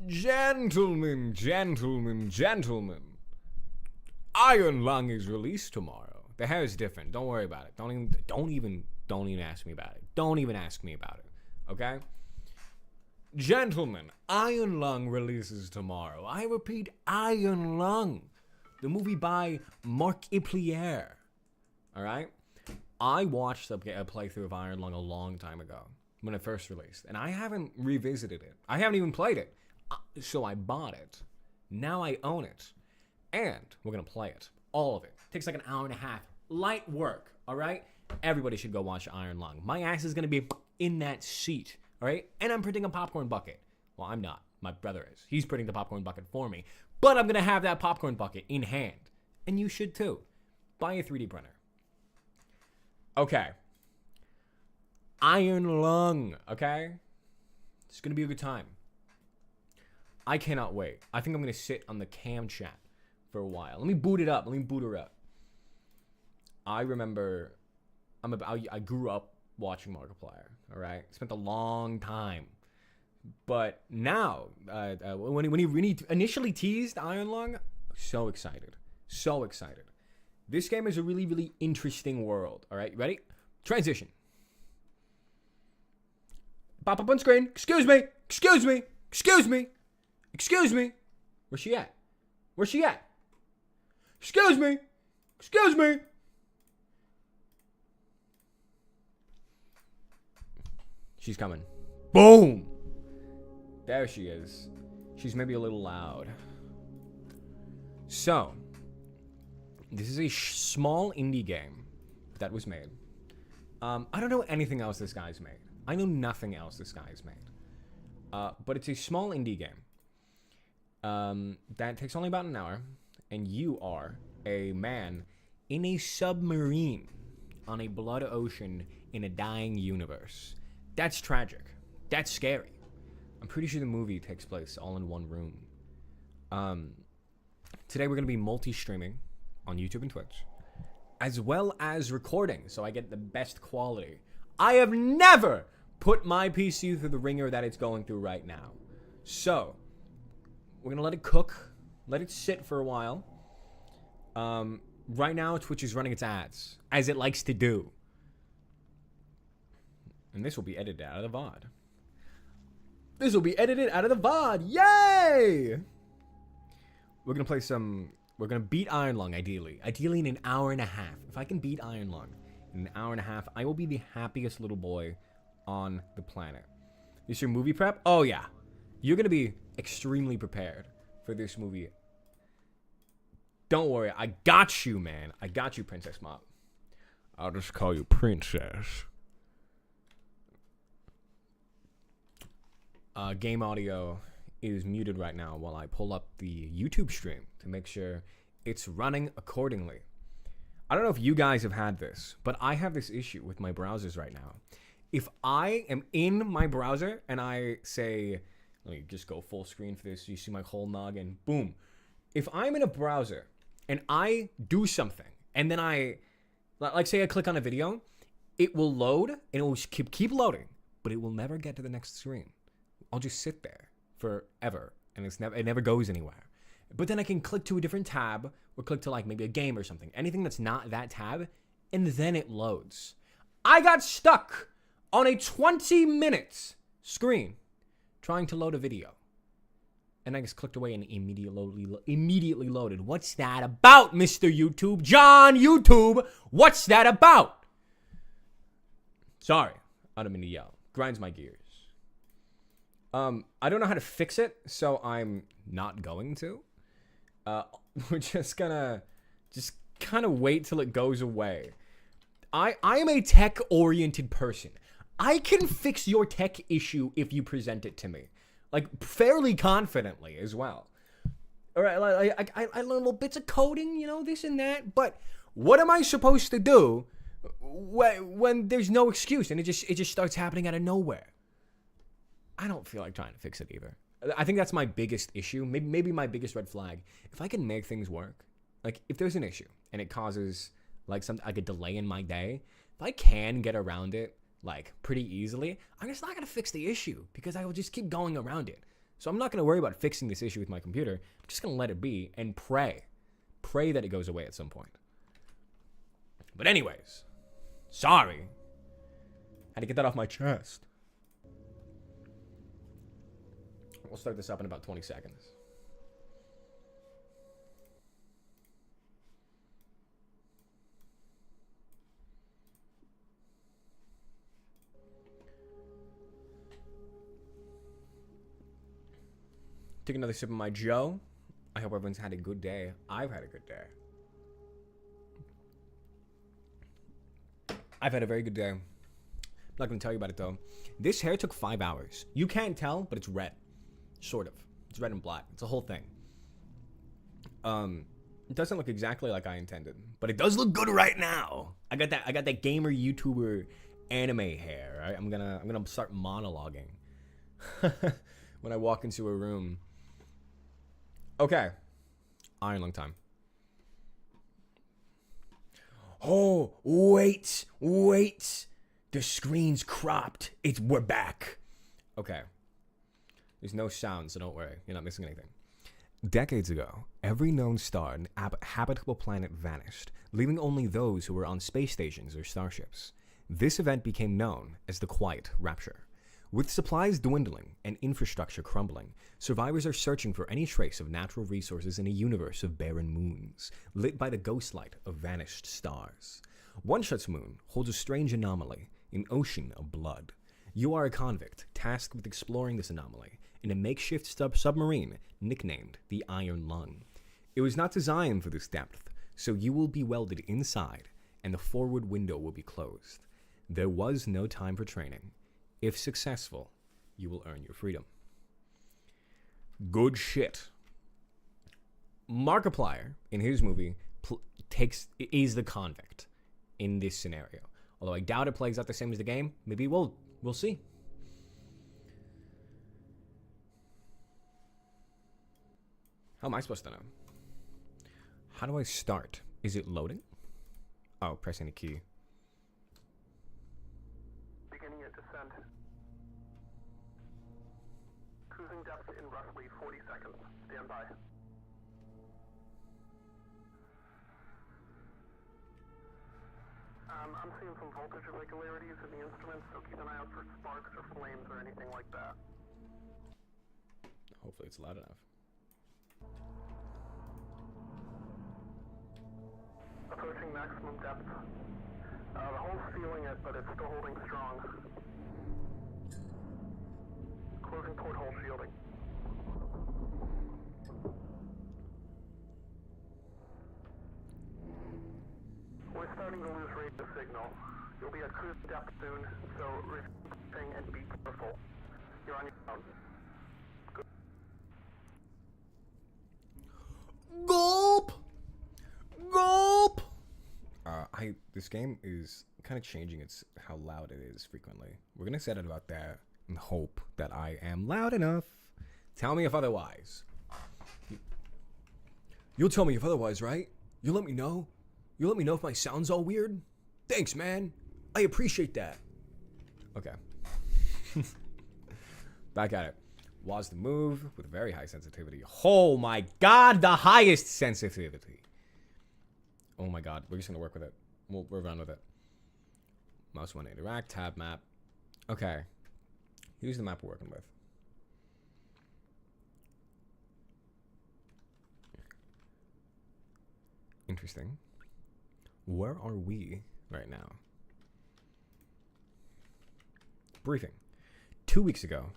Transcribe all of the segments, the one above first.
Gentlemen, gentlemen, gentlemen. Iron Lung is released tomorrow. The hair is different. Don't worry about it. Don't even ask me about it. Don't even ask me about it. Okay? Gentlemen, Iron Lung releases tomorrow. I repeat, Iron Lung. The movie by Mark Iplier. Alright? I watched a playthrough of Iron Lung a long time ago when it first released. And I haven't revisited it. I haven't even played it. So I bought it. Now I own it. And we're going to play it. All of it. Takes like an hour and a half. Light work. Alright? Everybody should go watch Iron Lung. My ass is going to be in that seat. Alright? And I'm printing a popcorn bucket. Well, I'm not. My brother is. He's printing the popcorn bucket for me. But I'm going to have that popcorn bucket in hand. And you should too. Buy a 3D printer. Okay. Iron Lung. Okay? It's going to be a good time. I cannot wait. I think I'm going to sit on the cam chat for a while. Let me boot it up. Let me boot her up. I remember I grew up watching Markiplier. Alright? Spent a long time. But now, when he initially teased Iron Lung, so excited. So excited. This game is a really, really interesting world. All right, ready? Transition. Pop up on screen. Excuse me. Excuse me. Excuse me. Excuse me. Where's she at? Where's she at? Excuse me. Excuse me. She's coming. Boom. There she is. She's maybe a little loud. So, this is a small indie game that was made. I don't know anything else this guy's made. I know nothing else this guy's made. But it's a small indie game that takes only about an hour. And you are a man in a submarine on a blood ocean in a dying universe. That's tragic. That's scary. I'm pretty sure the movie takes place all in one room. Today we're going to be multi-streaming on YouTube and Twitch, as well as recording, so I get the best quality. I have never put my PC through the ringer that it's going through right now. So, we're going to let it cook, let it sit for a while. Right now, Twitch is running its ads, as it likes to do. And this will be edited out of the VOD. This will be edited out of the VOD. Yay! We're going to play some... We're going to beat Iron Lung, ideally. Ideally in an hour and a half. If I can beat Iron Lung in an hour and a half, I will be the happiest little boy on the planet. Is your movie prep? Oh, yeah. You're going to be extremely prepared for this movie. Don't worry. I got you, man. I got you, Princess Mop. I'll just call you Princess. Game audio is muted right now while I pull up the YouTube stream to make sure it's running accordingly. I don't know if you guys have had this, but I have this issue with my browsers right now. If I am in my browser and I say, let me just go full screen for this so you see my whole noggin, boom. If I'm in a browser and I do something and then like say I click on a video, it will load and it will keep loading, but it will never get to the next screen. I'll just sit there forever, and it never goes anywhere. But then I can click to a different tab, or click to like maybe a game or something. Anything that's not that tab, and then it loads. I got stuck on a 20 minutes screen trying to load a video. And I just clicked away and immediately loaded. What's that about, Mr. YouTube? John YouTube, what's that about? Sorry, I don't mean to yell. Grinds my gears. I don't know how to fix it, so I'm not going to. We're just gonna kind of wait till it goes away. I am a tech-oriented person. I can fix your tech issue if you present it to me. Like, fairly confidently as well. All right, I learn little bits of coding, you know, this and that, but what am I supposed to do when there's no excuse and it just starts happening out of nowhere? I don't feel like trying to fix it either. I think that's my biggest issue. Maybe my biggest red flag. If I can make things work, like if there's an issue and it causes like a delay in my day, if I can get around it like pretty easily, I'm just not gonna fix the issue because I will just keep going around it. So I'm not going to worry about fixing this issue with my computer. I'm just going to let it be and pray. Pray that it goes away at some point. But anyways, sorry. Had to get that off my chest. We'll start this up in about 20 seconds. Take another sip of my Joe. I hope everyone's had a good day. I've had a good day. I've had a very good day. I'm not going to tell you about it, though. This hair took 5 hours. You can't tell, but it's red. Sort of. It's red and black. It's a whole thing. It doesn't look exactly like I intended, but it does look good right now. I got that gamer YouTuber anime hair. Right? I'm gonna start monologuing when I walk into a room. Okay. Iron Lung time. Oh, wait. The screen's cropped. We're back. Okay. There's no sound, so don't worry. You're not missing anything. Decades ago, every known star and habitable planet vanished, leaving only those who were on space stations or starships. This event became known as the Quiet Rapture. With supplies dwindling and infrastructure crumbling, survivors are searching for any trace of natural resources in a universe of barren moons, lit by the ghost light of vanished stars. One such moon holds a strange anomaly, an ocean of blood. You are a convict, tasked with exploring this anomaly, in a makeshift submarine nicknamed the Iron Lung. It was not designed for this depth, so you will be welded inside, and the forward window will be closed. There was no time for training. If successful, you will earn your freedom. Good shit. Markiplier, in his movie, is the convict in this scenario. Although I doubt it plays out the same as the game. Maybe we'll see. How am I supposed to know? How do I start? Is it loading? Oh, pressing the key. Beginning your descent. Cruising depth in roughly 40 seconds. Stand by. I'm seeing some voltage irregularities in the instruments, so keep an eye out for sparks or flames or anything like that. Hopefully it's loud enough. Approaching maximum depth. The hull's feeling it, but it's still holding strong. Closing port hole shielding. We're starting to lose radio signal. You'll be at cruise depth soon, so reflecting and be careful. You're on your own. Good. Gulp! This game is kind of changing how loud it is frequently. We're gonna set it about that and hope that I am loud enough. Tell me if otherwise. You'll tell me if otherwise, right? You'll let me know? You'll let me know if my sound's all weird? Thanks, man. I appreciate that. Okay. Back at it. Was the move with very high sensitivity. Oh my god, the highest sensitivity. Oh my god, we're just gonna work with it. We'll run with it. Mouse 1 interact, tab map. Okay. Here's the map we're working with. Interesting. Where are we right now? Briefing. 2 weeks ago,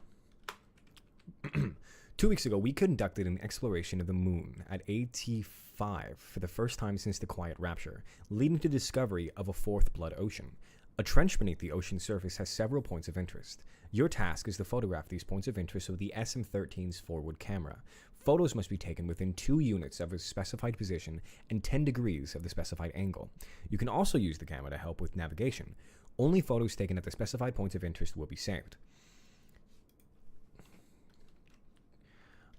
we conducted an exploration of the moon at AT-5 for the first time since the Quiet Rapture, leading to the discovery of a fourth blood ocean. A trench beneath the ocean surface has several points of interest. Your task is to photograph these points of interest with the SM-13's forward camera. Photos must be taken within 2 units of a specified position and 10 degrees of the specified angle. You can also use the camera to help with navigation. Only photos taken at the specified points of interest will be saved.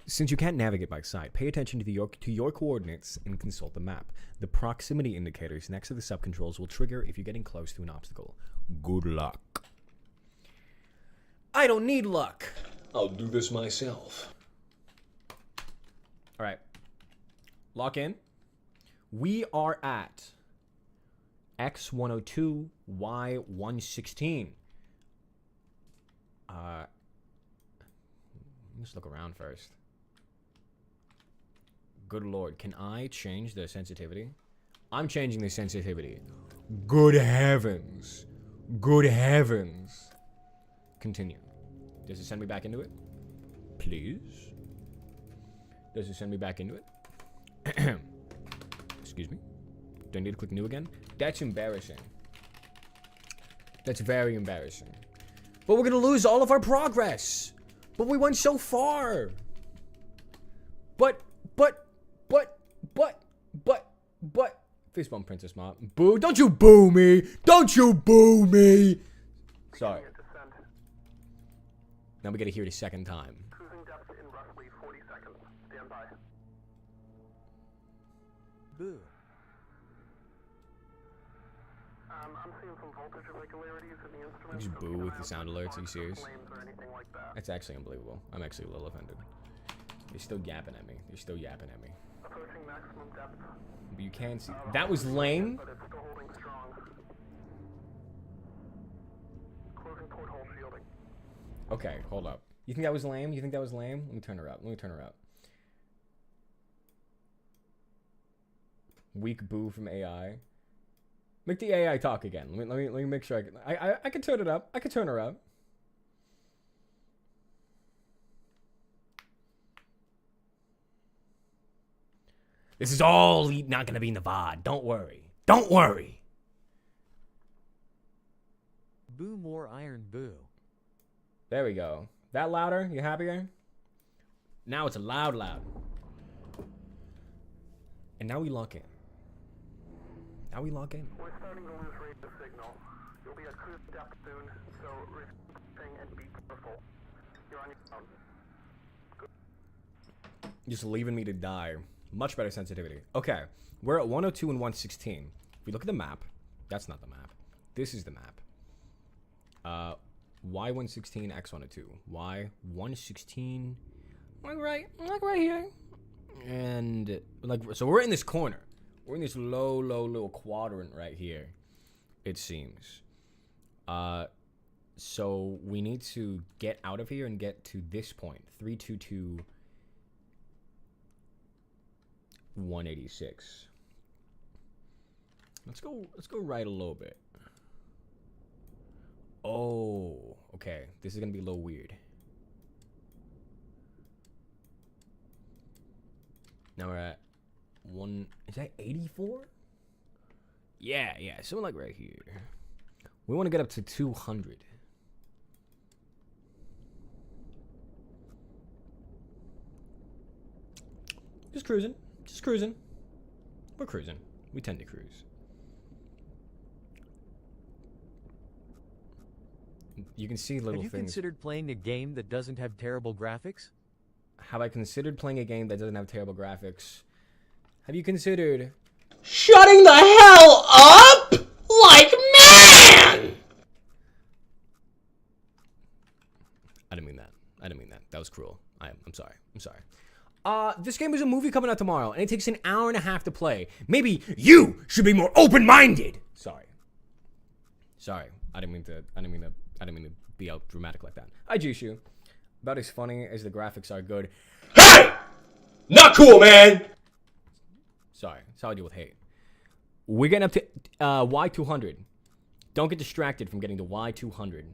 Since you can't navigate by sight, pay attention to your coordinates and consult the map. The proximity indicators next to the subcontrols will trigger if you're getting close to an obstacle. Good luck. I don't need luck. I'll do this myself. All right. Lock in. We are at X102, Y116. Let's look around first. Good lord, can I change the sensitivity? I'm changing the sensitivity. Good heavens. Good heavens. Continue. Does it send me back into it? Please? Does it send me back into it? Excuse me. Do I need to click new again? That's embarrassing. That's very embarrassing. But we're gonna lose all of our progress. But we went so far. But. Fist bump, Princess Mop. Boo. Don't you boo me. Don't you boo me. Sorry. Now we gotta hear it a second time. Cruising depth in roughly 40 seconds. Stand by. Boo. I'm seeing some voltage irregularities in the instrument. Just boo with the sound alerts. Are you serious? Flames or anything like that. That's actually unbelievable. I'm actually a little offended. They're still yapping at me. They're still yapping at me. Approaching maximum depth. But you can see. That was lame. But it's still holding strong. Closing porthole shielding. Okay, hold up. You think that was lame? You think that was lame? Let me turn her up. Let me turn her up. Weak boo from AI. Make the AI talk again. Let me make sure I can turn it up. I can turn her up. This is all not gonna be in the VOD. Don't worry. Don't worry. Boo more iron boo. There we go. That louder? You happier? Now it's a loud. And now we lock in. Now we lock in. We're starting to lose radio signal. You'll be at cruise depth soon, so receiving and be careful. You're on your own. Just leaving me to die. Much better sensitivity. Okay, we're at 102 and 116. If we look at the map, that's not the map. This is the map. Y116, X102. Y116, like right here. And so we're in this corner. We're in this low little quadrant right here, it seems. So we need to get out of here and get to this point, 322 186. Let's go right a little bit. Oh, okay. This is gonna be a little weird. Now we're at is that 84? Yeah, something like right here. We want to get up to 200. Just cruising. We're cruising. We tend to cruise. You can see little Have you things. considered playing a game that doesn't have terrible graphics? Have I considered playing a game that doesn't have terrible graphics? Have you considered shutting the hell up? Like, man! I didn't mean that. That was cruel. I'm sorry. This game is a movie coming out tomorrow, and it takes an hour and a half to play. Maybe you should be more open-minded. Sorry. I didn't mean to be out dramatic like that. I juice you. About as funny as the graphics are good. Hey! Not cool, man! Sorry. That's how I deal with hate. We're getting up to Y200. Don't get distracted from getting to Y200.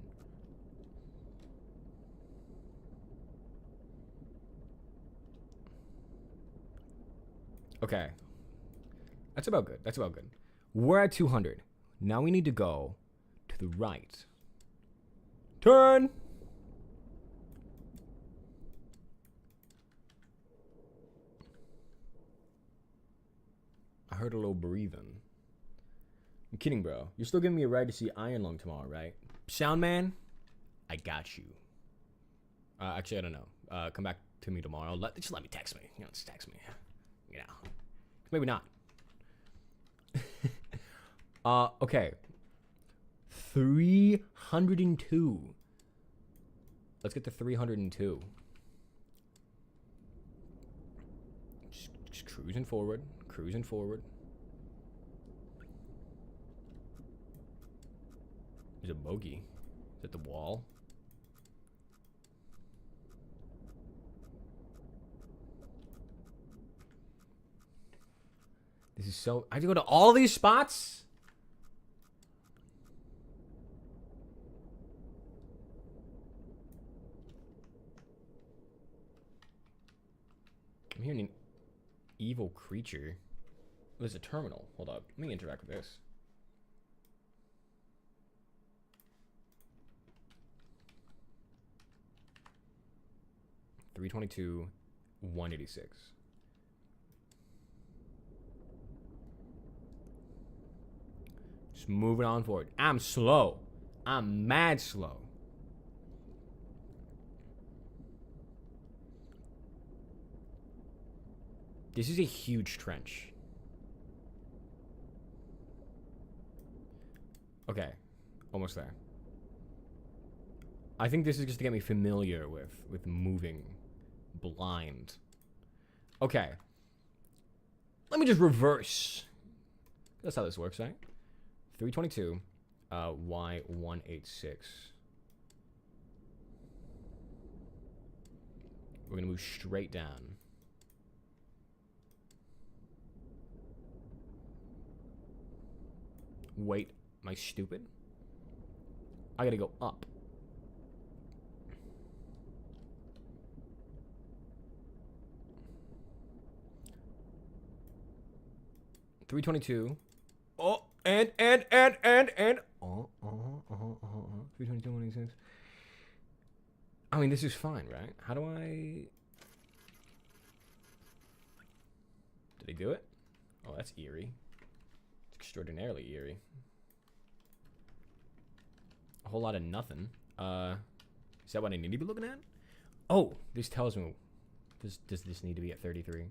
Okay. That's about good. We're at 200. Now we need to go to the right. Turn! I heard a little breathing. I'm kidding, bro. You're still giving me a ride to see Iron Lung tomorrow, right? Sound man, I got you. Actually, I don't know. Come back to me tomorrow. Just let me text me. Just text me. Maybe not. Okay. 302. Let's get to 302. Just cruising forward. Cruising forward. There's a bogey. Is that the wall? This is so... I have to go to all these spots? I'm hearing an evil creature. There's a terminal. Hold up. Let me interact with this. $322, $186. Just moving on forward. I'm slow. I'm mad slow. This is a huge trench. Okay. Almost there. I think this is just to get me familiar with moving blind. Okay. Let me just reverse. That's how this works, right? 322, Y186. We're gonna move straight down. Wait, am I stupid? I gotta go up. $322. Oh, and. 322, 186. I mean, this is fine, right? How do I... Did he do it? Oh, that's eerie. It's extraordinarily eerie. A whole lot of nothing. Is that what I need to be looking at? Oh, this tells me... Does this need to be at 33?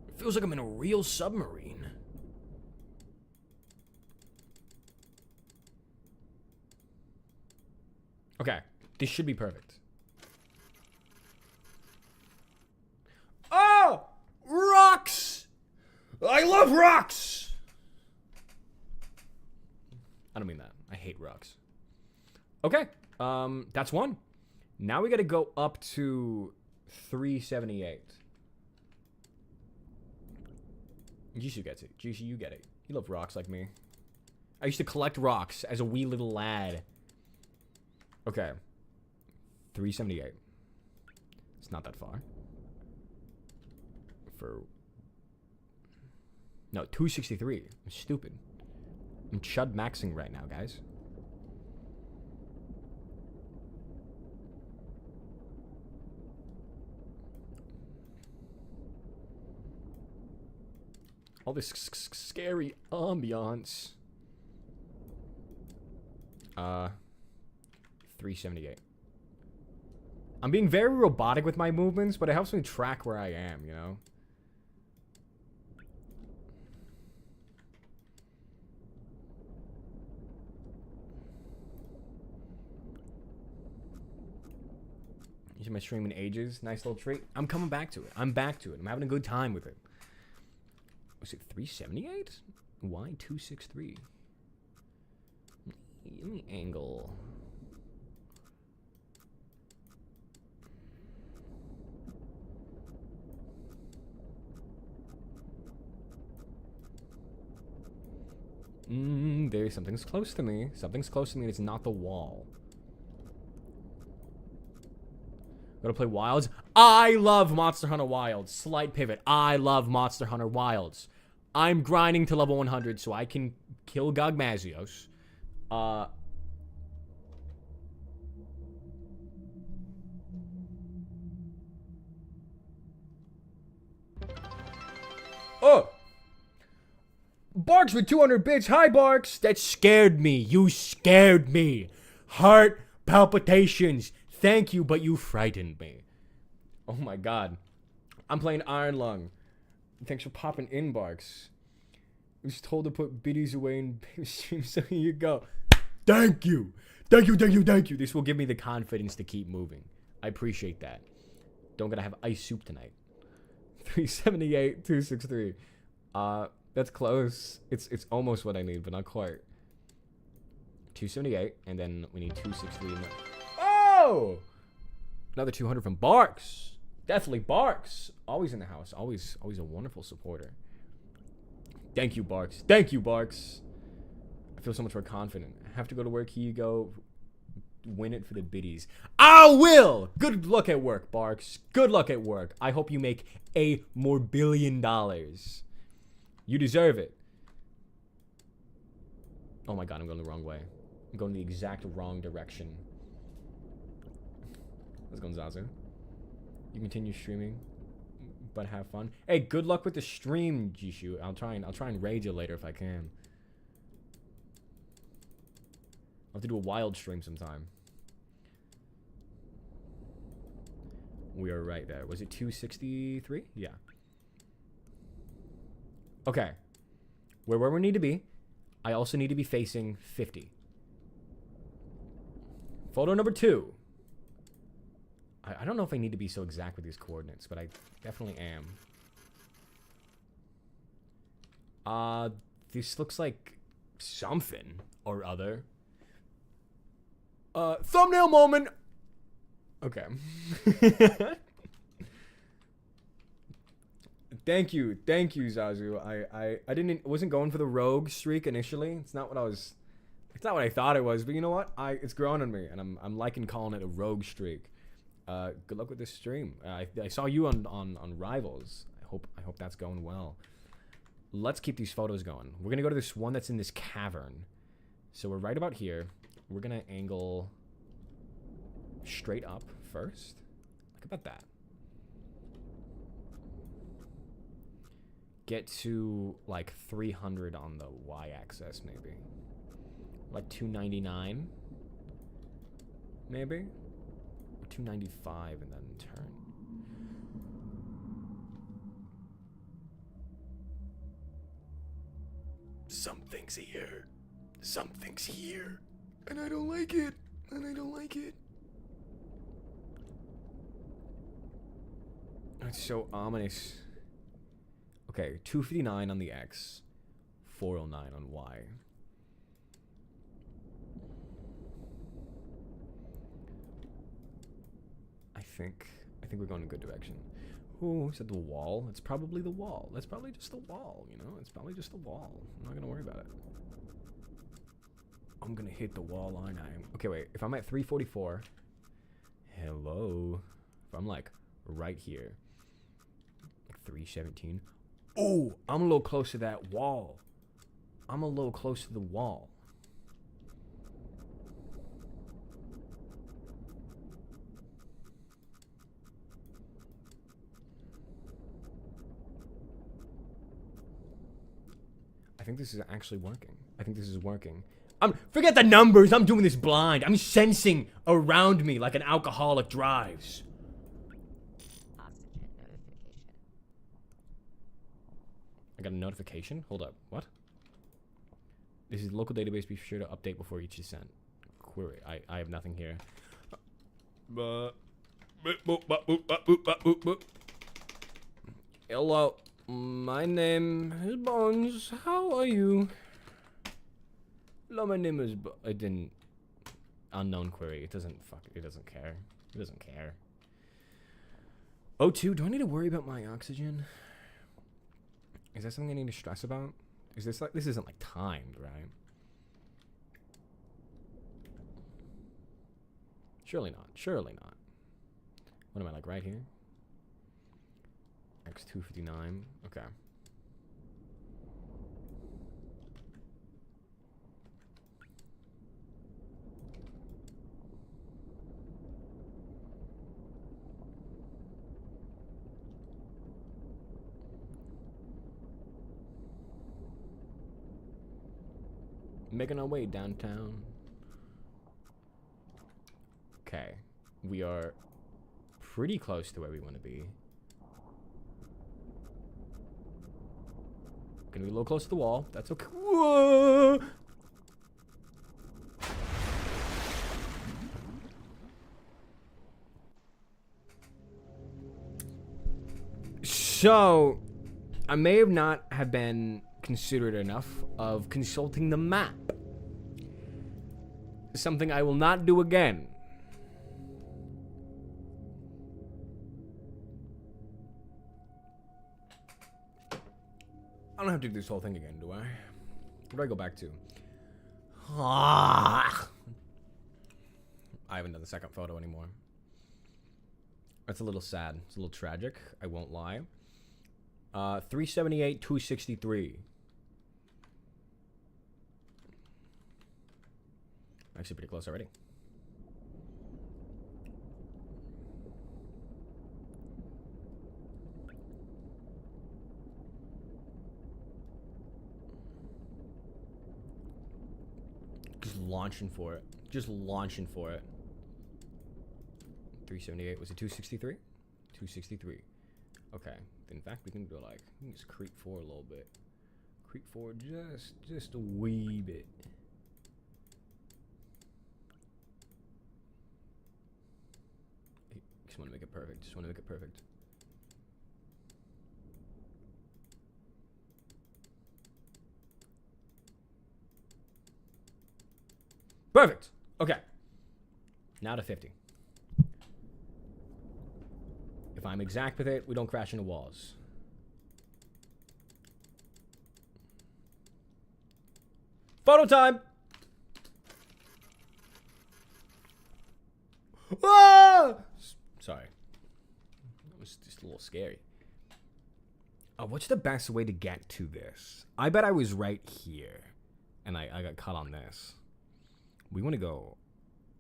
It feels like I'm in a real submarine. Okay, this should be perfect. Oh! Rocks! I love rocks! I don't mean that. I hate rocks. Okay, that's one. Now we gotta go up to 378. Jisoo gets it. Jisoo, you get it. You love rocks like me. I used to collect rocks as a wee little lad. Okay. 378. It's not that far. No, 263. I'm stupid. I'm chud maxing right now, guys. All this scary ambiance. 378. I'm being very robotic with my movements, but it helps me track where I am, you know? Using my stream in ages. Nice little treat. I'm coming back to it. I'm back to it. I'm having a good time with it. Was it 378? Why 263? Let me angle. There's something's close to me. Something's close to me and it's not the wall. Gotta play Wilds. I love Monster Hunter Wilds. Slight pivot. I love Monster Hunter Wilds. I'm grinding to level 100 so I can kill Gogmazios. Oh! Barks with 200 bits. Hi, Barks. That scared me. You scared me. Heart palpitations. Thank you, but you frightened me. Oh my god. I'm playing Iron Lung. Thanks for popping in, Barks. I was told to put biddies away in stream, so here you go. Thank you. Thank you. This will give me the confidence to keep moving. I appreciate that. Don't gotta have ice soup tonight. 378, 263. That's close. It's almost what I need, but not quite. 278, and then we need 263. Oh! Another 200 from Barks. Definitely Barks. Always in the house. Always a wonderful supporter. Thank you, Barks. Thank you, Barks. I feel so much more confident. I have to go to work. Here you go. Win it for the biddies. I will! Good luck at work, Barks. Good luck at work. I hope you make $1 more billion. You deserve it. Oh my god, I'm going the wrong way. I'm going the exact wrong direction. Let's go, Zazu. You continue streaming, but have fun. Hey, good luck with the stream, Jishu. I'll try and raid you later if I can. I'll have to do a wild stream sometime. We are right there. Was it 263? Yeah. Okay. We're where we need to be. I also need to be facing 50. Photo number 2. I don't know if I need to be so exact with these coordinates, but I definitely am. This looks like something or other. Thumbnail moment. Okay. Thank you, Zazu. I wasn't going for the rogue streak initially. It's not what I thought it was, but you know what? It's growing on me, and I'm liking calling it a rogue streak. Good luck with this stream. I saw you on Rivals. I hope that's going well. Let's keep these photos going. We're gonna go to this one that's in this cavern. So we're right about here. We're gonna angle straight up first. Look about that. Get to like 300 on the y-axis, maybe. Like 299, maybe. 295 and then turn. Something's here. Something's here. And I don't like it. And I don't like it. It's so ominous. Okay, 259 on the X. 409 on Y. I think we're going in a good direction. Ooh, is that the wall? It's probably the wall. That's probably just the wall, you know? It's probably just the wall. I'm not gonna worry about it. I'm gonna hit the wall, aren't I? Okay, wait. If I'm at 344, hello. If I'm like right here, like 317. Oh, I'm a little close to that wall. I'm a little close to the wall. I think this is actually working. I think this is working. Forget the numbers. I'm doing this blind. I'm sensing around me like an alcoholic drives. Oxygen notification. I got a notification? Hold up. What? This is the local database. Be sure to update before each descent. Query. I have nothing here. Hello. My name is Bones. How are you? Hello, my name is I didn't. Unknown query. It doesn't care. It doesn't care. O2, do I need to worry about my oxygen? Is that something I need to stress about? Is this like, this isn't like timed, right? Surely not. Surely not. What am I, like right here? X259. Okay. Making our way downtown. Okay. We are pretty close to where we want to be. Gonna be a little close to the wall. That's okay. Whoa! So, I may have not have been considerate enough of consulting the map. Something I will not do again. I don't have to do this whole thing again, do I? What do I go back to? I haven't done the second photo anymore. That's a little sad. It's a little tragic. I won't lie. 378, 263. Actually pretty close already. Just launching for it. Just launching for it. 378. Was it 263? 263. Okay. In fact, we can go like, we can just creep forward a little bit. Creep forward just a wee bit. Just want to make it perfect. Just want to make it perfect. Perfect. Okay. Now to 50. If I'm exact with it, we don't crash into walls. Photo time! Ah! Sorry. That was just a little scary. What's the best way to get to this? I bet I was right here. And I got caught on this. We want to go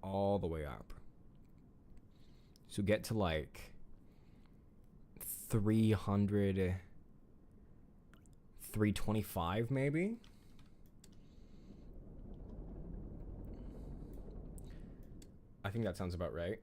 all the way up. So get to like 300, 325 maybe? I think that sounds about right.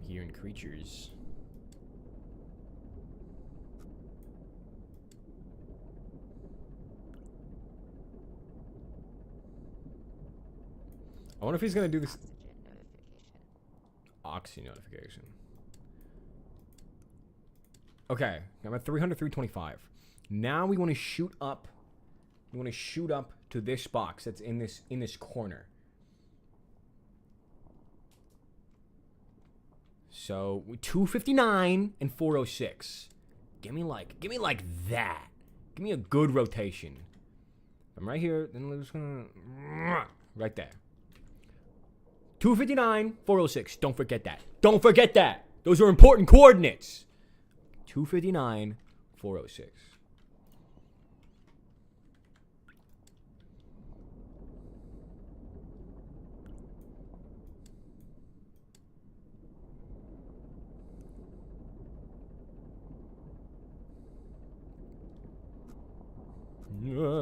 I'm hearing creatures. I wonder if he's gonna do this. Oxygen notification. Oxy notification. Okay, I'm at 300, 325. Now we want to shoot up. We want to shoot up to this box that's in this corner. So 259 and 406. Give me like that. Give me a good rotation. I'm right here. Then we're just gonna right there. 259, 406. Don't forget that. Don't forget that. Those are important coordinates. 259, 406.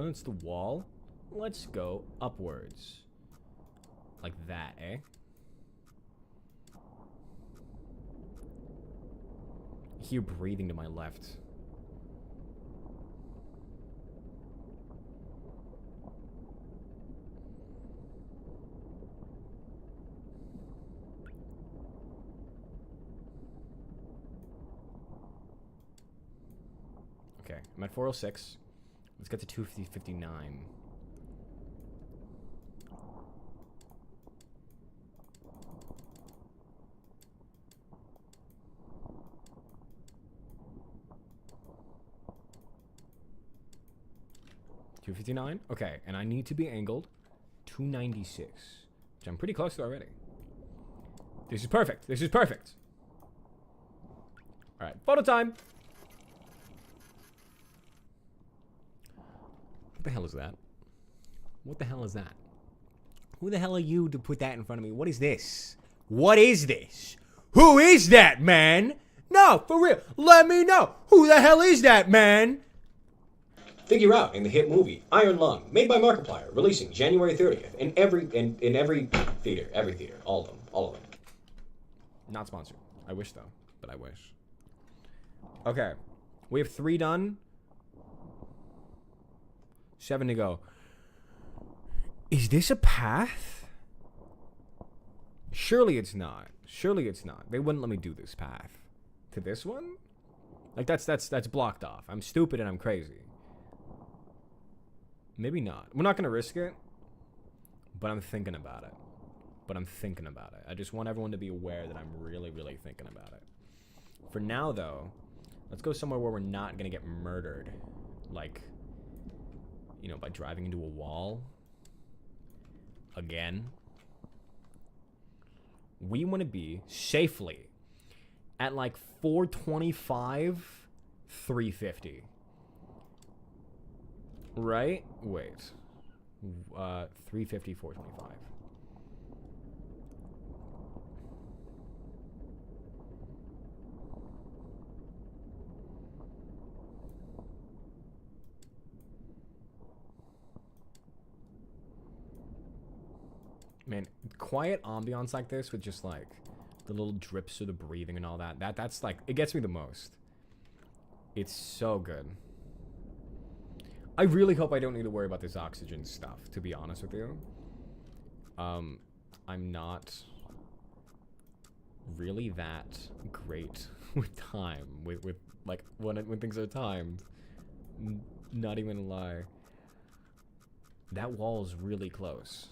It's the wall. Let's go upwards. Like that, eh? I hear breathing to my left. Okay, I'm at 406. Let's get to 259. $259. Okay, and I need to be angled 296, which I'm pretty close to already. This is perfect. This is perfect. All right, photo time. What the hell is that? What the hell is that? Who the hell are you to put that in front of me? What is this? What is this? Who is that, man? No, for real. Let me know. Who the hell is that, man? Figure out in the hit movie Iron Lung, made by Markiplier, releasing January 30th in every theater, all of them. Not sponsored. I wish though, but I wish. Okay, we have 3 done. 7 to go. Is this a path? Surely it's not. Surely it's not. They wouldn't let me do this path. To this one? Like that's blocked off. I'm stupid and I'm crazy. Maybe not. We're not gonna risk it. But I'm thinking about it. I just want everyone to be aware that I'm really, really thinking about it. For now though, let's go somewhere where we're not gonna get murdered. Like, you know, by driving into a wall. Again. We want to be safely at like 425, 350. Right? Wait. 350, 425. Man, quiet ambiance like this with just like the little drips of the breathing and all that. That's like, it gets me the most. It's so good. I really hope I don't need to worry about this oxygen stuff, to be honest with you. I'm not really that great with time, with like when things are timed. Not even a lie. That wall is really close.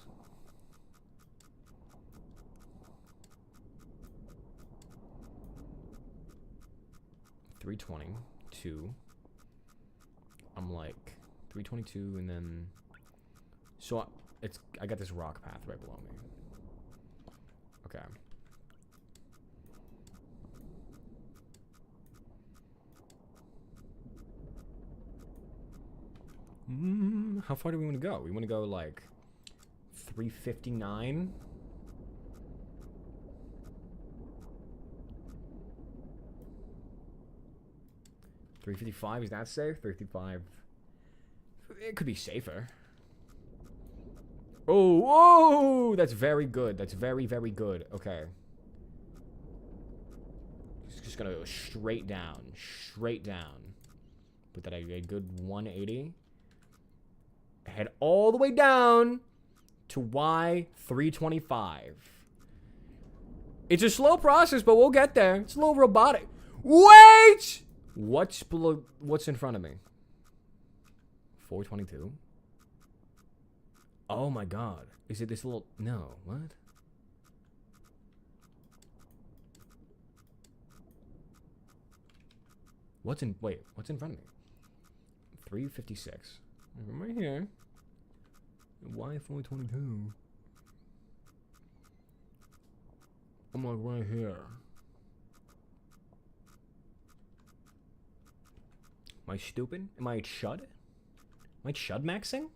$322. I'm like 322, and then so I got this rock path right below me. Okay. How far do we want to go? We want to go like 359. $355, is that safe? 355. It could be safer. Oh, whoa! That's very good. That's very, very good. Okay. Just gonna go straight down. Straight down. Put that a good 180. Head all the way down to Y325. It's a slow process, but we'll get there. It's a little robotic. Wait! What's below? What's in front of me? 422. Oh my god. Is it this little... No. What? What's in... Wait. What's in front of me? 356. I'm right here. Why 422? I'm like right here. Am I stupid? Am I chud? Am I chud maxing?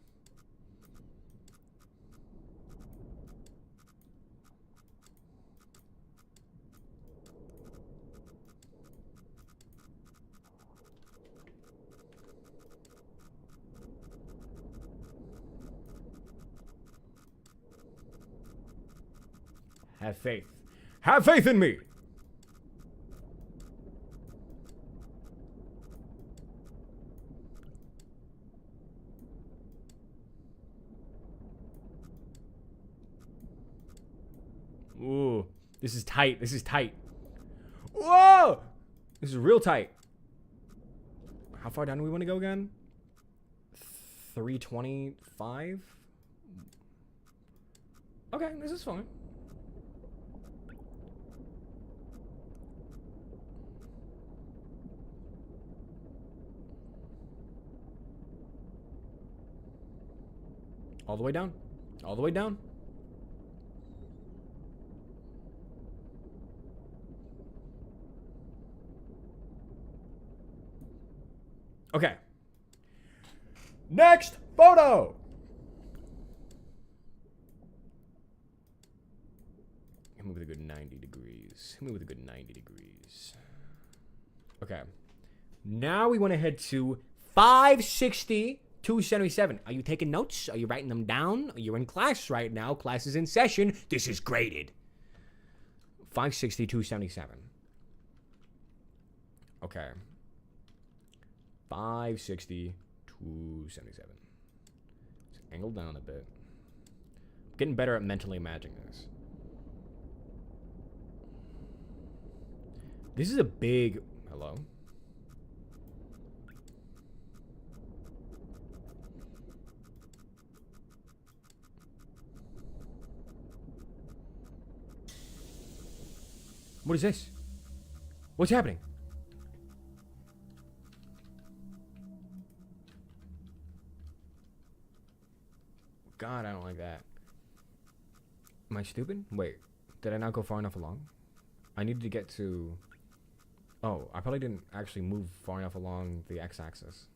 Have faith. Have faith in me! Ooh, this is tight. This is tight. Whoa! This is real tight. How far down do we want to go again? 325? Okay, this is fine. All the way down. All the way down. Okay. Next photo. Hit me with a good 90 degrees. Hit me with a good 90 degrees. Okay. Now we want to head to 560, 277. Are you taking notes? Are you writing them down? You're in class right now. Class is in session. This is graded. 560, 277. Okay. 560, 277. Let's angle down a bit. Getting better at mentally imagining this. This is a big... Hello? What is this? What's happening? God, I don't like that. Am I stupid? Wait, did I not go far enough along? I needed to get to... Oh, I probably didn't actually move far enough along the x-axis.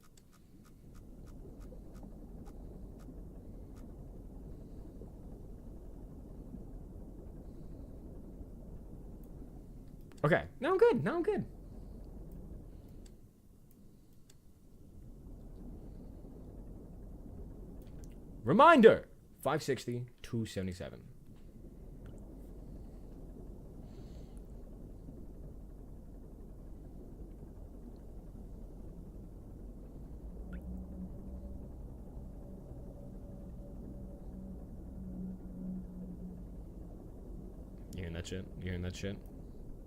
Okay, now I'm good. Now I'm good. Reminder! 560, 277. You hearing that shit? You hearing that shit?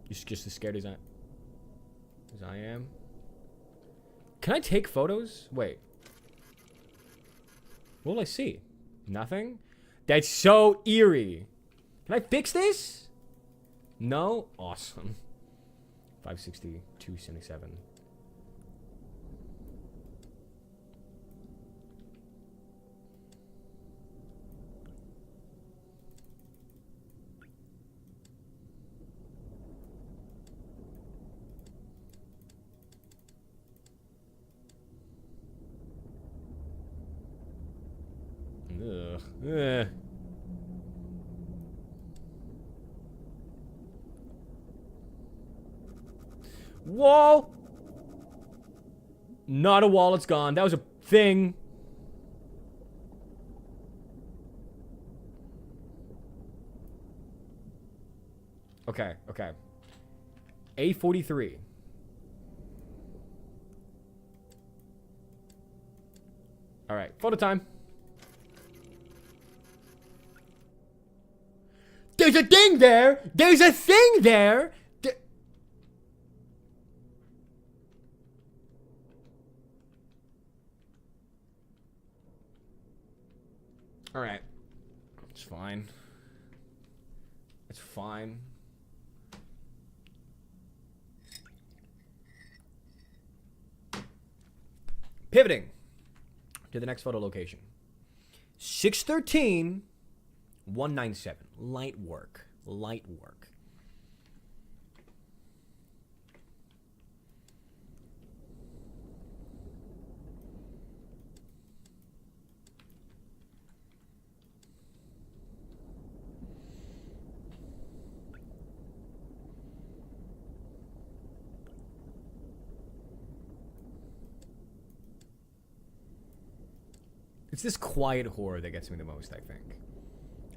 You're just as scared as I am. Can I take photos? Wait. What will I see? Nothing? That's so eerie. Can I fix this? No? Awesome. 560, 277. Ugh. Ugh. Wall! Not a wall, it's gone. That was a thing. Okay, okay. A43. Alright, photo time. There's a thing there! There's a thing there! Alright. It's fine. It's fine. Pivoting to the next photo location. 613, 197. Light work. Light work. It's this quiet horror that gets me the most, I think.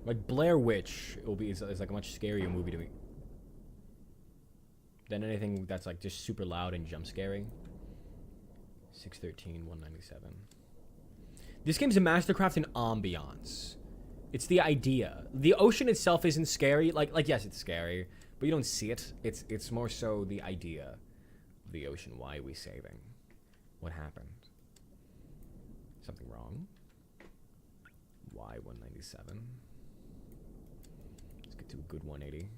Like Blair Witch is like a much scarier movie to me than anything that's like just super loud and jump scary. 613, 197. This game's a mastercraft in ambiance. It's the idea. The ocean itself isn't scary. Like yes, it's scary, but you don't see it. It's more so the idea of the ocean. Why are we saving? What happened? Something wrong? Why 197? Let's get to a good 180.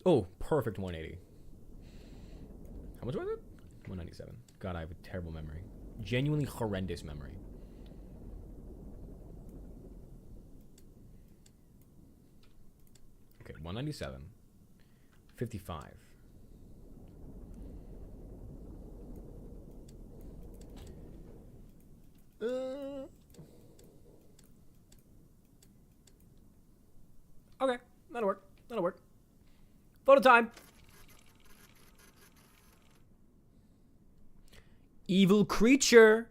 Oh, perfect 180. How much was it? 197. God, I have a terrible memory. Genuinely horrendous memory. Okay, 197. 55. Okay, that'll work. That'll work. Photo time. Evil creature.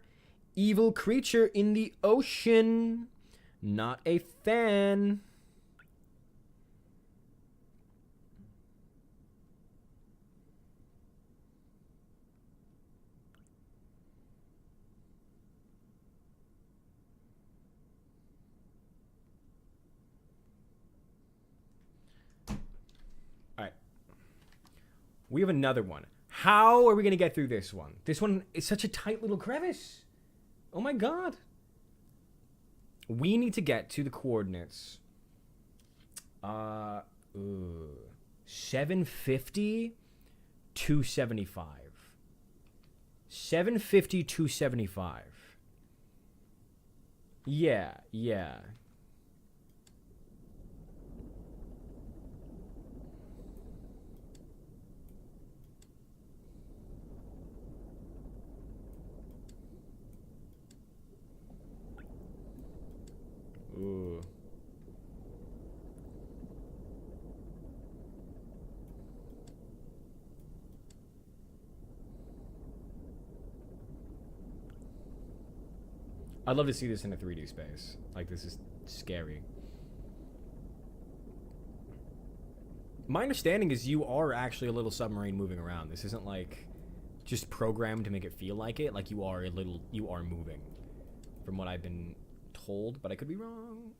Evil creature in the ocean. Not a fan. Alright. We have another one. How are we going to get through this one? This one is such a tight little crevice. Oh my god. We need to get to the coordinates. 750, 275. 750, 275. Yeah. Ooh. I'd love to see this in a 3D space. Like, this is scary. My understanding is you are actually a little submarine moving around. This isn't like just programmed to make it feel like it. Like you are moving. From what I've been told, but I could be wrong.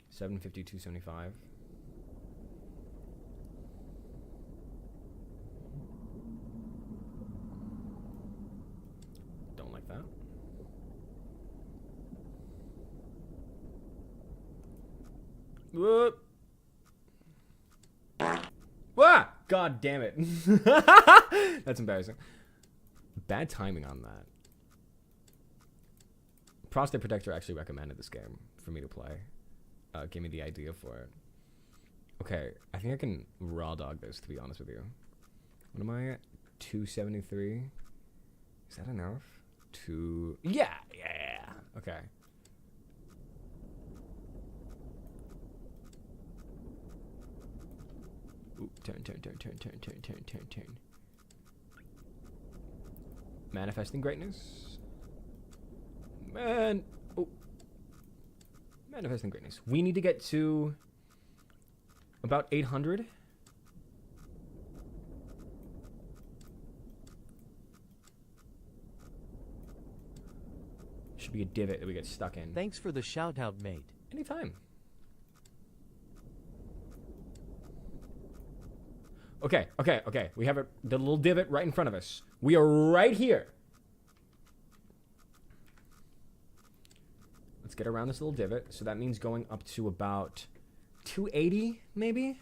750, 275. Don't like that. Whoop. Ah! God damn it. That's embarrassing. Bad timing on that. Prostate Protector actually recommended this game for me to play. Gave me the idea for it. Okay, I think I can raw dog this, to be honest with you. What am I at? 273? Is that enough? Yeah. Okay. Ooh, turn. Manifesting greatness. Manifesting greatness. We need to get to about 800. Should be a divot that we get stuck in. Thanks for the shout out, mate. Anytime. Okay. We have the little divot right in front of us. We are right here. Let's get around this little divot. So that means going up to about 280, maybe?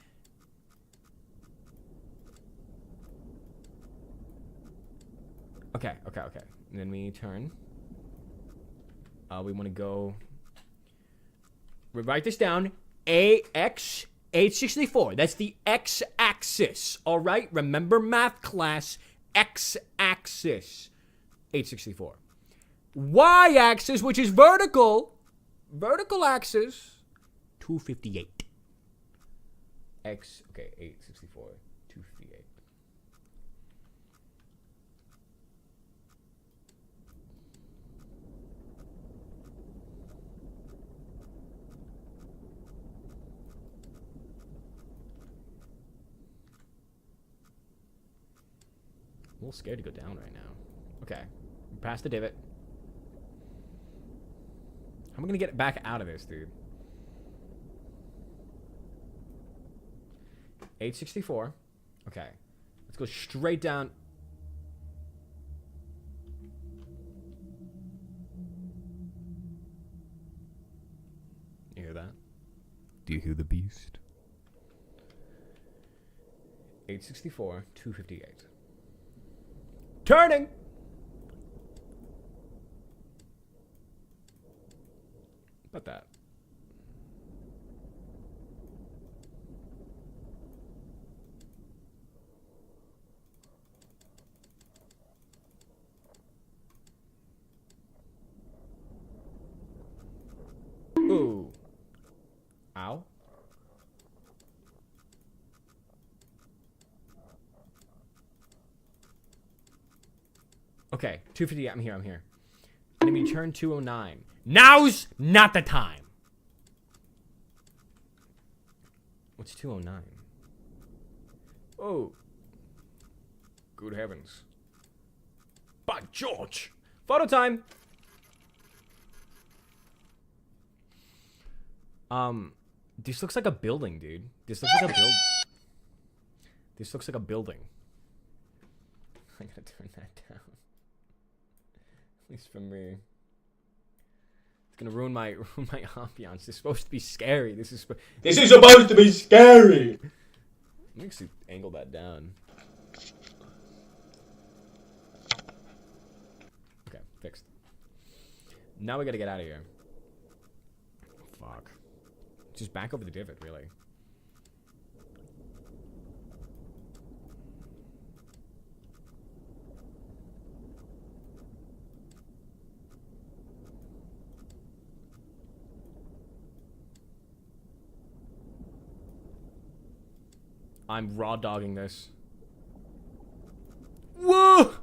Okay. And then we turn. We want to go... We write this down. AX 864. That's the x-axis. All right? Remember math class. X-axis. 864. Y-axis, which is vertical. Vertical axis. 258. Okay, 864. 258. I'm a little scared to go down right now. Okay. Past the divot. How am I going to get back out of this, dude? 864. Okay. Let's go straight down. You hear that? Do you hear the beast? 864, 258. Turning! About that. Ooh. Ow. Okay, 250. I'm here. Enemy turn 209. Now's not the time. What's 209? Oh. Good heavens. By George. Photo time. This looks like a building, dude. This looks like a building. I gotta turn that down. At least for me. It's gonna ruin my ambiance. This is supposed to be scary. This is supposed to be scary. Let me actually angle that down. Okay, fixed. Now we gotta get out of here. Fuck. Just back over the divot, really. I'm raw dogging this. Whoa!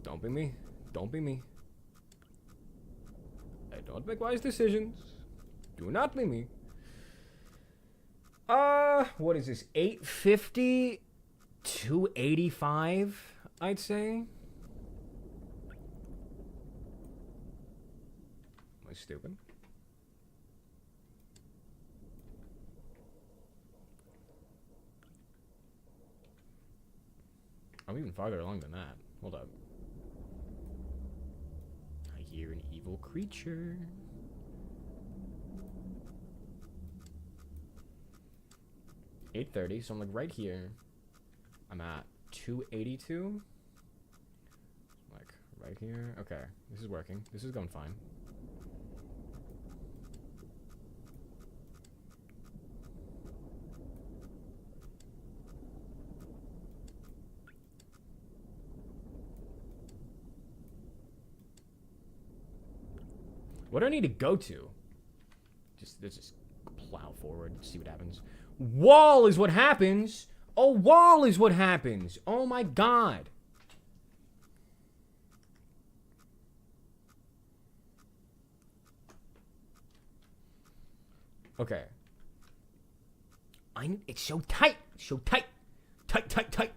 Don't be me. Don't be me. I don't make wise decisions. Do not be me. What is this? 850? 285, I'd say. Am I stupid? I'm even farther along than that. Hold up. I hear an evil creature. $830, so I'm like right here. I'm at 282. Like right here. Okay, this is working. This is going fine. What do I need to go to? Let's just plow forward, see what happens. Wall is what happens. A wall is what happens. Oh my god. Okay. It's so tight. So tight. Tight.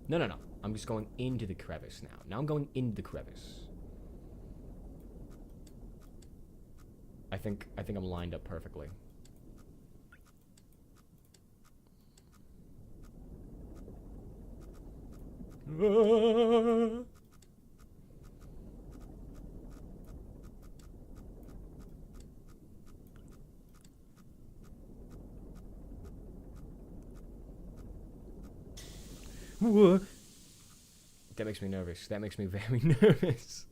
No. I'm just going into the crevice now. Now I'm going into the crevice. I think I'm lined up perfectly. That makes me nervous. That makes me very nervous.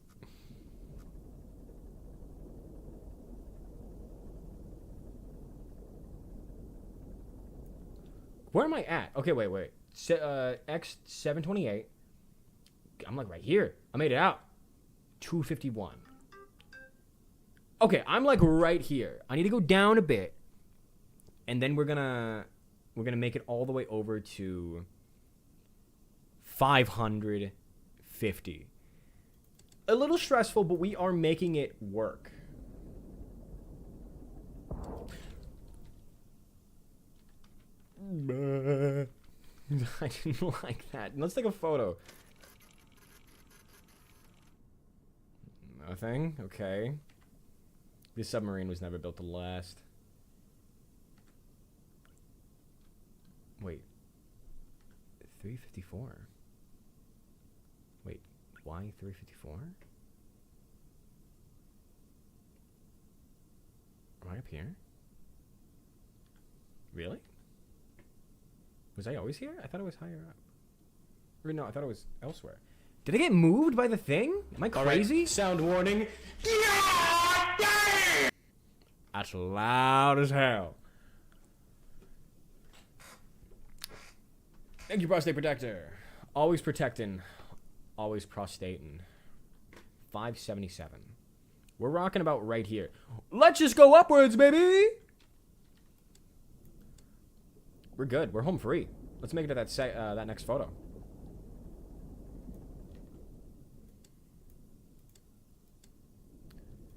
Where am I at? Okay, wait. X728. I'm like right here. I made it out. 251. Okay, I'm like right here. I need to go down a bit. And then we're gonna make it all the way over to 550. A little stressful, but we are making it work. I didn't like that. Let's take a photo. Nothing? Okay. This submarine was never built to last. Wait. 354? Wait, why 354? Am I up here? Really? Was I always here? I thought it was higher up. Or no, I thought it was elsewhere. Did I get moved by the thing? Am I crazy? Right. Sound warning. That's loud as hell. Thank you, prostate protector. Always protecting. Always prostating. 577. We're rocking about right here. Let's just go upwards, baby! We're good. We're home free. Let's make it to that next photo.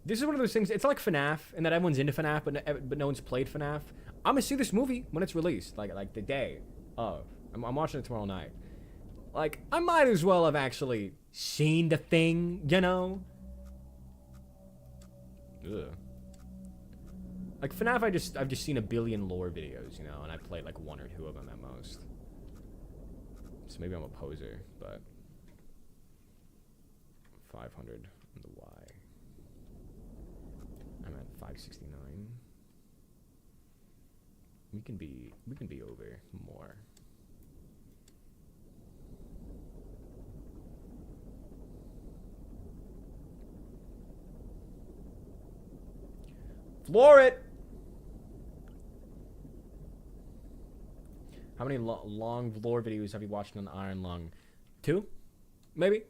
This is one of those things. It's like FNAF, and that everyone's into FNAF, but no one's played FNAF. I'm gonna see this movie when it's released, like the day of. I'm watching it tomorrow night. Like, I might as well have actually seen the thing, you know? Ugh. Like FNAF, I've just seen a billion lore videos, you know, and I played like 1 or 2 of them at most. So maybe I'm a poser, but 500 on the Y. I'm at 569. We can be over more. Floor it. How many long lore videos have you watched on Iron Lung? 2? Maybe?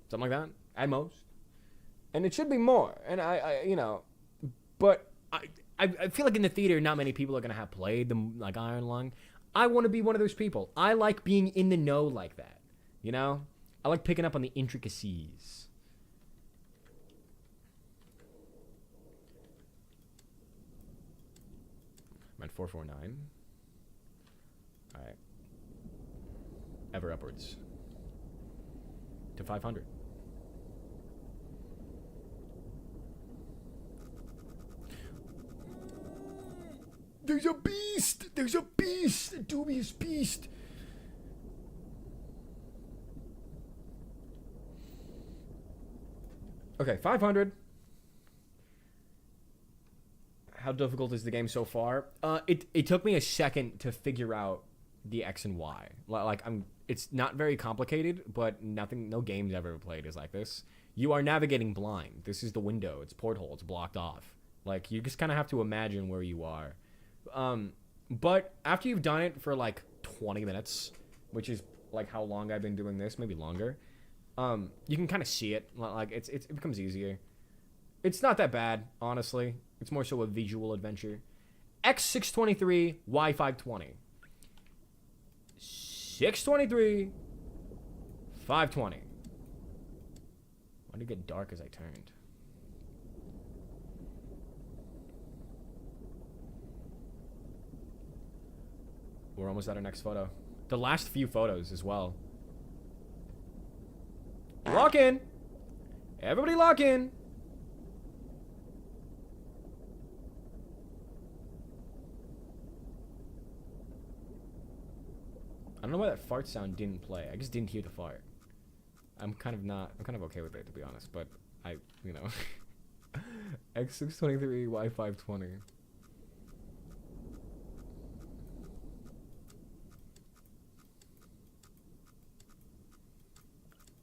Something like that? At most. And it should be more. And I you know, but I feel like in the theater, not many people are going to have played them like Iron Lung. I want to be one of those people. I like being in the know like that. You know? I like picking up on the intricacies. I'm at 449. Alright. Ever upwards. To 500. There's a beast! There's a beast! A dubious beast! Okay, 500. How difficult is the game so far? It took me a second to figure out the X and Y. Like, it's not very complicated, but no game's ever played is like this. You are navigating blind. This is the window. It's porthole. It's blocked off. Like, you just kind of have to imagine where you are. But after you've done it for like 20 minutes, which is like how long I've been doing this, maybe longer, you can kind of see it. Like, it becomes easier. It's not that bad, honestly. It's more so a visual adventure. X623, Y520. 623, 520. Why did it get dark as I turned? We're almost at our next photo. The last few photos as well. Lock in! Everybody lock in! I don't know why that fart sound didn't play. I just didn't hear the fart. I'm kind of okay with it, to be honest, but you know. X623, Y520.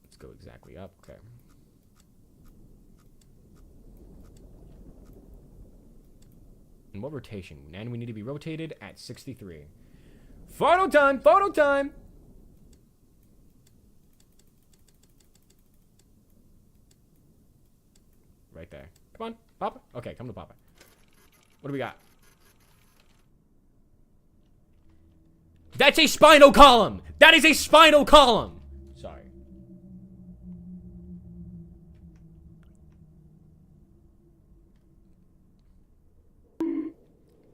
Let's go exactly up, okay. And what rotation? And we need to be rotated at 63. Photo time! Photo time! Right there. Come on, Papa. Okay, come to Papa. What do we got? That's a spinal column! That is a spinal column! Sorry.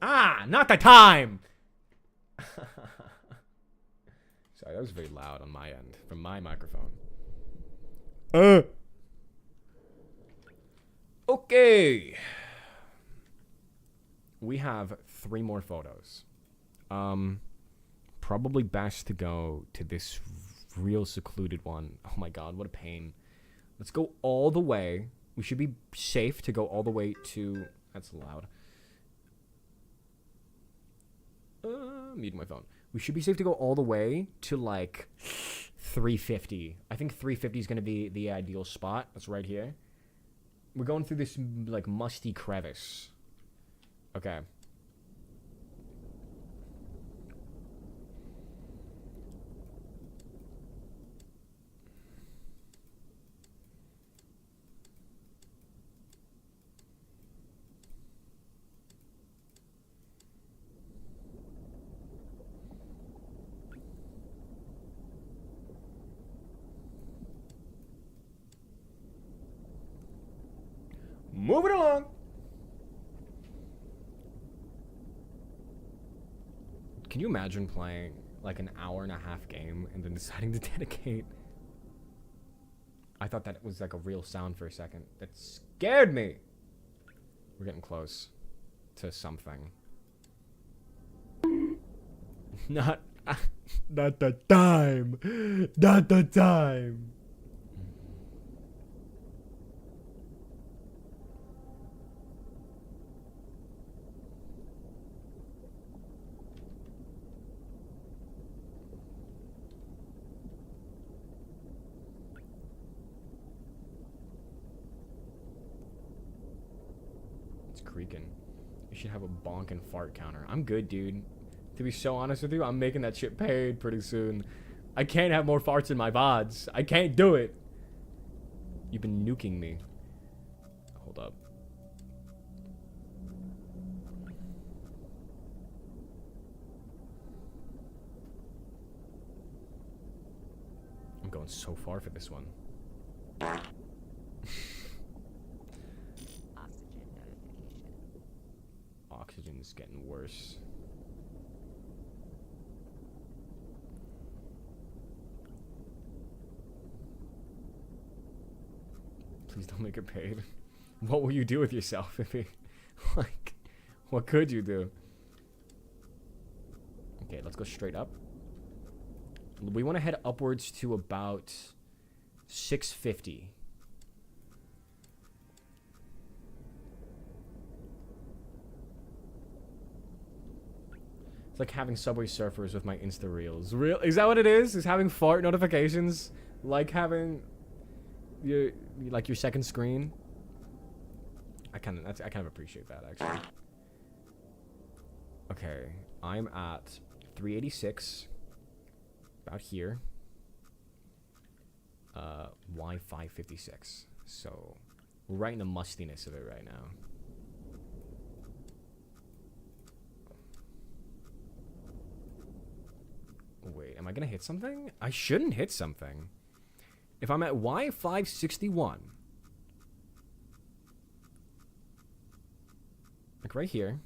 Ah, not the time! Sorry, that was very loud on my end, from my microphone. Okay. We have 3 more photos. Probably best to go to this real secluded one. Oh my god, what a pain. Let's go all the way. We should be safe to go all the way to... That's loud. Mute my phone. We should be safe to go all the way to, like, 350. I think 350 is going to be the ideal spot. That's right here. We're going through this, like, musty crevice. Okay. Moving along. Can you imagine playing like an hour-and-a-half game and then deciding to dedicate? I thought that was like a real sound for a second. That scared me. We're getting close to something. Not the time. Not the time. It's creaking. You should have a bonk and fart counter. I'm good, dude. To be so honest with you, I'm making that shit paid pretty soon. I can't have more farts in my VODs. I can't do it. You've been nuking me. Hold up. I'm going so far for this one. Oxygen notification. Oxygen's getting worse. Please don't make it paid. What will you do with yourself if it, like, what could you do? Okay, let's go straight up. We want to head upwards to about 650. It's like having Subway Surfers with my Insta Reels. Real? Is that what it is? Is having fart notifications like having your second screen? I kind of appreciate that actually. Okay, I'm at 386. About here. Wi-Fi 56. So we're right in the mustiness of it right now. Wait, am I gonna hit something? I shouldn't hit something. If I'm at Y561, like right here,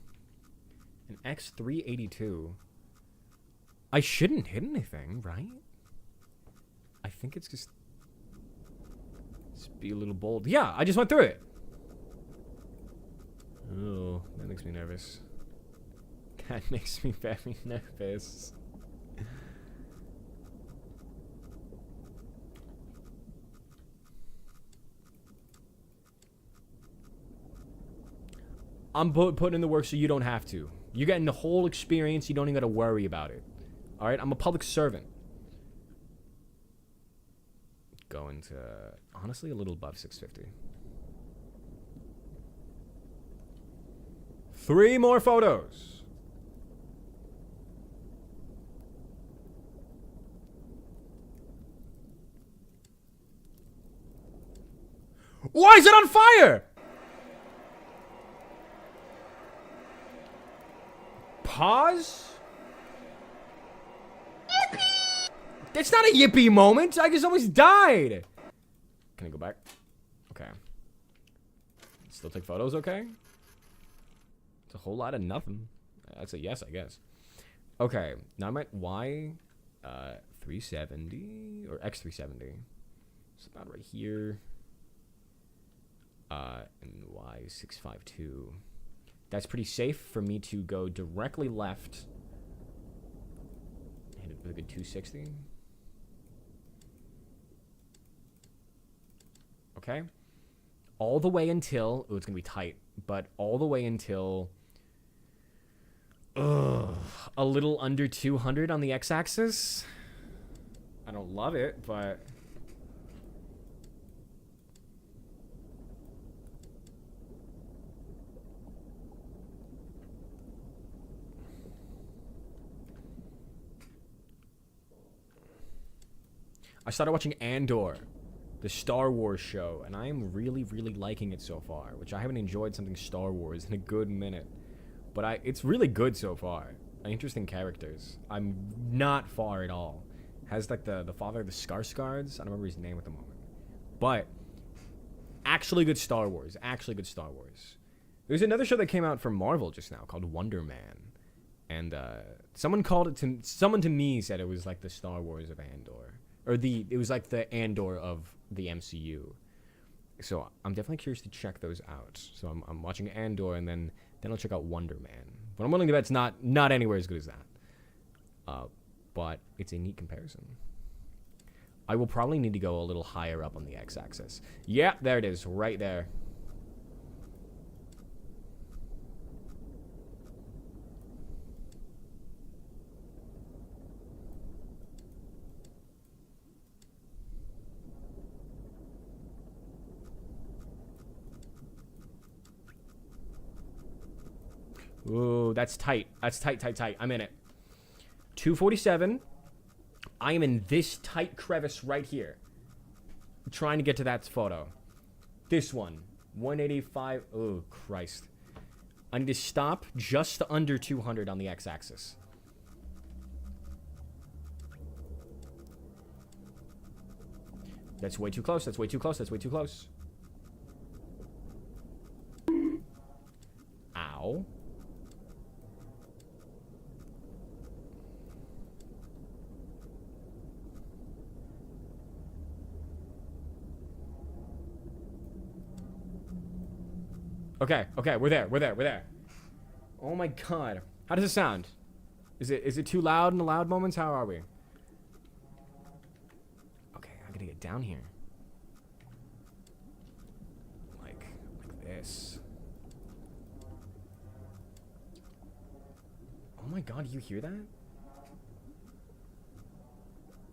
and X382, I shouldn't hit anything, right? I think it's just be a little bold. Yeah, I just went through it. Oh, that makes me nervous. That makes me very nervous. I'm putting in the work so you don't have to. You're getting the whole experience. You don't even got to worry about it. All right? I'm a public servant. Going to, honestly, a little above 650. 3 more photos. Why is it on fire? Pause? Yippee! It's not a yippee moment. I just almost died. Can I go back? Okay. Still take photos, okay? It's a whole lot of nothing. That's a yes, I guess. Okay. Now I'm at Y 370 or X370. It's about right here. And Y652. That's pretty safe for me to go directly left. Hit it with a good 260. Okay. All the way until... Oh, it's going to be tight. But all the way until... a little under 200 on the x-axis. I don't love it, but... I started watching Andor, the Star Wars show, and I am really, really liking it so far, which I haven't enjoyed something Star Wars in a good minute. But it's really good so far. Interesting characters. I'm not far at all. Has like the father of the Skarsgårds. I don't remember his name at the moment. But Actually good Star Wars. Actually good Star Wars. There's another show that came out from Marvel just now called Wonder Man. And someone to me said it was like the Star Wars of Andor. Or it was like the Andor of the MCU. So I'm definitely curious to check those out. So I'm watching Andor, and then I'll check out Wonder Man. But I'm willing to bet it's not anywhere as good as that. But it's a neat comparison. I will probably need to go a little higher up on the x-axis. Yeah, there it is, right there. Ooh, that's tight. That's tight. I'm in it. 247. I am in this tight crevice right here. I'm trying to get to that photo. This one. 185. Oh, Christ. I need to stop just under 200 on the x-axis. That's way too close. That's way too close. That's way too close. Ow. Okay, we're there. Oh my god. How does it sound? Is it too loud in the loud moments? How are we? Okay, I gotta get down here. Like this. Oh my god, do you hear that?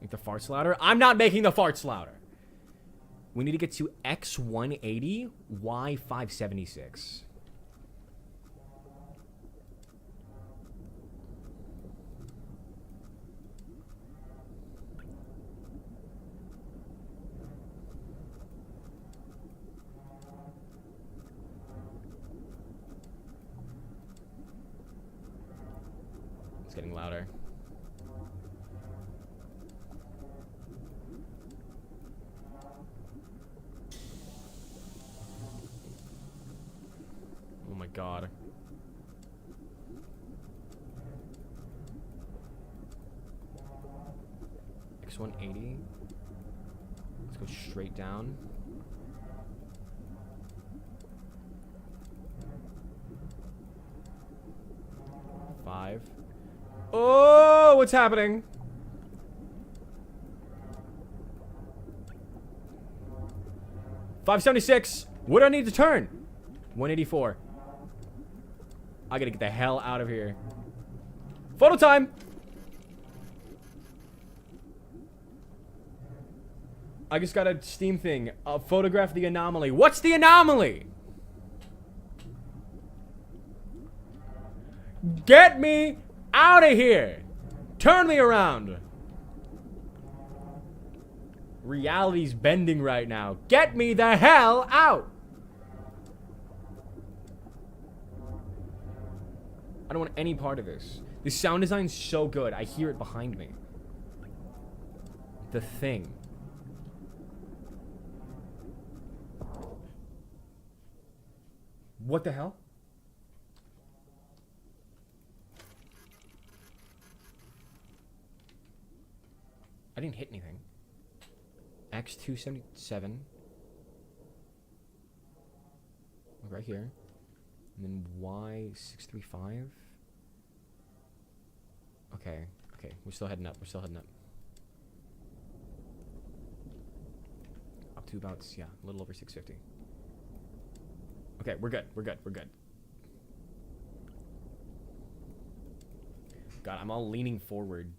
Make the farts louder? I'm not making the farts louder. We need to get to X180, Y576. It's getting louder. Oh my god. X180. Let's go straight down. Five. Oh, what's happening? $576. What do I need to turn? 184. I gotta get the hell out of here. Photo time! I just got a Steam thing. Photograph the anomaly. What's the anomaly? Get me out of here! Turn me around! Reality's bending right now. Get me the hell out! I don't want any part of this. The sound design's so good. I hear it behind me. The Thing. What the hell? I didn't hit anything. X277. Right here. And then Y635. Okay, we're still heading up. Up to about, yeah, a little over 650. Okay, we're good. God, I'm all leaning forward.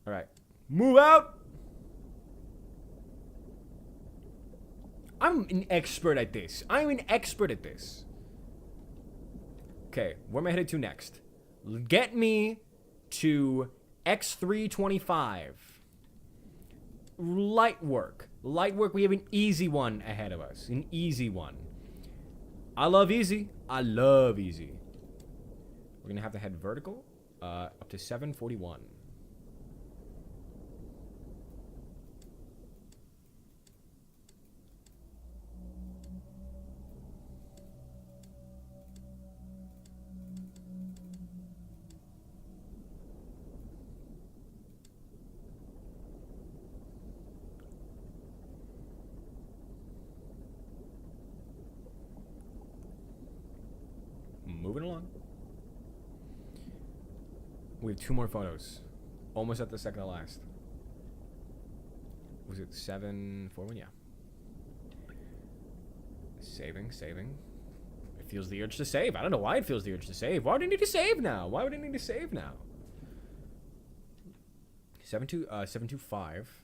All right, move out. I'm an expert at this. Okay, where am I headed to next? Get me to X325. Light work. We have an easy one ahead of us. An easy one. I love easy. We're gonna have to head vertical up to 741. Moving along. We have 2 more photos. Almost at the second to last. Was it 741? Yeah. Saving. It feels the urge to save. I don't know why it feels the urge to save. Why would I need to save now? 725.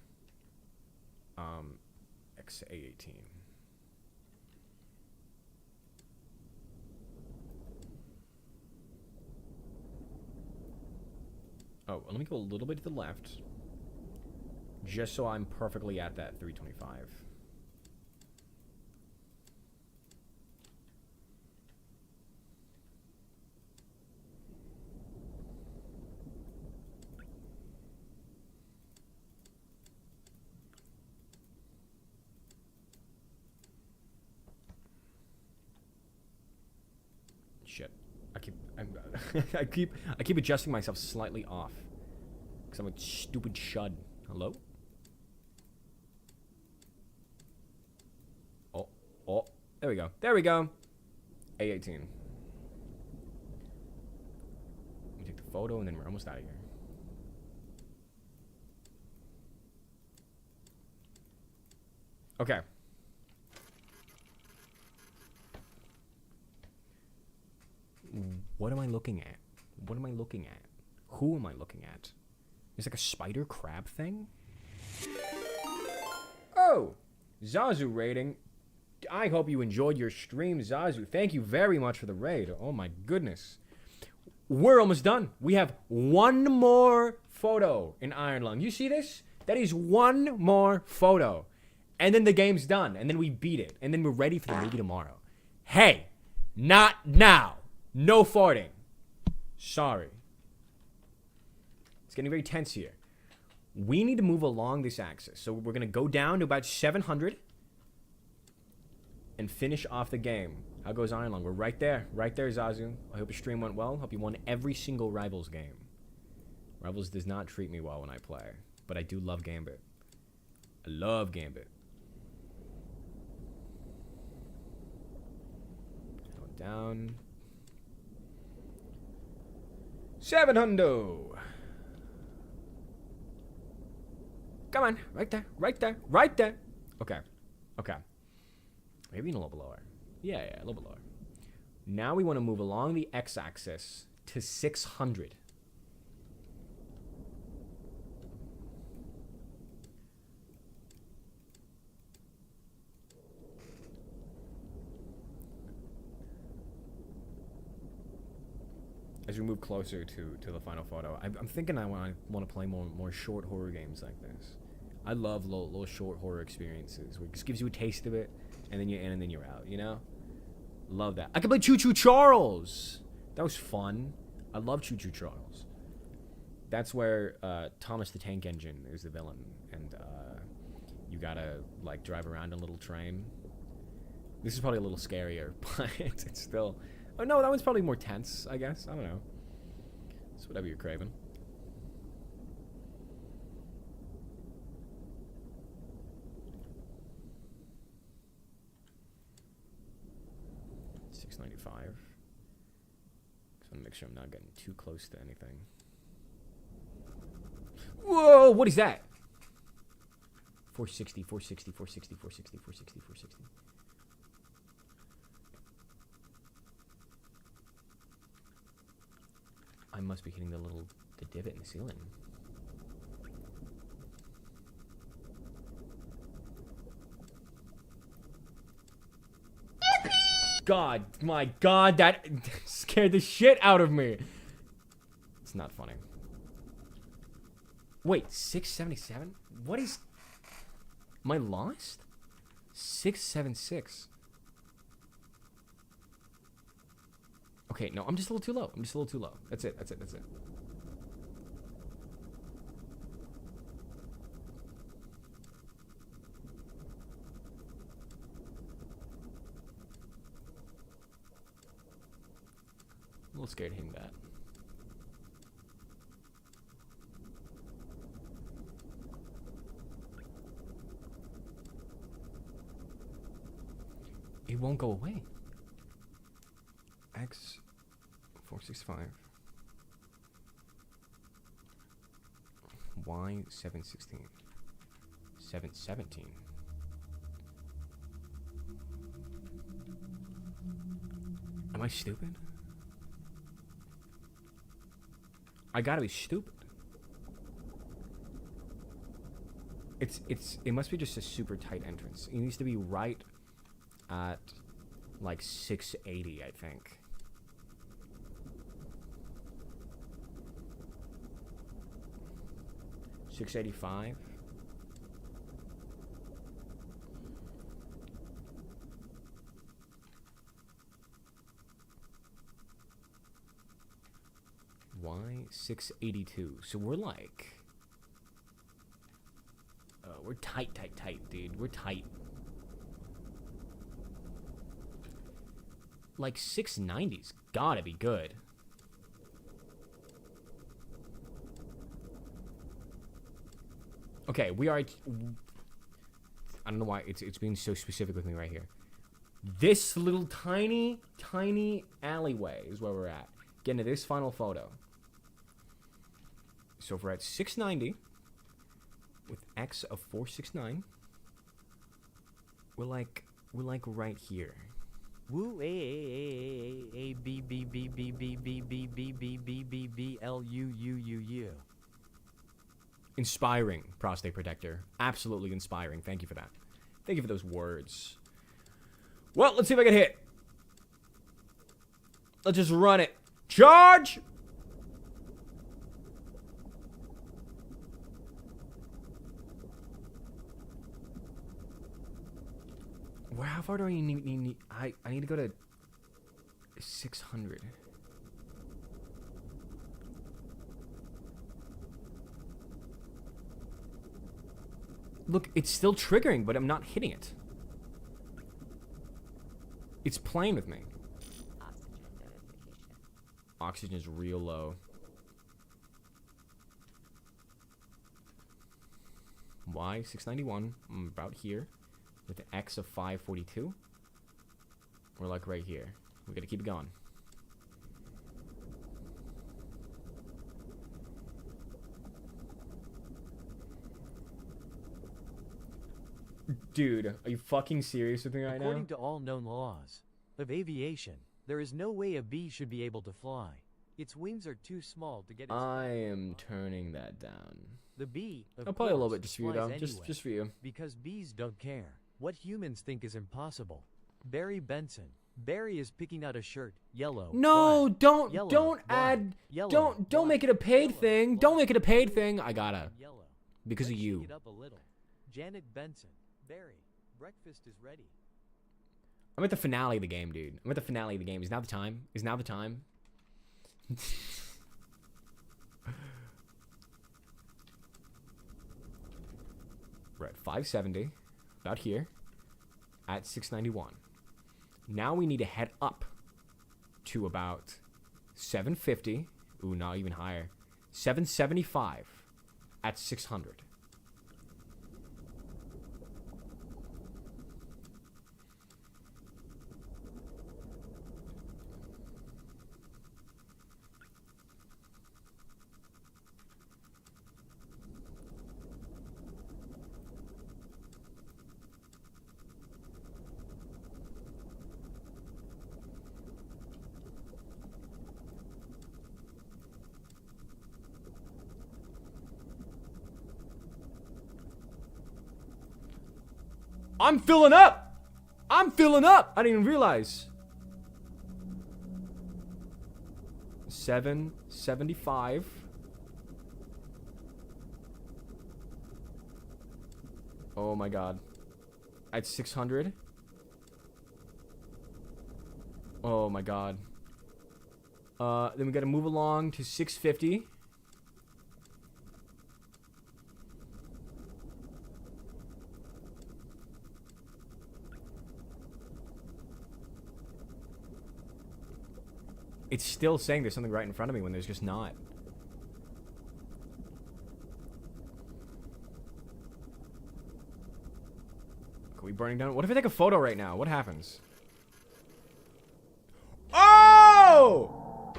XA18. Oh, let me go a little bit to the left. Just so I'm perfectly at that 325. Shit. I keep adjusting myself slightly off. Because I'm a stupid shud. Hello? Oh. There we go. A18. Let me take the photo and then we're almost out of here. Okay. What am I looking at? Who am I looking at? There's like a spider crab thing? Oh! Zazu rating. I hope you enjoyed your stream, Zazu. Thank you very much for the raid. Oh my goodness. We're almost done. We have 1 more photo in Iron Lung. You see this? That is 1 more photo. And then the game's done. And then we beat it. And then we're ready for the movie tomorrow. Hey! Not now! No farting. Sorry. It's getting very tense here. We need to move along this axis. So we're going to go down to about 700 and finish off the game. How goes Iron Lung? We're right there. Right there, Zazu. I hope your stream went well. Hope you won every single Rivals game. Rivals does not treat me well when I play. But I do love Gambit. I love Gambit. Go down. 700. Come on. Right there. Okay. Maybe a little bit lower. Yeah, a little bit lower. Now we want to move along the x-axis to 600. As we move closer to the final photo, I'm thinking I want to play more short horror games like this. I love little short horror experiences where it just gives you a taste of it, and then you're in and then you're out, you know? Love that. I could play Choo Choo Charles! That was fun. I love Choo Choo Charles. That's where Thomas the Tank Engine is the villain, and you gotta, like, drive around in a little train. This is probably a little scarier, but it's still... Oh, no, that one's probably more tense, I guess. I don't know. It's whatever you're craving. $6.95. Just want to make sure I'm not getting too close to anything. Whoa, what is that? 460. I must be hitting the divot in the ceiling. God, my God, that scared the shit out of me. It's not funny. Wait, 677? What is... Am I lost? 676. Okay, no, I'm just a little too low. That's it. A little scared hitting that. It won't go away. X 465. Y 716. 717. Am I stupid? I gotta be stupid. It must be just a super tight entrance. It needs to be right at like 680, I think. $685. Why 682? So we're like, we're tight, dude. We're tight. Like 690's gotta be good. Okay, we are. I don't know why it's being so specific with me right here. This little tiny alleyway is where we're at. Getting to this final photo. So if we're at 690 with X of 469, we're like right here. Woo a b b b b b b b b b b b b l u u u u. Inspiring, prostate protector. Absolutely inspiring. Thank you for that. Thank you for those words. Well, let's see if I can hit. Let's just run it. Charge! How far do I need? I need to go to 600. Look, it's still triggering, but I'm not hitting it. It's playing with me. Oxygen notification. Oxygen is real low. Y 691. I'm about here. With the X of 542. We're like right here. We gotta keep it going. Dude, are you fucking serious with me right now? According to all known laws of aviation, there is no way a bee should be able to fly. Its wings are too small to get its I am turning that down. The bee, of I'll play a little course, bit just for you flies though. anyway, Just for you. because bees don't care what humans think is impossible. Barry Benson. Barry is picking out a shirt, yellow. No, black, don't yellow, don't black, add yellow, don't black, make it a paid yellow, thing. black, Don't make it a paid thing. I gotta. yellow. Because of Let's you. shake it up a little. Janet Benson. Barry, breakfast is ready. I'm at the finale of the game, dude. I'm at the finale of the game. Is now the time? Is now the time? We're at 570. About here. At 691. Now we need to head up to about 750. Ooh, not even higher. 775 at 600. I'm filling up! I'm filling up! I didn't even realize. 775. Oh my god. At 600. Oh my god. Then we gotta move along to 650. It's still saying there's something right in front of me when there's just not. Are we burning down? What if I take a photo right now? What happens? Oh!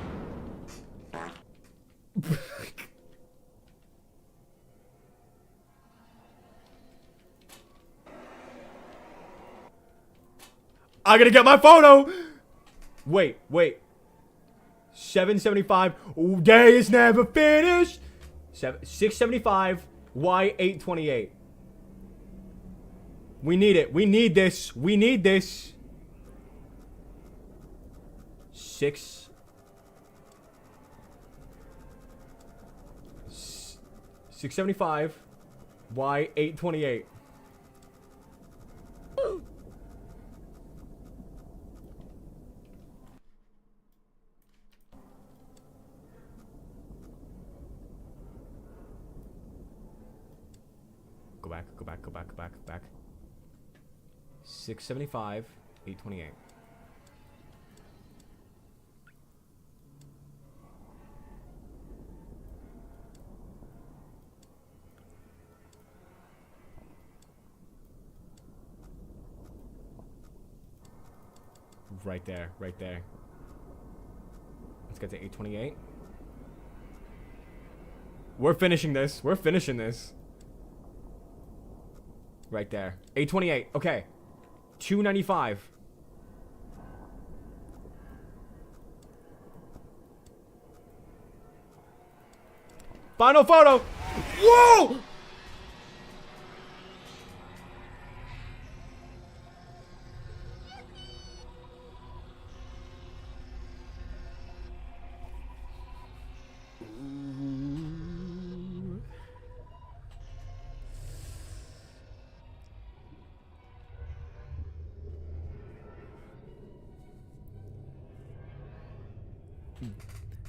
I gotta get my photo. Wait. 775. Day is never finished. 675. Y828. We need it. We need this. 675. Y828. Go back. 675, 828. Right there. Let's get to 828. We're finishing this. Right there. 828. Okay. 295. Final photo. Whoa!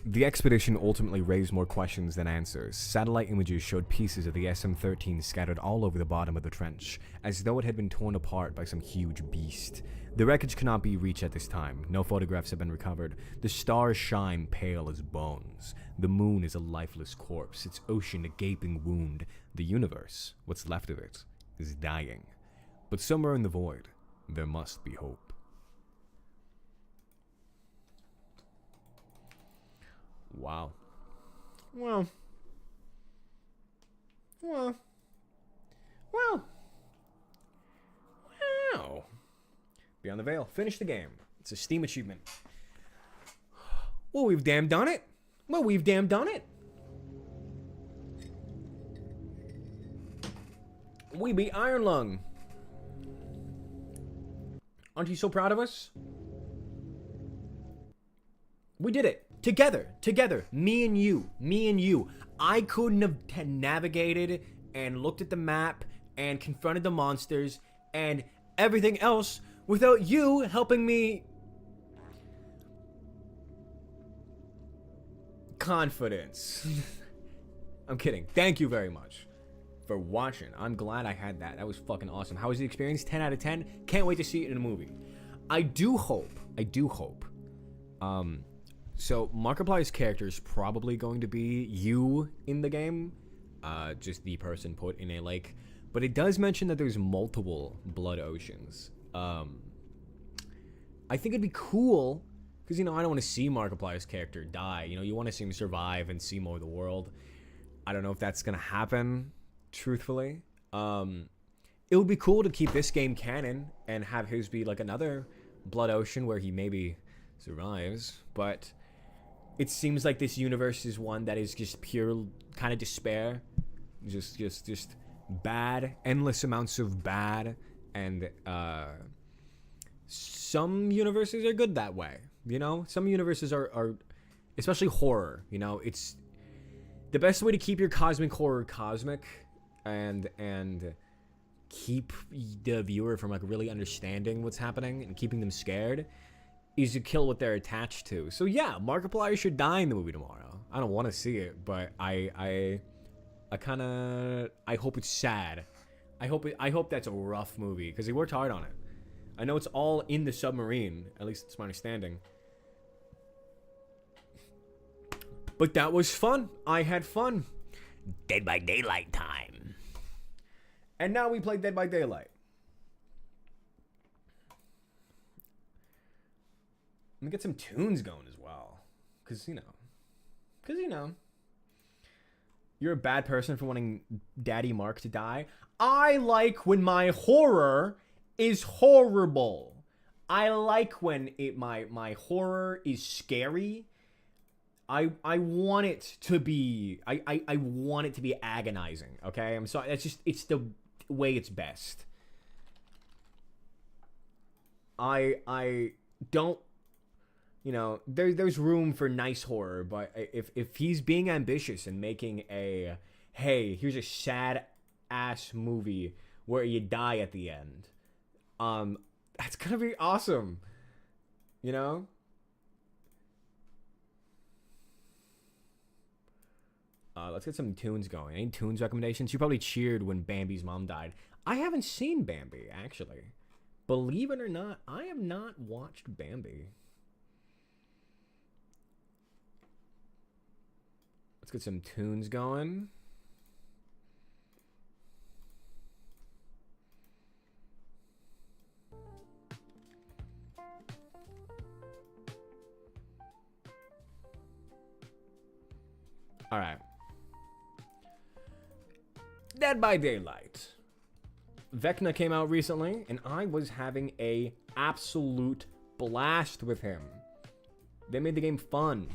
The expedition ultimately raised more questions than answers. Satellite images showed pieces of the SM-13 scattered all over the bottom of the trench, as though it had been torn apart by some huge beast. The wreckage cannot be reached at this time. No photographs have been recovered. The stars shine pale as bones. The moon is a lifeless corpse, its ocean a gaping wound. The universe, what's left of it, is dying. But somewhere in the void, there must be hope. Wow. Well. Beyond the Veil. Finish the game. It's a Steam achievement. Well, we've damn done it. We beat Iron Lung. Aren't you so proud of us? We did it. Together. Me and you. I couldn't have navigated and looked at the map and confronted the monsters and everything else without you helping me. Confidence. I'm kidding. Thank you very much for watching. I'm glad I had that. That was fucking awesome. How was the experience? 10 out of 10. Can't wait to see it in a movie. I do hope. So Markiplier's character is probably going to be you in the game. Just the person put in a lake. But it does mention that there's multiple blood oceans. I think it'd be cool, because, I don't want to see Markiplier's character die. You want to see him survive and see more of the world. I don't know if that's going to happen, truthfully. It would be cool to keep this game canon and have his be like another blood ocean where he maybe survives. But it seems like this universe is one that is just pure kind of despair. Just bad, endless amounts of bad. And some universes are good that way. Some universes are especially horror. It's the best way to keep your cosmic horror cosmic and keep the viewer from really understanding what's happening and keeping them scared is to kill what they're attached to. So yeah, Markiplier should die in the movie tomorrow. I don't want to see it, but I hope it's sad. I hope that's a rough movie, because he worked hard on it. I know it's all in the submarine, at least it's my understanding. But that was fun. I had fun. Dead by Daylight time. And now we play Dead by Daylight. Let me get some tunes going as well. Because, you're a bad person for wanting Daddy Mark to die. I like when my horror is horrible. I like when my horror is scary. I want it to be I want it to be agonizing, okay? I'm sorry. It's the way it's best. I don't, you know, there's room for nice horror, but if he's being ambitious and making a, hey, here's a sad ass movie where you die at the end, that's gonna be awesome, you know. Let's get some tunes going. Any tunes recommendations? You probably cheered when Bambi's mom died. I haven't seen Bambi, actually. Believe it or not, I have not watched Bambi. Let's get some tunes going. All right. Dead by Daylight. Vecna came out recently, and I was having a absolute blast with him. They made the game fun.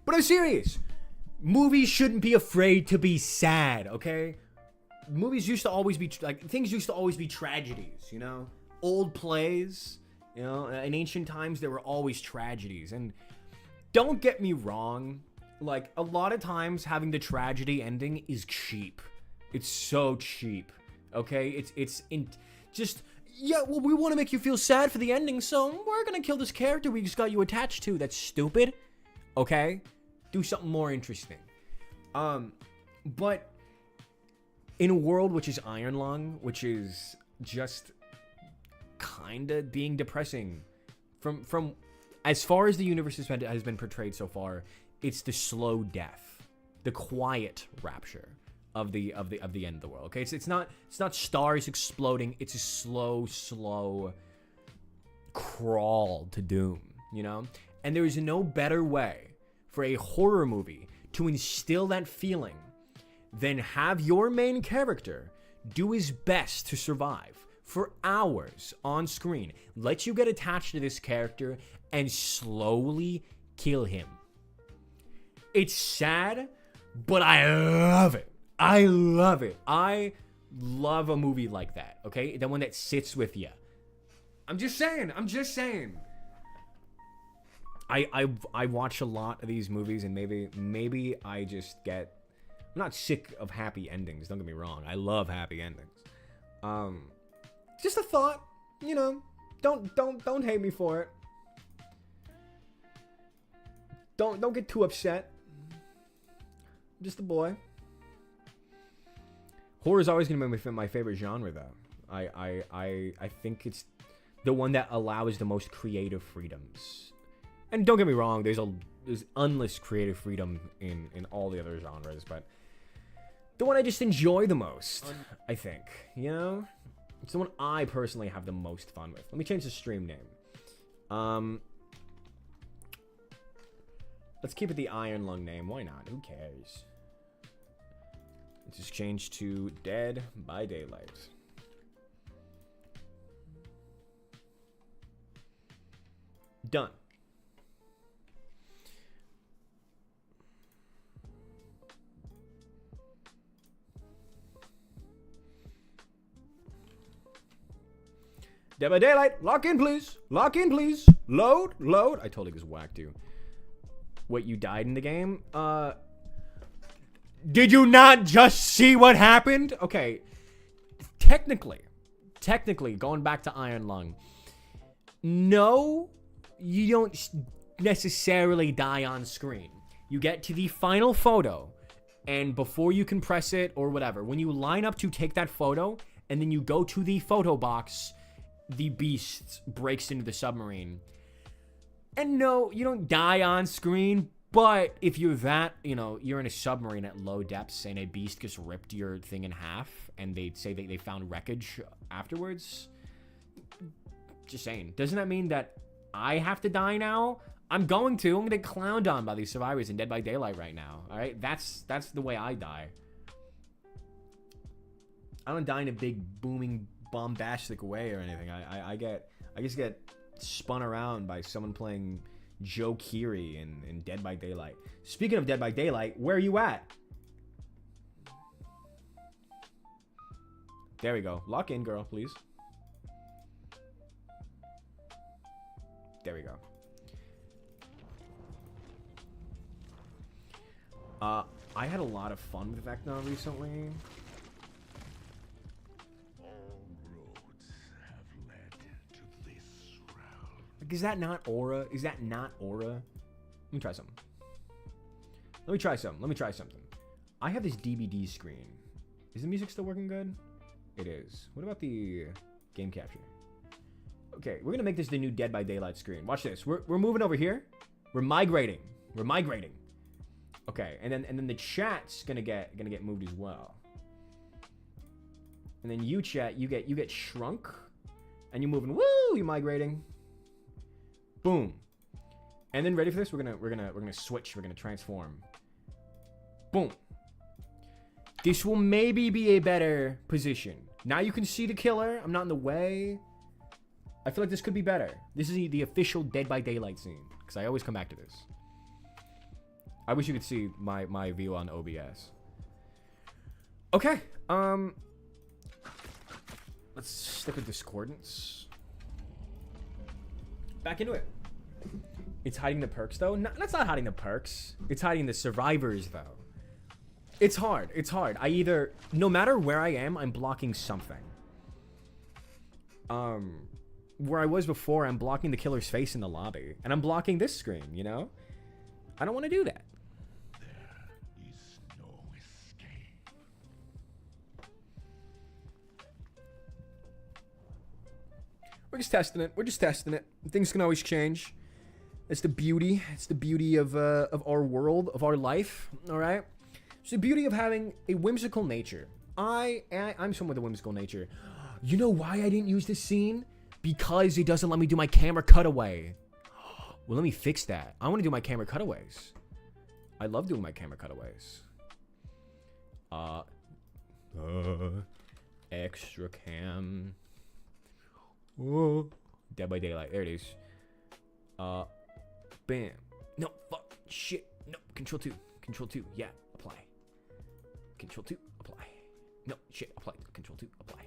But I'm serious. Movies shouldn't be afraid to be sad, okay? Movies used to always be, things used to always be tragedies, you know? Old plays, you know? In ancient times, there were always tragedies. And don't get me wrong. Like, a lot of times having the tragedy ending is cheap. It's so cheap. Okay? Yeah, well, we want to make you feel sad for the ending, so we're gonna kill this character we just got you attached to. That's stupid. Okay? Do something more interesting. But in a world which is Iron Lung, which is just kinda being depressing, from as far as the universe has been portrayed so far, it's the slow death, the quiet rapture of the end of the world. Okay, it's not stars exploding. It's a slow crawl to doom. You know, and there is no better way for a horror movie to instill that feeling than have your main character do his best to survive for hours on screen, let you get attached to this character, and slowly kill him. It's sad, but I love it. I love it. I love a movie like that, okay? The one that sits with you. I'm just saying. I watch a lot of these movies, and maybe I just get... I'm not sick of happy endings, don't get me wrong. I love happy endings. Just a thought, you know. Don't hate me for it. Don't get too upset. I'm just a boy. Horror is always gonna be my favorite genre, though. I think it's the one that allows the most creative freedoms. And don't get me wrong, there's endless creative freedom in all the other genres, but the one I just enjoy the most, I think, you know? It's the one I personally have the most fun with. Let me change the stream name. Let's keep it the Iron Lung name. Why not? Who cares? Let's just change to Dead by Daylight. Done. Dead by Daylight. Lock in, please. Lock in, please. Load. I totally just whacked you. What, you died in the game? Did you not just see what happened? Okay. Technically, going back to Iron Lung. No, you don't necessarily die on screen. You get to the final photo, and before you can press it or whatever, when you line up to take that photo, and then you go to the photo box, the beast breaks into the submarine. And no, you don't die on screen, but if you're you're in a submarine at low depths and a beast just ripped your thing in half, and they say that they found wreckage afterwards, just saying, doesn't that mean that I have to die now? I'm going to get clowned on by these survivors in Dead by Daylight right now, all right? That's the way I die. I don't die in a big, booming, bombastic way or anything. I I just get spun around by someone playing Joe Keery in Dead by Daylight. Speaking of Dead by Daylight, where are you at? There we go. Lock in, girl, please. There we go. I had a lot of fun with Vecna recently. All roads have led to this realm. Like, is that not aura? Is that not aura? Let me try something. Let me try something. I have this DVD screen. Is the music still working good? It is. What about the game capture? Okay, we're gonna make this the new Dead by Daylight screen. Watch this. We're moving over here. We're migrating. Okay, and then the chat's gonna get moved as well. And then you chat, you get shrunk, and you're moving. Woo! You're migrating. Boom. And then ready for this? We're gonna switch. We're gonna transform. Boom. This will maybe be a better position. Now you can see the killer. I'm not in the way. I feel like this could be better. This is the official Dead by Daylight scene, because I always come back to this. I wish you could see my view on OBS. Okay. Let's stick with discordance. Back into it. It's hiding the perks, though. No, that's not hiding the perks. It's hiding the survivors, though. It's hard. It's hard. I either... No matter where I am, I'm blocking something. Where I was before, I'm blocking the killer's face in the lobby. And I'm blocking this screen, you know? I don't want to do that. There is no escape. We're just testing it. Things can always change. It's the beauty. It's the beauty of our world, of our life, all right? It's the beauty of having a whimsical nature. I'm someone with a whimsical nature. You know why I didn't use this scene? Because it doesn't let me do my camera cutaway. Well, let me fix that. I want to do my camera cutaways. I love doing my camera cutaways. Extra cam. Whoa. Dead by Daylight. There it is. Bam. No, fuck. Shit. No. Control 2. Control 2. Yeah. Apply. Control 2. Apply. No. Shit. Apply. Control 2. Apply.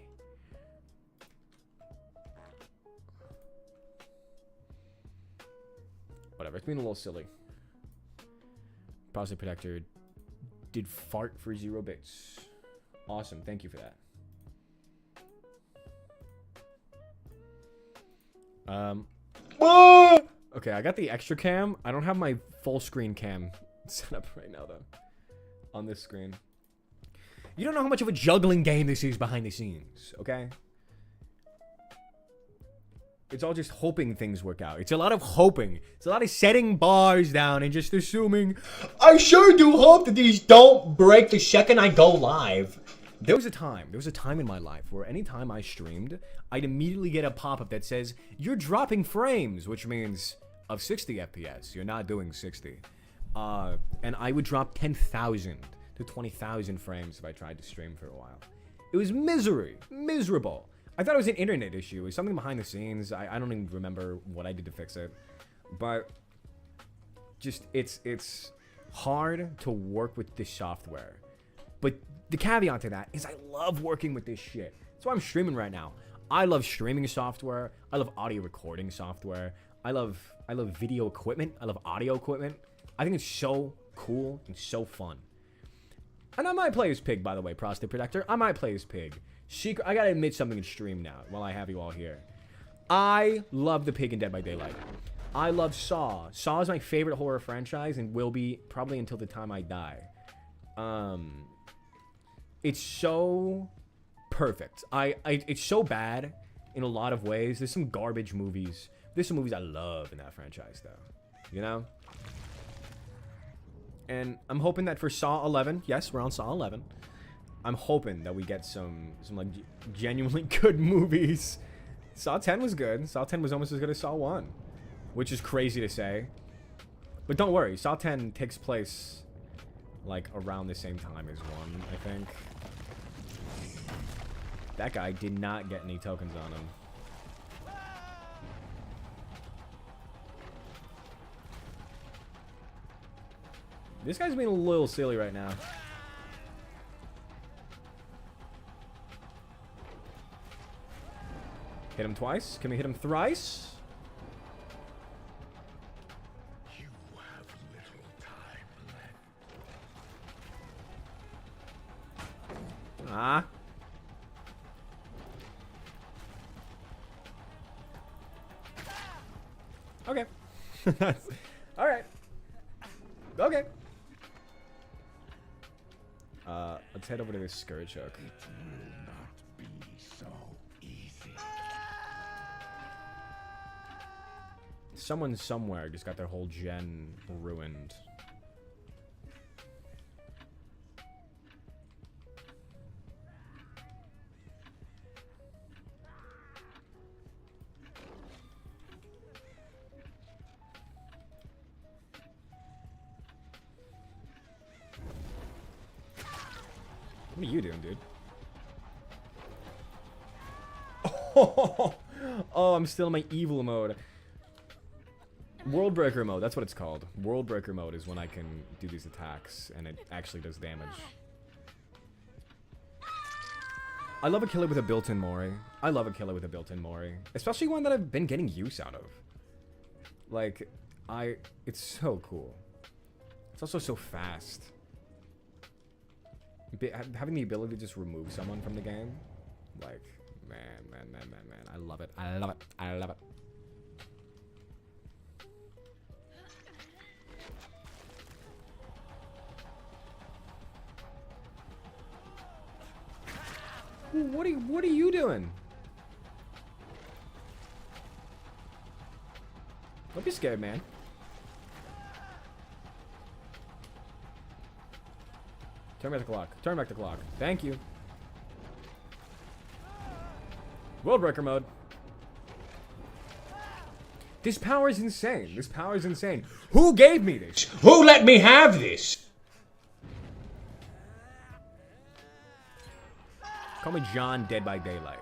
Whatever. It's being a little silly. Browser protector did fart for 0 bits. Awesome. Thank you for that. Okay, I got the extra cam. I don't have my full screen cam set up right now, though. On this screen. You don't know how much of a juggling game this is behind the scenes, okay? It's all just hoping things work out. It's a lot of hoping. It's a lot of setting bars down and just assuming, I sure do hope that these don't break the second I go live. There was a time in my life where anytime I streamed, I'd immediately get a pop-up that says, you're dropping frames, which means of 60 FPS. You're not doing 60. And I would drop 10,000 to 20,000 frames if I tried to stream for a while. It was miserable. I thought it was an internet issue. It was something behind the scenes. I don't even remember what I did to fix it. But just, it's hard to work with this software. But the caveat to that is I love working with this shit. That's why I'm streaming right now. I love streaming software. I love audio recording software. I love video equipment. I love audio equipment. I think it's so cool and so fun. And I might play as Pig, by the way, Prostate Protector. I might play as Pig. I gotta admit something in stream now while I have you all here. I love the Pig in Dead by Daylight. I love Saw. Saw is my favorite horror franchise and will be probably until the time I die. It's so perfect. It's so bad in a lot of ways. There's some garbage movies. There's some movies I love in that franchise, though. You know? And I'm hoping that for Saw 11, yes, we're on Saw 11. I'm hoping that we get some like genuinely good movies. Saw 10 was good. Saw 10 was almost as good as Saw 1, which is crazy to say. But don't worry, Saw 10 takes place like around the same time as 1, I think. That guy did not get any tokens on him. This guy's being a little silly right now. Hit him twice. Can we hit him thrice? You have little time left. Ah. Okay. Alright. Okay. Let's head over to this Scourge Hook. It will not be so easy. Someone somewhere just got their whole gen ruined. What are you doing, dude? Oh, I'm still in my evil mode. World Breaker mode, that's what it's called. World Breaker mode is when I can do these attacks and it actually does damage. I love a killer with a built-in Mori. I love a killer with a built-in Mori. Especially one that I've been getting use out of. Like, it's so cool. It's also so fast. Having the ability to just remove someone from the game, like, man, I love it. I love it. I love it. What are you doing? Don't be scared, man. Turn back the clock. Turn back the clock. Thank you. World Breaker mode. This power is insane. This power is insane. Who gave me this? Who let me have this? Call me John Dead by Daylight.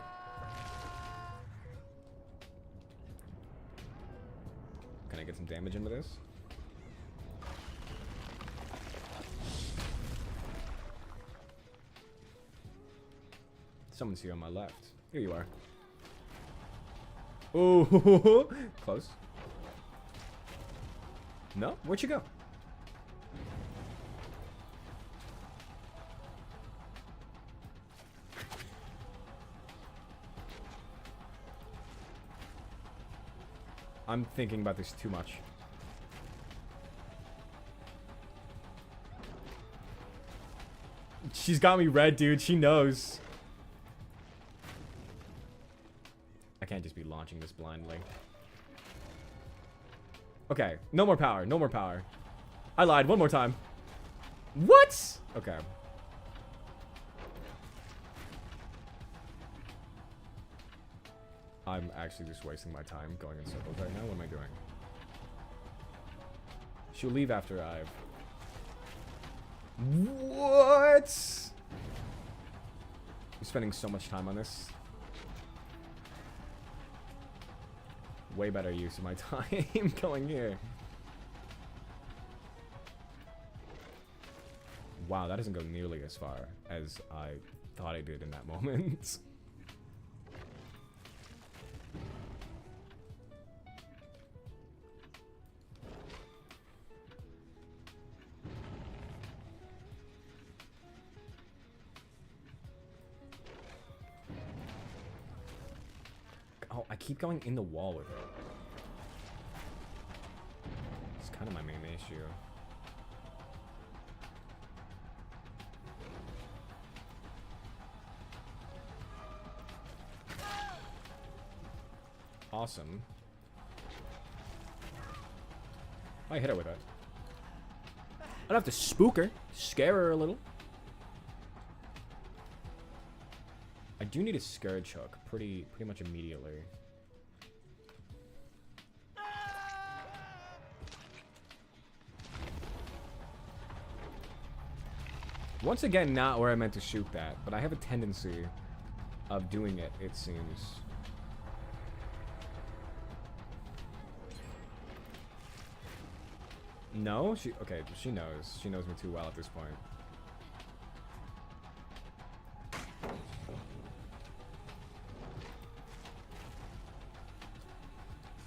Can I get some damage into this? Someone's here on my left. Here you are. Oh, close. No? Where'd you go? I'm thinking about this too much. She's got me red, dude. She knows. I can't just be launching this blindly. Okay. No more power. No more power. I lied. One more time. What? Okay. I'm actually just wasting my time going in circles right now. What am I doing? She'll leave after I've... What? I'm spending so much time on this. Way better use of my time going here. Wow, that doesn't go nearly as far as I thought I did in that moment. Oh, I keep going in the wall with it. It's kind of my main issue. Awesome. I hit her with it. I'd have to spook her, scare her a little. I do need a Scourge Hook pretty much immediately. Once again, not where I meant to shoot that, but I have a tendency of doing it, it seems. No? Okay, she knows. She knows me too well at this point.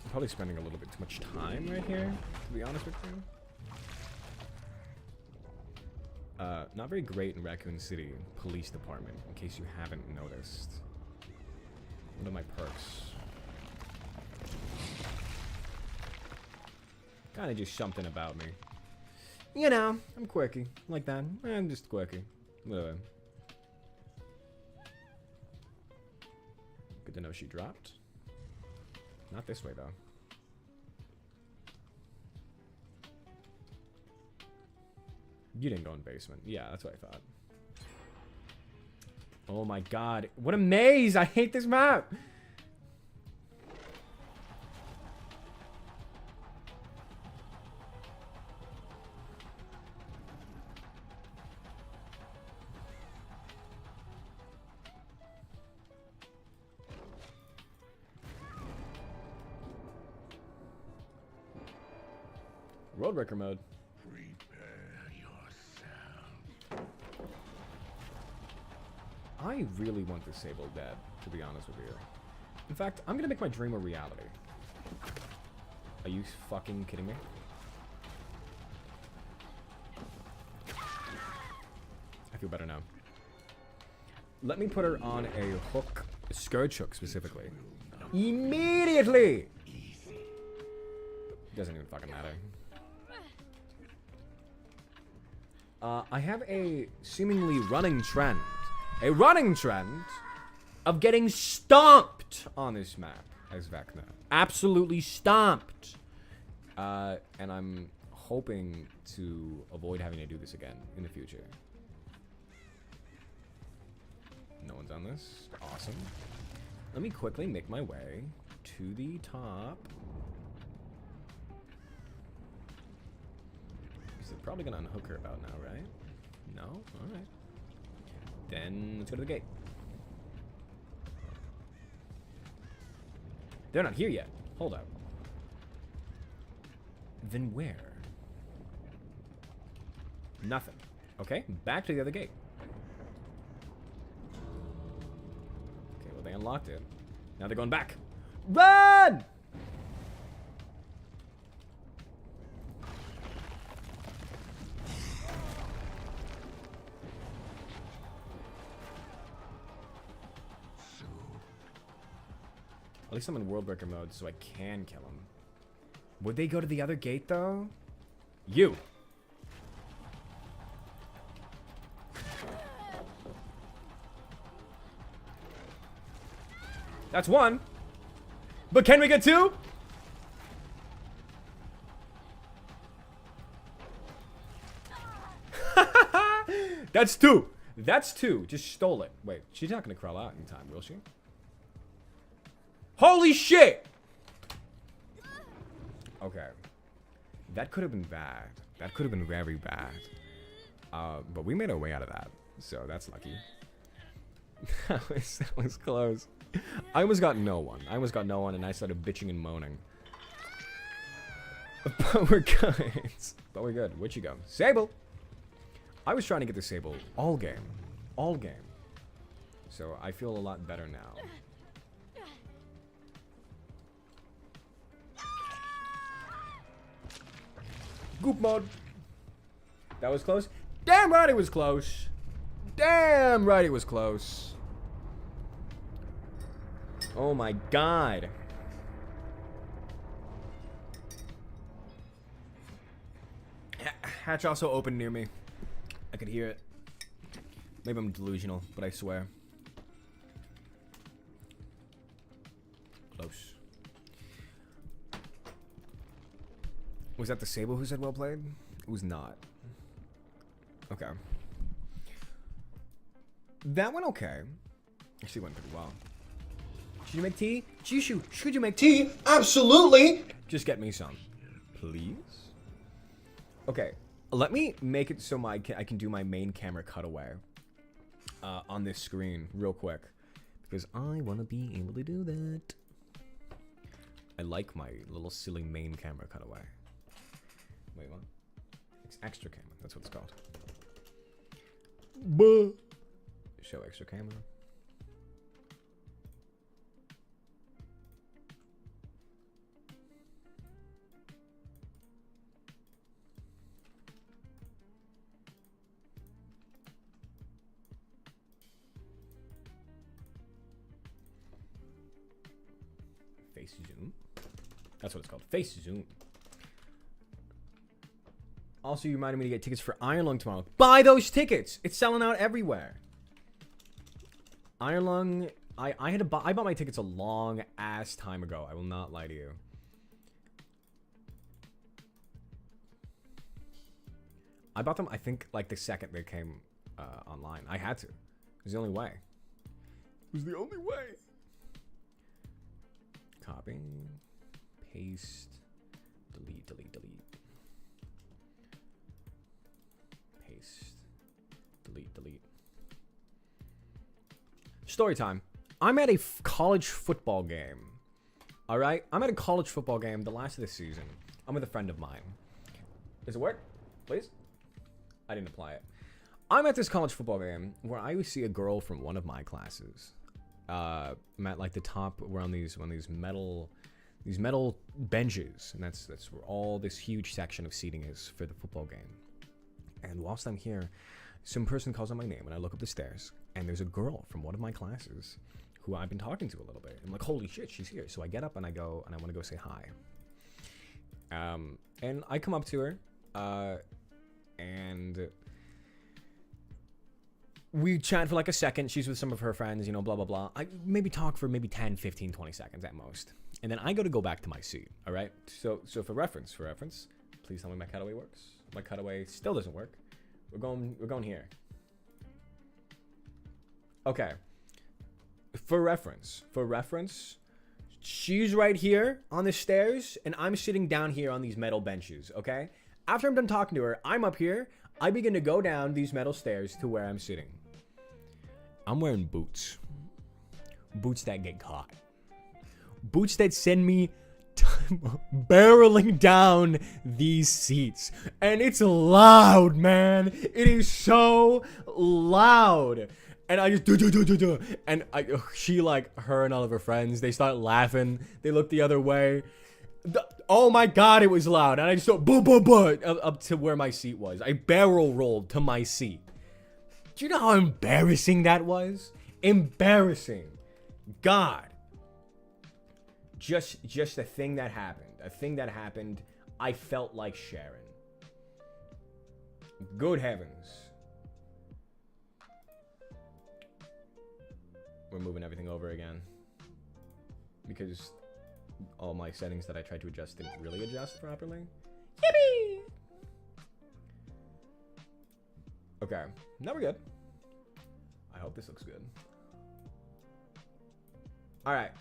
I'm probably spending a little bit too much time right here, to be honest with you. Not very great in Raccoon City Police Department, in case you haven't noticed. What are my perks? Kinda just something about me. You know, I'm quirky. Like that. I'm just quirky. Whatever. Good to know she dropped. Not this way, though. You didn't go in basement. Yeah, that's what I thought. Oh my god. What a maze! I hate this map! Road Wrecker mode. Prepare yourself. I really want this Sable dead, to be honest with you. In fact, I'm gonna make my dream a reality. Are you fucking kidding me? I feel better now. Let me put her on a hook, a scourge hook specifically. Immediately! Doesn't even fucking matter. I have a seemingly running trend. A running trend of getting stomped on this map as Vecna. Absolutely stomped. And I'm hoping to avoid having to do this again in the future. No one's on this. Awesome. Let me quickly make my way to the top. They're probably gonna unhook her about now, right? No? Alright. Then let's go to the gate. They're not here yet. Hold up. Then where? Nothing. Okay, back to the other gate. Okay, well they unlocked it. Now they're going back. Run! At least I'm in World Breaker mode, so I can kill him. Would they go to the other gate, though? You! That's one! But can we get two? That's two! That's two! Just stole it. Wait, she's not gonna crawl out in time, will she? Holy shit! Okay. That could have been bad. That could have been very bad. But we made our way out of that. So that's lucky. that was close. I almost got no one. And I started bitching and moaning. But we're good. But we're good. Where'd you go? Sable! I was trying to get the Sable all game. All game. So I feel a lot better now. Goop mode. That was close. Damn right it was close. Damn right it was close. Oh my god. Hatch also opened near me. I could hear it. Maybe I'm delusional, but I swear. Close. Was that the Sable who said well played? It was not. Okay. That went okay. Actually went pretty well. Should you make tea? Jishu, should you make tea? Absolutely! Just get me some. Please? Okay. Let me make it so I can do my main camera cutaway on this screen real quick. Because I want to be able to do that. I like my little silly main camera cutaway. Wait, what? extra camera. That's what it's called. Buh. Show extra camera. Face zoom. That's what it's called. Face zoom. Also, you reminded me to get tickets for Iron Lung tomorrow. Buy those tickets! It's selling out everywhere. Iron Lung, I bought my tickets a long ass time ago. I will not lie to you. I bought them, I think, like the second they came online. I had to. It was the only way. It was the only way. Copy. Paste. Delete, delete, delete. Paste. Delete, delete. Story time. I'm at a college football game. Alright? I'm at a college football game, the last of the season. I'm with a friend of mine. Does it work? Please? I didn't apply it. I'm at this college football game where I always see a girl from one of my classes. I'm at like the top. We're on these metal benches, and that's where all this huge section of seating is for the football game. And whilst I'm here, some person calls out my name, and I look up the stairs, and there's a girl from one of my classes who I've been talking to a little bit. I'm like, holy shit, she's here. So I get up and I go, and I want to go say hi. And I come up to her, and we chat for like a second. She's with some of her friends, you know, blah, blah, blah. I maybe talk for maybe 10, 15, 20 seconds at most. And then I go back to my seat, all right? So for reference, please tell me my cutaway works. My cutaway still doesn't work. We're going here. Okay. For reference, she's right here on the stairs, and I'm sitting down here on these metal benches, okay? After I'm done talking to her, I'm up here. I begin to go down these metal stairs to where I'm sitting. I'm wearing boots. Boots that get caught. Boots that send me barreling down these seats. And it's loud, man. It is so loud. And I just do. And she, like, her and all of her friends, they start laughing. They look the other way. Oh my god, it was loud. And I just went up to where my seat was. I barrel rolled to my seat. Do you know how embarrassing that was? Embarrassing. God. Just a thing that happened. A thing that happened. I felt like Sharon. Good heavens. We're moving everything over again. Because all my settings that I tried to adjust didn't really adjust properly. Yippee! Okay, now we're good. I hope this looks good. Alright.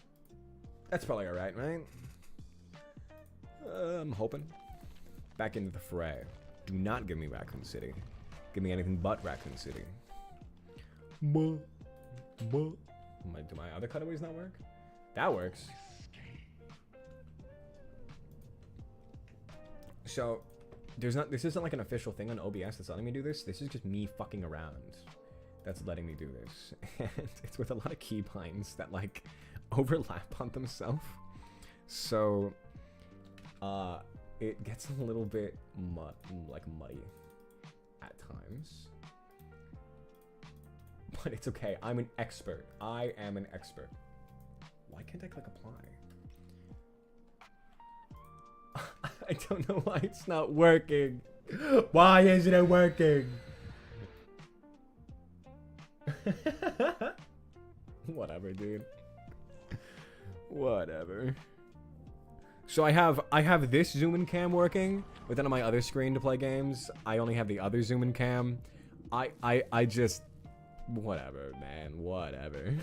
That's probably alright, right? I'm hoping. Back into the fray. Do not give me Raccoon City. Give me anything but Raccoon City. Do my other cutaways not work? That works. So, this isn't like an official thing on OBS that's letting me do this. This is just me fucking around that's letting me do this. And it's with a lot of keybinds that, like, overlap on themselves. So, it gets a little bit, muddy at times. But it's okay. I'm an expert. I am an expert. Why can't I click apply? I don't know why it's not working. Why isn't it working? Whatever, dude. Whatever. So I have this zoom in cam working, but then on my other screen to play games, I only have the other zoom in cam. I just whatever, man. Whatever.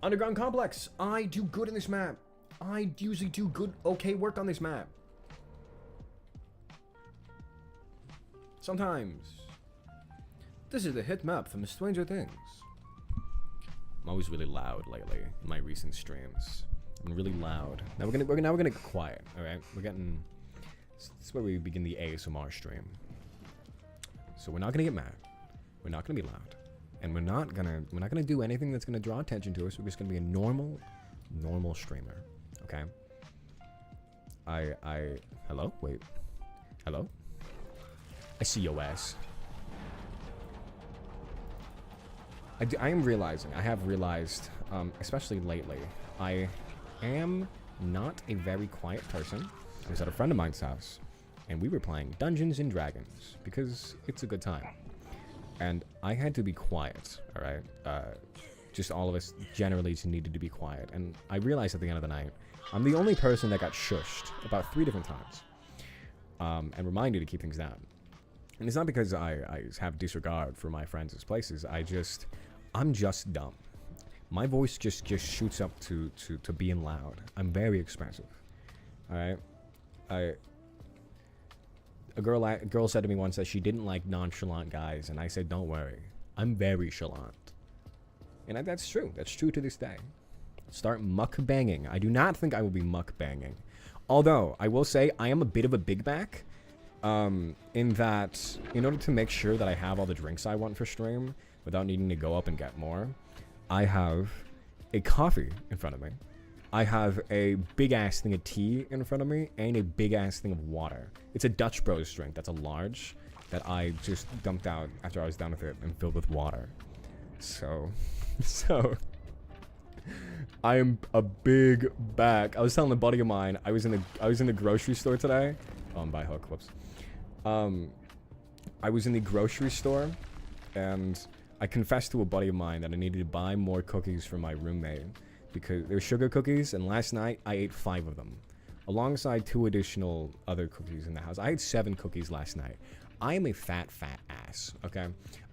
Underground Complex. I do good in this map. I usually do good, okay work on this map. Sometimes. This is the hit map from Stranger Things. I'm always really loud lately in my recent streams. I'm really loud. Now we're gonna get quiet. All right, we're getting. This is where we begin the ASMR stream. So we're not gonna get mad. We're not gonna be loud, and we're not gonna do anything that's gonna draw attention to us. We're just gonna be a normal streamer. Okay. Hello? Wait. Hello? I see your ass. I am realizing, I have realized, especially lately, I am not a very quiet person. I was at a friend of mine's house, and we were playing Dungeons and Dragons, because it's a good time. And I had to be quiet, alright? Just all of us generally just needed to be quiet. And I realized at the end of the night, I'm the only person that got shushed about 3 different times. And reminded to keep things down. And it's not because I have disregard for my friends' places. I'm just dumb. My voice just shoots up to being loud. I'm very expressive. Alright? A girl said to me once that she didn't like nonchalant guys, and I said, don't worry. I'm very chalant. And that's true. That's true to this day. Start mukbanging. I do not think I will be mukbanging. Although, I will say, I am a bit of a big back. In that, in order to make sure that I have all the drinks I want for stream, without needing to go up and get more, I have a coffee in front of me. I have a big-ass thing of tea in front of me, and a big-ass thing of water. It's a Dutch Bros drink that's a large, that I just dumped out after I was done with it and filled with water. So, I am a big back. I was telling a buddy of mine, I was in the grocery store today. Oh, I'm by hook, whoops. I was in the grocery store, and I confessed to a buddy of mine that I needed to buy more cookies for my roommate, because they're sugar cookies, and last night I ate 5 of them, alongside 2 additional other cookies in the house. I ate 7 cookies last night. I am a fat ass, okay?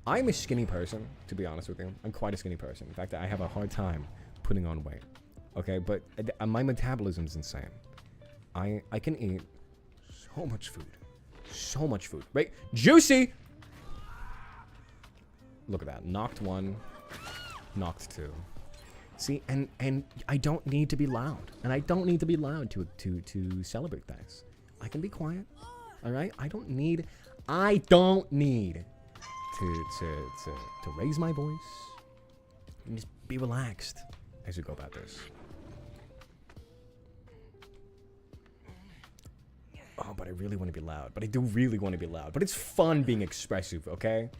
I'm a skinny person, to be honest with you. I'm quite a skinny person. In fact, I have a hard time putting on weight, okay? But my metabolism's insane. I can eat so much food. So much food. Right? Juicy! Look at that. Knocked 1. Knocked 2. See, and I don't need to be loud. And I don't need to be loud to celebrate this. I can be quiet. Alright? I don't need to raise my voice. And just be relaxed as you go about this. Oh, but I really want to be loud. But I do really want to be loud. But it's fun being expressive, okay?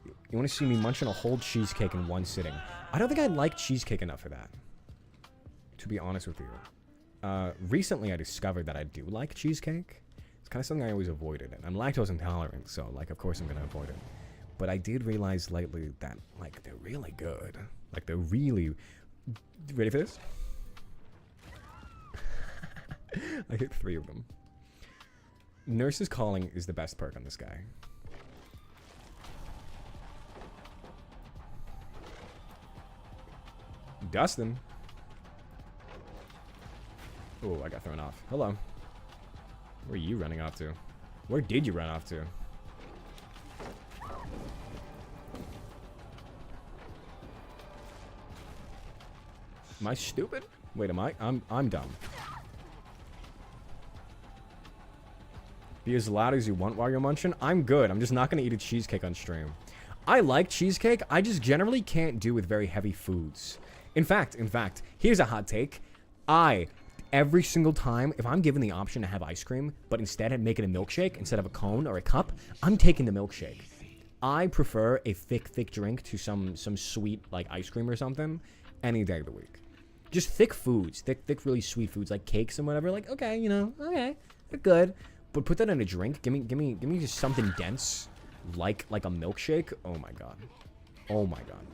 You want to see me munching a whole cheesecake in one sitting. I don't think I like cheesecake enough for that, to be honest with you. Recently I discovered that I do like cheesecake. It's kind of something I always avoided. And I'm lactose intolerant, so, like, of course I'm going to avoid it. But I did realize lately that, like, they're really good. Like, they're really... Ready for this? I hit 3 of them. Nurse's Calling is the best perk on this guy. Dustin. Oh, I got thrown off. Hello. Where are you running off to? Where did you run off to? Am I stupid? Wait, am I? I'm dumb. Be as loud as you want while you're munching. I'm good. I'm just not gonna eat a cheesecake on stream. I like cheesecake. I just generally can't do with very heavy foods. In fact, here's a hot take. Every single time, if I'm given the option to have ice cream, but instead I make it a milkshake instead of a cone or a cup, I'm taking the milkshake. I prefer a thick drink to some sweet, like, ice cream or something any day of the week. Just thick foods, thick, really sweet foods, like cakes and whatever. Like, okay, you know, okay, they're good. But put that in a drink. Give me just something dense, like a milkshake. Oh my god. Oh my god.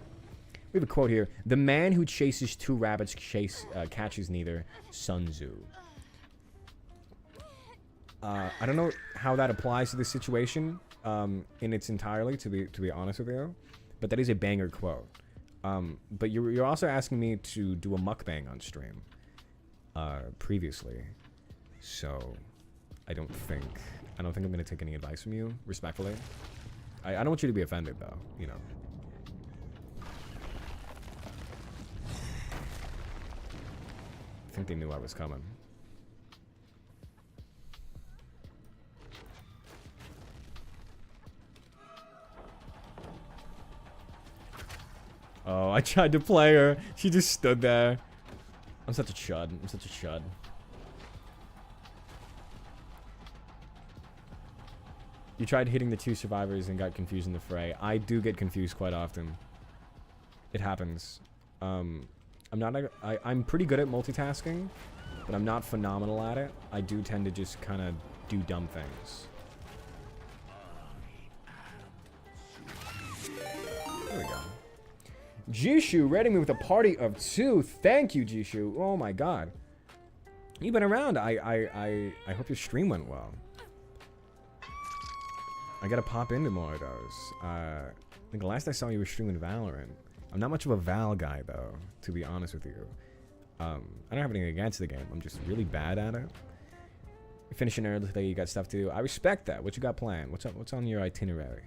We have a quote here. The man who chases 2 rabbits catches neither. Sun Tzu. I don't know how that applies to this situation in its entirely, to be honest with you, but that is a banger quote. But you're also asking me to do a mukbang on stream previously, so I don't think I'm gonna take any advice from you, respectfully. I don't want you to be offended, though, you know. I think they knew I was coming. Oh, I tried to play her. She just stood there. I'm such a chud. I'm such a chud. You tried hitting the 2 survivors and got confused in the fray. I do get confused quite often. It happens. I'm pretty good at multitasking, but I'm not phenomenal at it. I do tend to just kind of do dumb things. There we go. Jishu rating me with a party of 2. Thank you, Jishu. Oh my god. You've been around. I hope your stream went well. I gotta pop into more of those. I think the last I saw you were streaming Valorant. I'm not much of a Val guy, though, to be honest with you. I don't have anything against the game. I'm just really bad at it. You're finishing early today. You got stuff to do. I respect that. What you got planned? What's up? What's on your itinerary?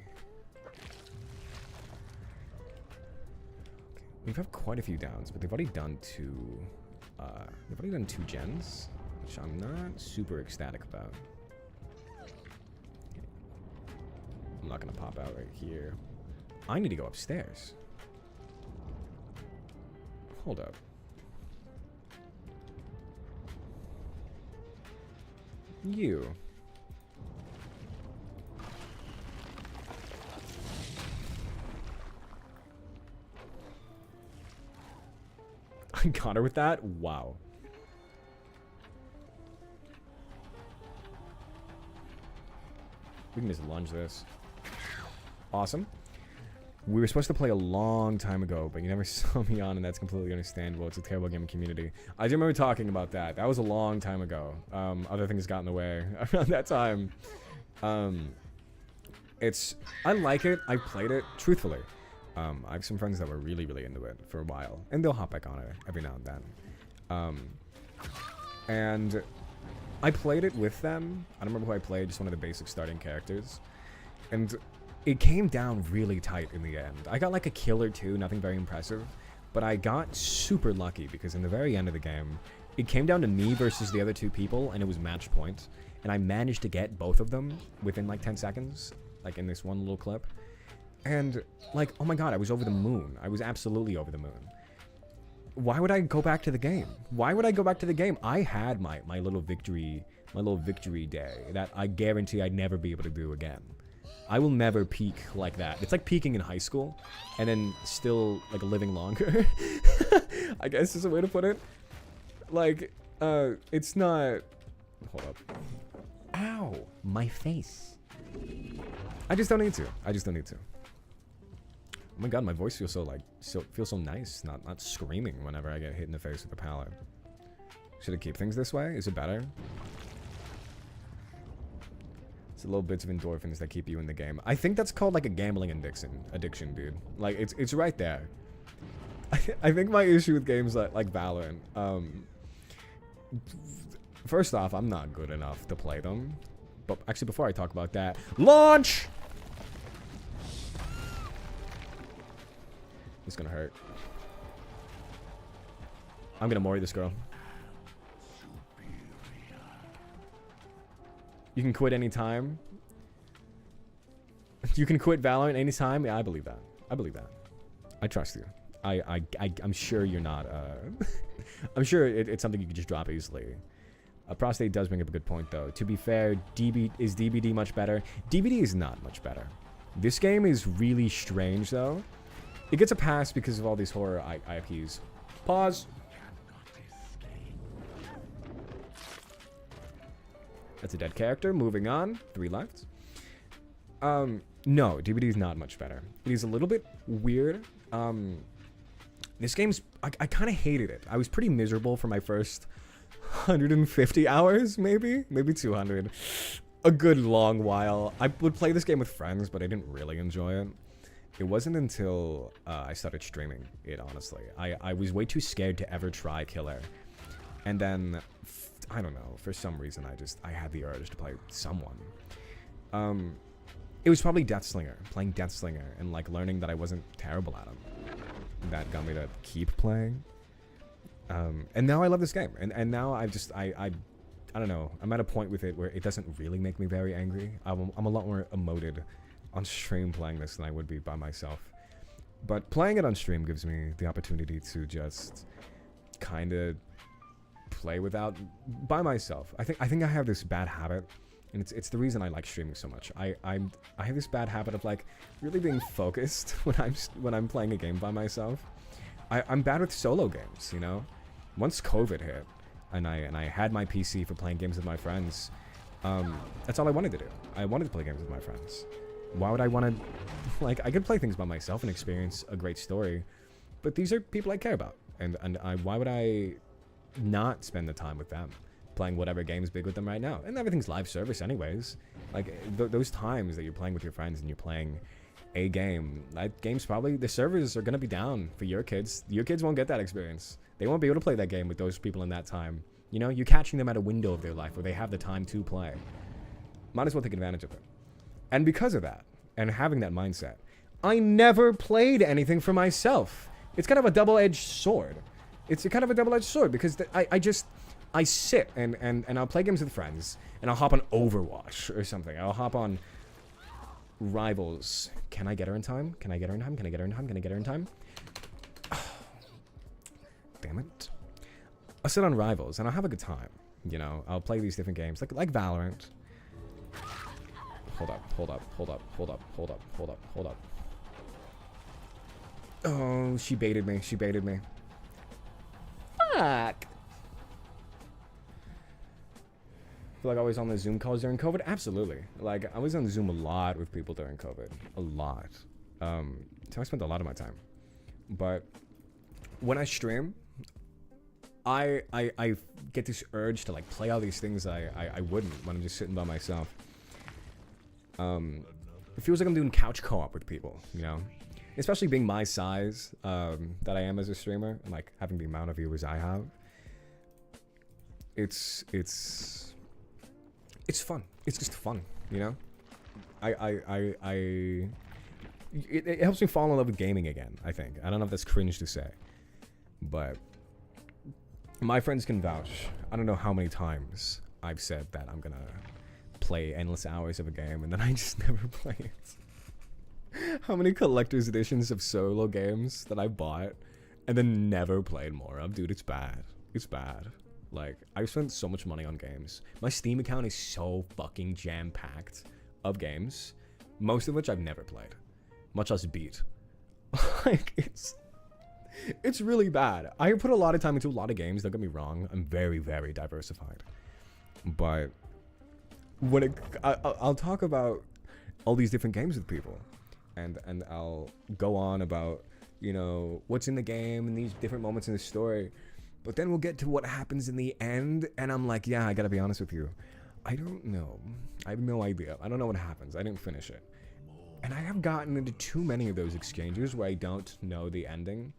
We've had quite a few downs, but they've already done 2. They've already done 2 gens, which I'm not super ecstatic about. I'm not gonna pop out right here. I need to go upstairs. Hold up. You. I got her with that? Wow. We can just lunge this. Awesome. We were supposed to play a long time ago, but you never saw me on, and that's completely understandable. It's a terrible gaming community. I do remember talking about that. That was a long time ago. Other things got in the way around that time. I like it. I played it, truthfully. I have some friends that were really, really into it for a while, and they'll hop back on it every now and then. And I played it with them. I don't remember who I played, just one of the basic starting characters. And it came down really tight in the end. I got like a kill or 2, nothing very impressive. But I got super lucky because in the very end of the game, it came down to me versus the other 2 people, and it was match point. And I managed to get both of them within like 10 seconds, like in this one little clip. And like, oh my god, I was over the moon. I was absolutely over the moon. Why would I go back to the game? Why would I go back to the game? I had my little victory day that I guarantee I'd never be able to do again. I will never peak like that. It's like peaking in high school and then still like living longer. I guess is a way to put it. Like, it's not... Hold up. Ow! My face. I just don't need to. I just don't need to. Oh my god, my voice feels feels so nice, not screaming whenever I get hit in the face with a pallet. Should I keep things this way? Is it better? It's the little bits of endorphins that keep you in the game. I think that's called like a gambling addiction, dude. Like it's right there. I think my issue with games like Valorant, first off, I'm not good enough to play them. But actually, before I talk about that, launch! It's gonna hurt. I'm gonna mori this girl. You can quit anytime. You can quit Valorant anytime. Yeah, I believe that. I believe that. I trust you. I'm sure you're not. I'm sure it's something you can just drop easily. Prostate does bring up a good point, though. To be fair, is DBD much better? DBD is not much better. This game is really strange, though. It gets a pass because of all these horror IPs. Pause. That's a dead character. Moving on. 3 left. No, DBD is not much better. It is a little bit weird. This game's... I kind of hated it. I was pretty miserable for my first 150 hours, maybe? Maybe 200. A good long while. I would play this game with friends, but I didn't really enjoy it. It wasn't until I started streaming it, honestly. I was way too scared to ever try Killer. And then I don't know, for some reason I had the urge to play someone. It was probably playing Deathslinger, and like learning that I wasn't terrible at him. That got me to keep playing. And now I love this game, and now I don't know, I'm at a point with it where it doesn't really make me very angry. I'm a lot more emoted on stream playing this than I would be by myself. But playing it on stream gives me the opportunity to just kind of play by myself. I think I have this bad habit, and it's the reason I like streaming so much. I have this bad habit of like really being focused when I'm playing a game by myself. I'm bad with solo games, you know. Once COVID hit, and I had my PC for playing games with my friends, that's all I wanted to do. I wanted to play games with my friends. Why would I want to, like, I could play things by myself and experience a great story, but these are people I care about, and why would I not spend the time with them, playing whatever game's big with them right now? And everything's live service anyways. Like, those times that you're playing with your friends and you're playing a game, that game's probably, the servers are going to be down for your kids. Your kids won't get that experience. They won't be able to play that game with those people in that time. You know, you're catching them at a window of their life where they have the time to play. Might as well take advantage of it. And because of that, and having that mindset, I never played anything for myself. It's kind of a double-edged sword. It's kind of a double-edged sword because I sit and I'll play games with friends, and I'll hop on Overwatch or something. I'll hop on Rivals. Can I get her in time? Can I get her in time? Can I get her in time? Can I get her in time? Damn it. I'll sit on Rivals and I'll have a good time. You know, I'll play these different games like Valorant. Hold up. Oh, she baited me. Fuck. Feel like I was on the Zoom calls during COVID? Absolutely. Like, I was on Zoom a lot with people during COVID. A lot. So I spent a lot of my time. But when I stream, I get this urge to like play all these things I wouldn't when I'm just sitting by myself. It feels like I'm doing couch co-op with people, you know? Especially being my size that I am as a streamer, and like having the amount of viewers I have. It's fun. It's just fun, you know? It helps me fall in love with gaming again, I think. I don't know if that's cringe to say, but my friends can vouch. I don't know how many times I've said that I'm gonna play endless hours of a game and then I just never play it. How many collector's editions of solo games that I bought and then never played more of? Dude, it's bad. It's bad. Like, I've spent so much money on games. My Steam account is so fucking jam-packed of games, most of which I've never played, much less beat. Like, it's really bad. I put a lot of time into a lot of games, don't get me wrong. I'm very, very diversified. But when I'll talk about all these different games with people, and I'll go on about, you know, what's in the game and these different moments in the story. But then we'll get to what happens in the end, and I'm like, yeah, I gotta be honest with you. I don't know. I have no idea. I don't know what happens. I didn't finish it. And I have gotten into too many of those exchanges where I don't know the ending.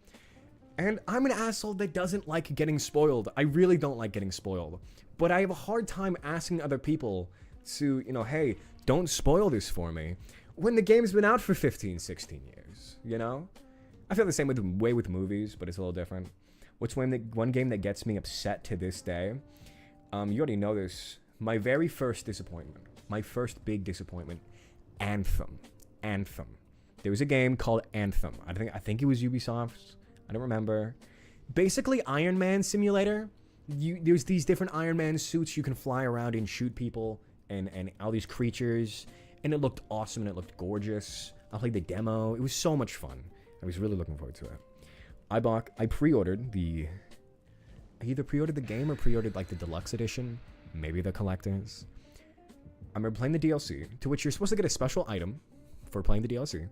And I'm an asshole that doesn't like getting spoiled. I really don't like getting spoiled. But I have a hard time asking other people to, you know, hey, don't spoil this for me, when the game's been out for 15, 16 years, you know? I feel the same way with movies, but it's a little different. What's one game that gets me upset to this day? You already know this. My very first disappointment. My first big disappointment. Anthem. There was a game called Anthem. I think it was Ubisoft. I don't remember. Basically, Iron Man simulator. There's these different Iron Man suits you can fly around and shoot people and all these creatures. And it looked awesome and it looked gorgeous. I played the demo. It was so much fun. I was really looking forward to it. I pre-ordered I either pre-ordered the game or pre-ordered like the deluxe edition, maybe the collectors. I remember playing the DLC, to which you're supposed to get a special item for playing the DLC.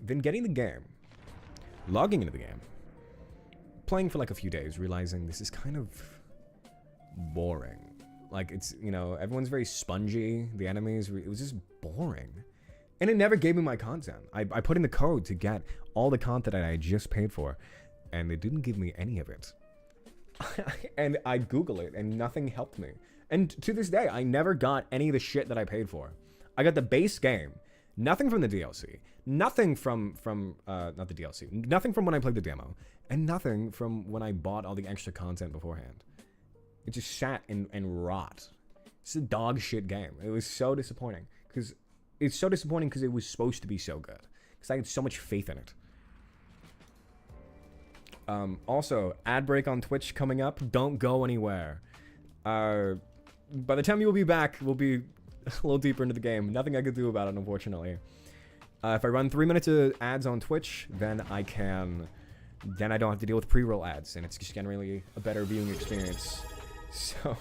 Then getting the game, logging into the game, playing for like a few days, realizing this is kind of boring. Like, it's, you know, everyone's very spongy, the enemies, it was just boring. And it never gave me my content. I put in the code to get all the content that I just paid for, and they didn't give me any of it. And I'd Google it, and nothing helped me. And to this day, I never got any of the shit that I paid for. I got the base game, nothing from the DLC, nothing from not the DLC, nothing from when I played the demo, and nothing from when I bought all the extra content beforehand. It just sat and rot. It's a dog shit game. It was so disappointing because it was supposed to be so good because I had so much faith in it. Also, ad break on Twitch coming up. Don't go anywhere. By the time you'll be back, we'll be a little deeper into the game. Nothing I could do about it, unfortunately. If I run 3 minutes of ads on Twitch, then I don't have to deal with pre-roll ads, and it's just generally a better viewing experience. So,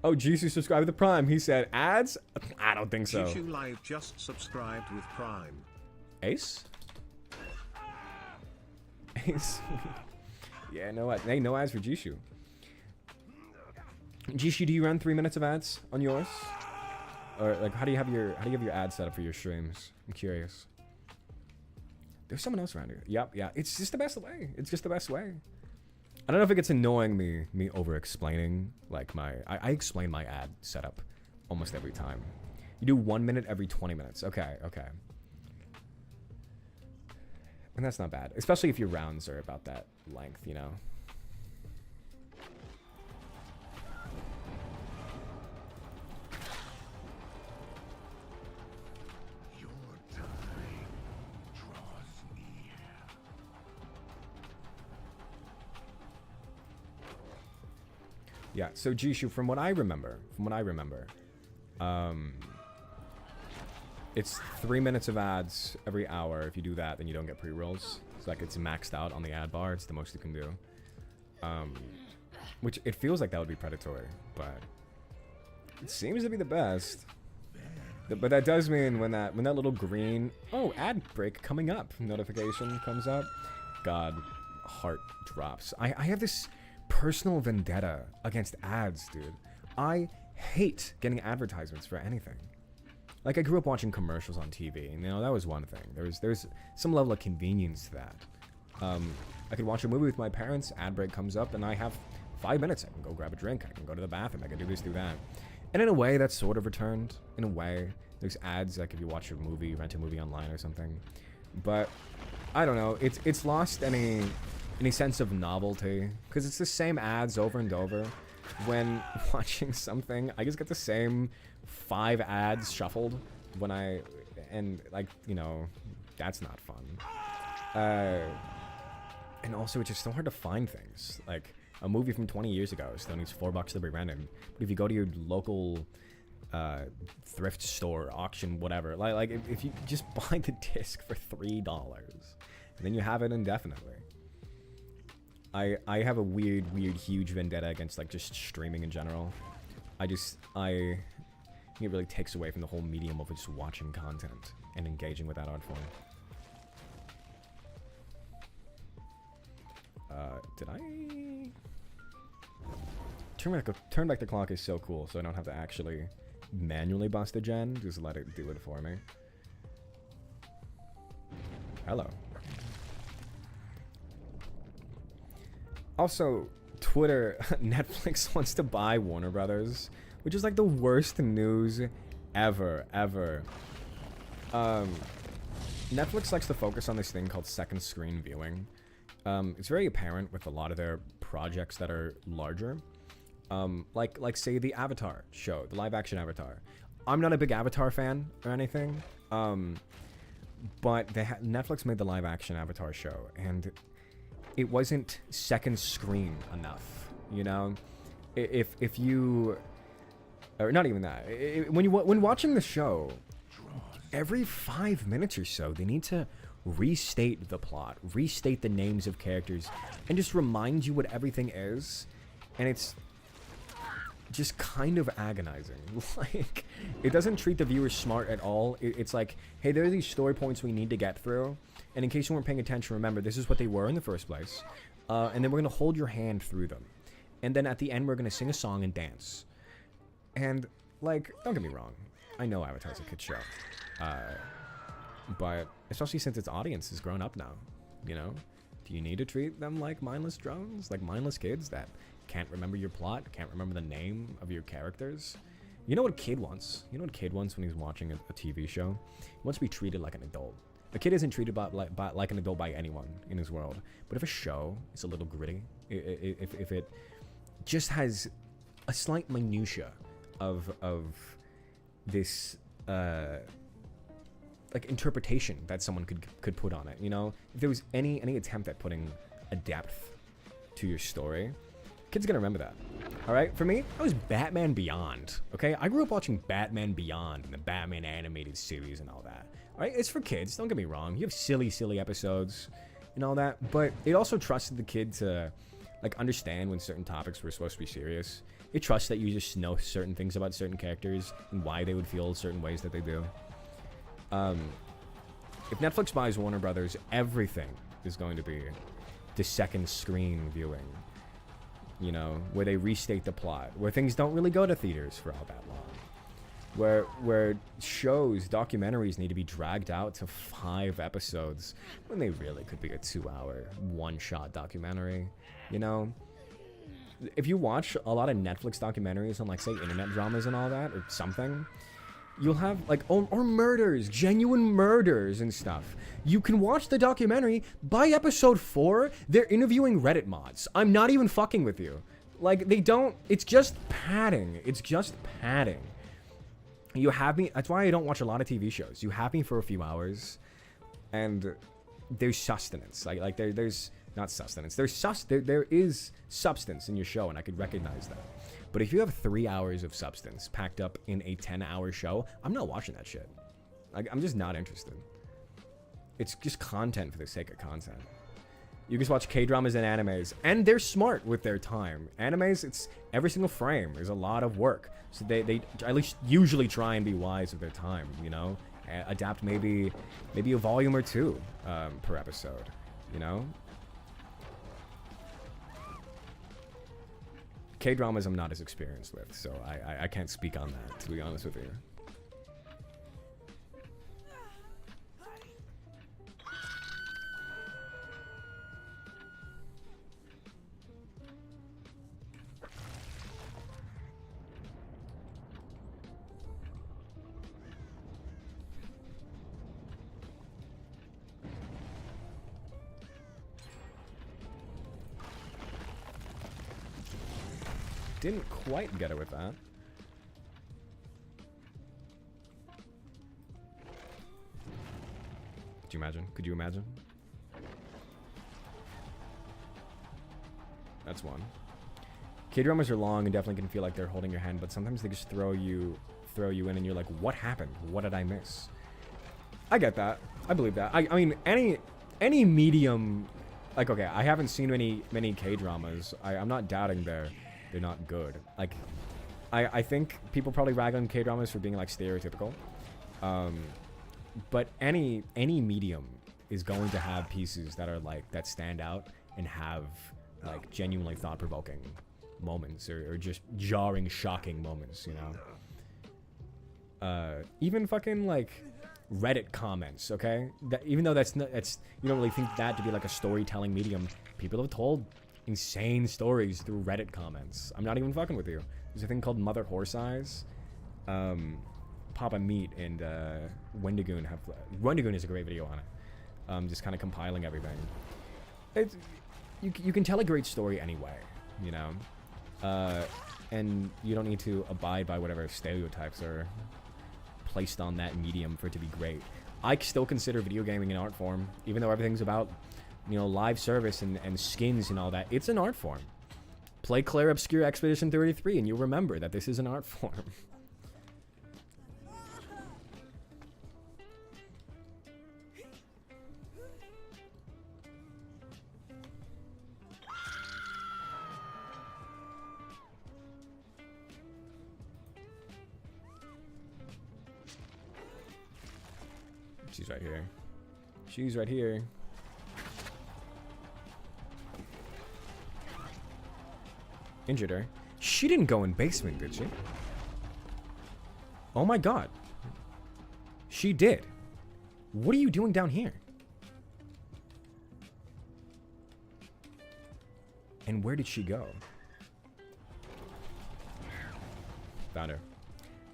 oh, Jisoo subscribed with the Prime. He said, ads? I don't think so. Jisoo Live just subscribed with Prime. Ace? Ace? Yeah, no ads. Hey, no ads for Jisoo. Jisoo, do you run 3 minutes of ads on yours? Or like, how do you have your ad set up for your streams? I'm curious. There's someone else around here. Yep, yeah. It's just the best way. It's just the best way. I don't know if it gets annoying me over explaining like I explain my ad setup almost every time. You do 1 minute every 20 minutes. Okay. And that's not bad, especially if your rounds are about that length, you know. Your time draws near. Yeah, so Jisoo, from what I remember, it's 3 minutes of ads every hour. If you do that, then you don't get pre-rolls. It's like it's maxed out on the ad bar. It's the most you can do. Which it feels like that would be predatory, but it seems to be the best. But that does mean when that little green ad break coming up notification comes up, God, heart drops. I have this personal vendetta against ads, dude. I hate getting advertisements for anything. Like, I grew up watching commercials on TV, and, you know, that was one thing. There's some level of convenience to that. I could watch a movie with my parents, ad break comes up, and I have 5 minutes. I can go grab a drink, I can go to the bathroom, I can do this, do that. And in a way, that's sort of returned. In a way, there's ads, like if you watch a movie, rent a movie online or something. But, I don't know, it's lost any sense of novelty, because it's the same ads over and over. When watching something, I just get the same 5 ads shuffled and like, you know, that's not fun. And also it's just so hard to find things. Like, a movie from 20 years ago still needs $4 to be rented. But if you go to your local thrift store, auction, whatever, like if you just buy the disc for $3, and then you have it indefinitely. I have a weird, huge vendetta against, like, just streaming in general. I think it really takes away from the whole medium of just watching content and engaging with that art form. Did I... Turn back the clock is so cool, so I don't have to actually manually bust a gen. Just let it do it for me. Hello. Also, Twitter, Netflix wants to buy Warner Brothers, which is like the worst news ever. Netflix likes to focus on this thing called second screen viewing. It's very apparent with a lot of their projects that are larger. Like say the Avatar show, the live action Avatar. I'm not a big Avatar fan or anything, but Netflix made the live action Avatar show, and it wasn't second screen enough, you know? If you... Or not even that. When watching the show, every 5 minutes or so, they need to restate the plot, restate the names of characters, and just remind you what everything is. And it's just kind of agonizing. Like, it doesn't treat the viewer smart at all. It's like, hey, there are these story points we need to get through, and in case you weren't paying attention, remember, this is what they were in the first place. And then we're going to hold your hand through them. And then at the end, we're going to sing a song and dance. And, like, don't get me wrong. I know Avatar's a kid show. But especially since its audience has grown up now, you know? Do you need to treat them like mindless drones? Like mindless kids that can't remember your plot, can't remember the name of your characters? You know what a kid wants? You know what a kid wants when he's watching a TV show? He wants to be treated like an adult. A kid isn't treated like an adult by anyone in his world. But if a show is a little gritty, if it just has a slight minutia of this like interpretation that someone could put on it, you know, if there was any attempt at putting a depth to your story, kids are gonna remember that. All right, for me, that was Batman Beyond. Okay, I grew up watching Batman Beyond and the Batman animated series and all that. All right, it's for kids. Don't get me wrong. You have silly episodes and all that, but it also trusted the kid to like understand when certain topics were supposed to be serious. It trusts that you just know certain things about certain characters and why they would feel certain ways that they do. If Netflix buys Warner Brothers, everything is going to be the second screen viewing. You know, where they restate the plot, where things don't really go to theaters for all that long, where shows, documentaries need to be dragged out to 5 episodes when they really could be a 2-hour one-shot documentary. You know, if you watch a lot of Netflix documentaries on, like, say, internet dramas and all that, or something, you'll have, like, or murders, genuine murders and stuff. You can watch the documentary. By episode 4, they're interviewing Reddit mods. I'm not even fucking with you. Like, they don't, it's just padding. It's just padding. You have me, that's why I don't watch a lot of TV shows. You have me for a few hours, and there's sustenance. Like there's not sustenance. There is substance in your show, and I could recognize that. But if you have 3 hours of substance packed up in a 10-hour show, I'm not watching that shit. I'm just not interested. It's just content for the sake of content. You just watch K-dramas and animes, and they're smart with their time. Animes, it's every single frame is a lot of work. So they at least usually try and be wise with their time, you know? Adapt maybe a volume or 2 per episode, you know? K-dramas I'm not as experienced with, so I can't speak on that, to be honest with you. Didn't quite get it with that. Could you imagine? Could you imagine? That's one. K-dramas are long and definitely can feel like they're holding your hand, but sometimes they just throw you in and you're like, what happened? What did I miss? I get that. I believe that. I mean, any medium, like, okay, I haven't seen many K-dramas. I'm not doubting they're not good. Like, I think people probably rag on K-dramas for being like stereotypical. But any medium is going to have pieces that are like, that stand out and have like genuinely thought-provoking moments or just jarring, shocking moments, you know? Even fucking like Reddit comments, okay? Even though you don't really think that to be like a storytelling medium, people have told insane stories through Reddit comments. I'm not even fucking with you. There's a thing called Mother Horse Eyes. Papa Meat and Wendigoon have... Wendigoon is a great video on it. Just kind of compiling everything. You can tell a great story anyway, you know? And you don't need to abide by whatever stereotypes are placed on that medium for it to be great. I still consider video gaming an art form, even though everything's about, you know, live service and skins and all that. It's an art form. Play Claire Obscure Expedition 33 and you'll remember that this is an art form. She's right here. She's right here. Injured her. She didn't go in basement, did she? Oh my god. She did. What are you doing down here? And where did she go? Found her.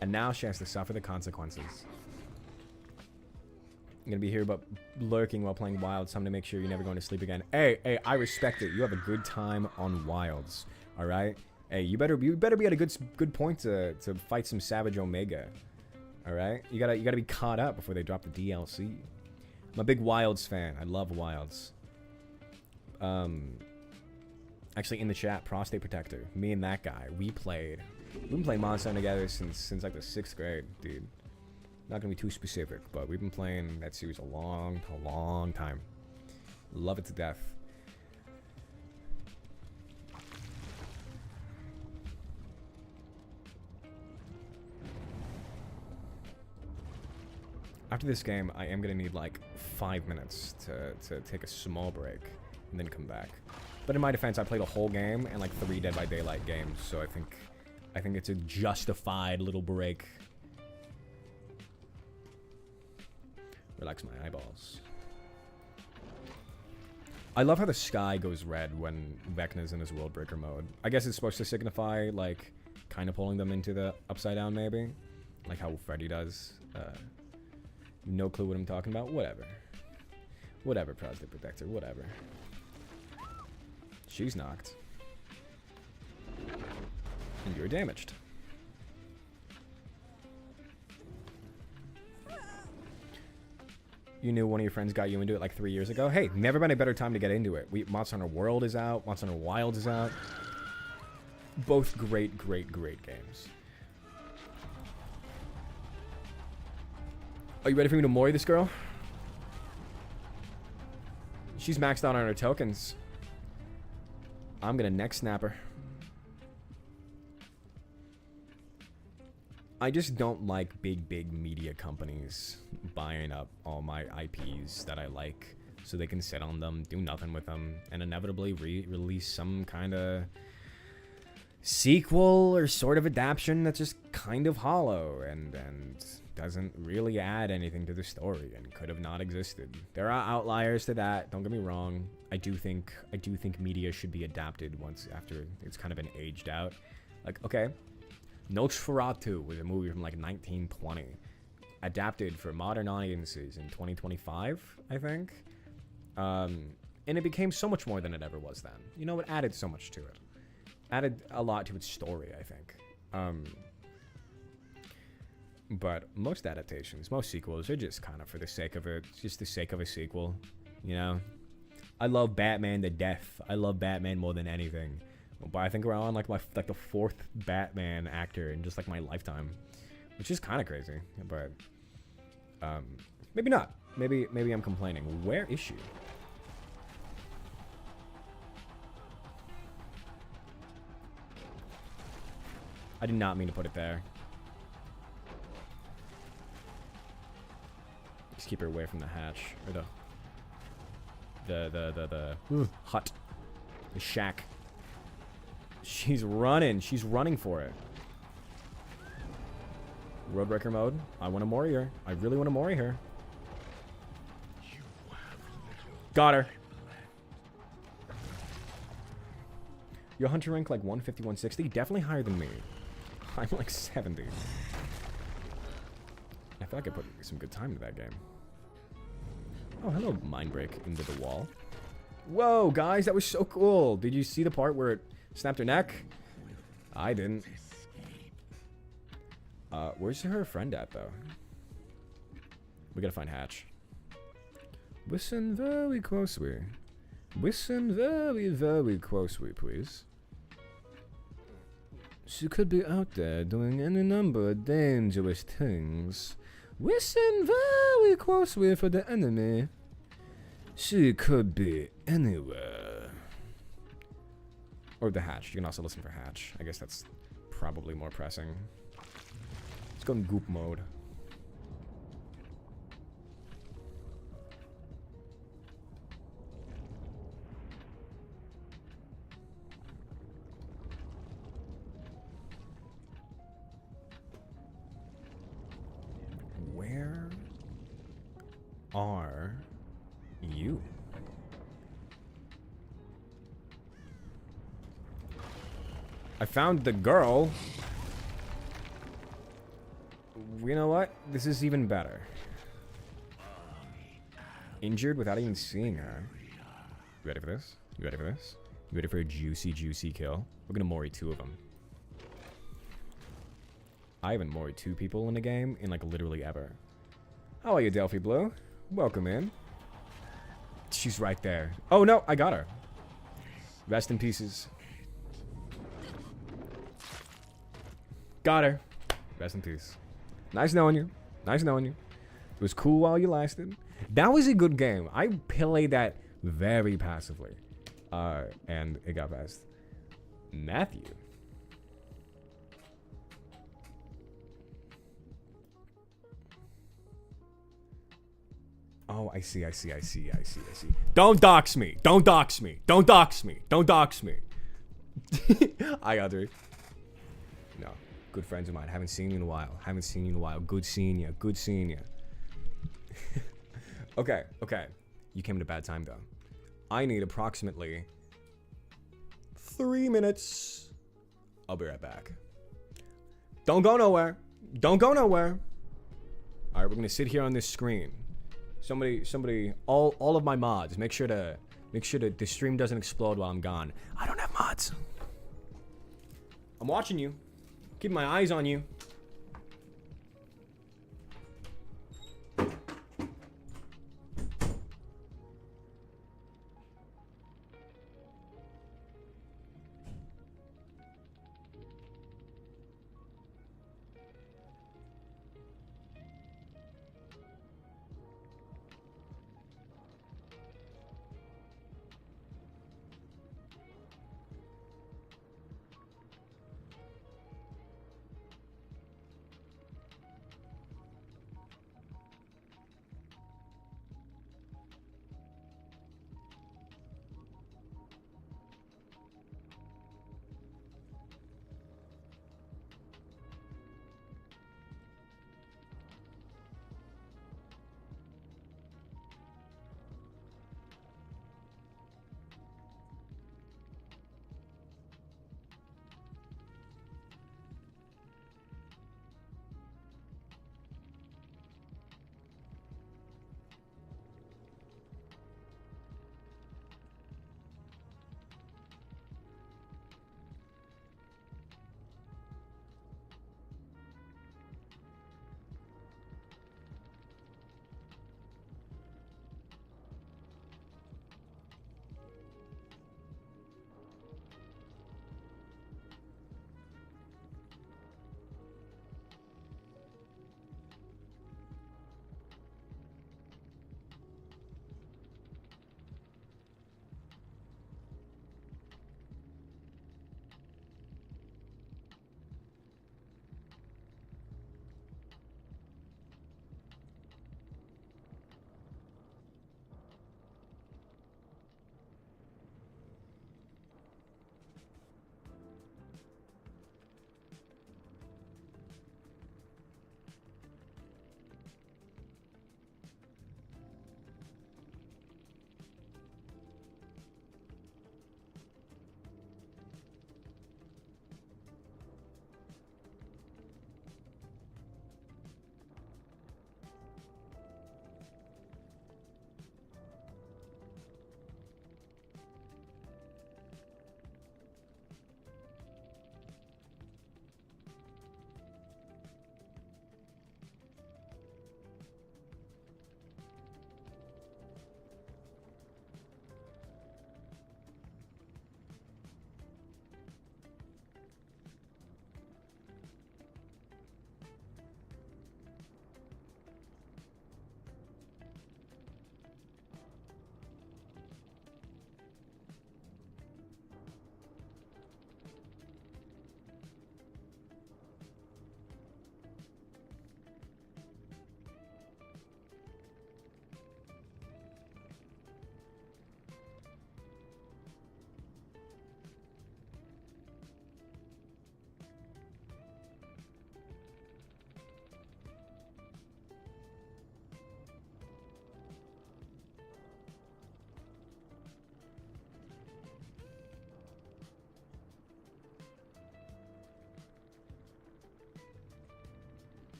And now she has to suffer the consequences. I'm gonna be here but lurking while playing Wilds. Time to make sure you're never going to sleep again. Hey, I respect it. You have a good time on Wilds. Alright? Hey, you better be at a good point to fight some Savage Omega. Alright? You gotta be caught up before they drop the DLC. I'm a big Wilds fan. I love Wilds. Actually in the chat, Prostate Protector. Me and that guy, we've been playing Monster Hunter together since like the 6th grade, dude. Not gonna be too specific, but we've been playing that series a long time. Love it to death. After this game, I am gonna need like 5 minutes to take a small break and then come back. But in my defense, I played a whole game and like 3 Dead by Daylight games, so I think it's a justified little break. Relax my eyeballs. I love how the sky goes red when Vecna's in his World Breaker mode. I guess it's supposed to signify, like, kind of pulling them into the Upside Down, maybe? Like how Freddy does. No clue what I'm talking about. Whatever. Whatever, Prostate Protector. Whatever. She's knocked. And you're damaged. You knew one of your friends got you into it like 3 years ago. Hey, never been a better time to get into it. Monster Hunter World is out. Monster Hunter Wilds is out. Both great games. Are you ready for me to mori this girl? She's maxed out on her tokens. I'm gonna neck snap her. I just don't like big media companies buying up all my IPs that I like so they can sit on them, do nothing with them, and inevitably release some kind of sequel or sort of adaptation that's just kind of hollow and doesn't really add anything to the story and could have not existed. There are outliers to that, don't get me wrong. I do think media should be adapted once after it's kind of been aged out. Like, okay, Nosferatu was a movie from like 1920, adapted for modern audiences in 2025, I think. And it became so much more than it ever was then. You know, it added so much to it. Added a lot to its story, I think. But most adaptations, most sequels are just kind of for the sake of it. Just the sake of a sequel, you know? I love Batman to death. I love Batman more than anything. But I think we're on like the 4th Batman actor in just like my lifetime, which is kind of crazy. But maybe not. Maybe I'm complaining. Where is she? I did not mean to put it there. Just keep her away from the hatch or the hut, the shack. She's running. She's running for it. Roadbreaker mode. I want to mori her. I really want to mori her. Got her. Your hunter rank like 150, 160? Definitely higher than me. I'm like 70. I feel like I put some good time into that game. Oh, hello, mind break into the wall. Whoa, guys, that was so cool. Did you see the part where it snapped her neck? I didn't. Where's her friend at, though? We gotta find Hatch. Listen very closely. Listen very, very closely, please. She could be out there doing any number of dangerous things. Listen very closely for the enemy. She could be anywhere. Or the Hatch. You can also listen for Hatch. I guess that's probably more pressing. Let's go in goop mode. Where are you? I found the girl. You know what? This is even better. Injured without even seeing her. You ready for this? You ready for this? You ready for a juicy, juicy kill? We're gonna Mori 2 of them. I haven't Mori 2 people in a game in like literally ever. How are you, Delphi Blue? Welcome in. She's right there. Oh no, I got her. Rest in pieces. Got her. Rest in peace. Nice knowing you. Nice knowing you. It was cool while you lasted. That was a good game. I played that very passively. And it got past. Matthew. Oh, I see. Don't dox me. Don't dox me. Don't dox me. Don't dox me. I got 3. No. Good friends of mine. Haven't seen you in a while. Good seeing you. Good seeing you. Okay. You came at a bad time, though. I need approximately 3 minutes. I'll be right back. Don't go nowhere. Don't go nowhere. All right, we're going to sit here on this screen. Somebody, all of my mods, make sure the stream doesn't explode while I'm gone. I don't have mods. I'm watching you. Keeping my eyes on you.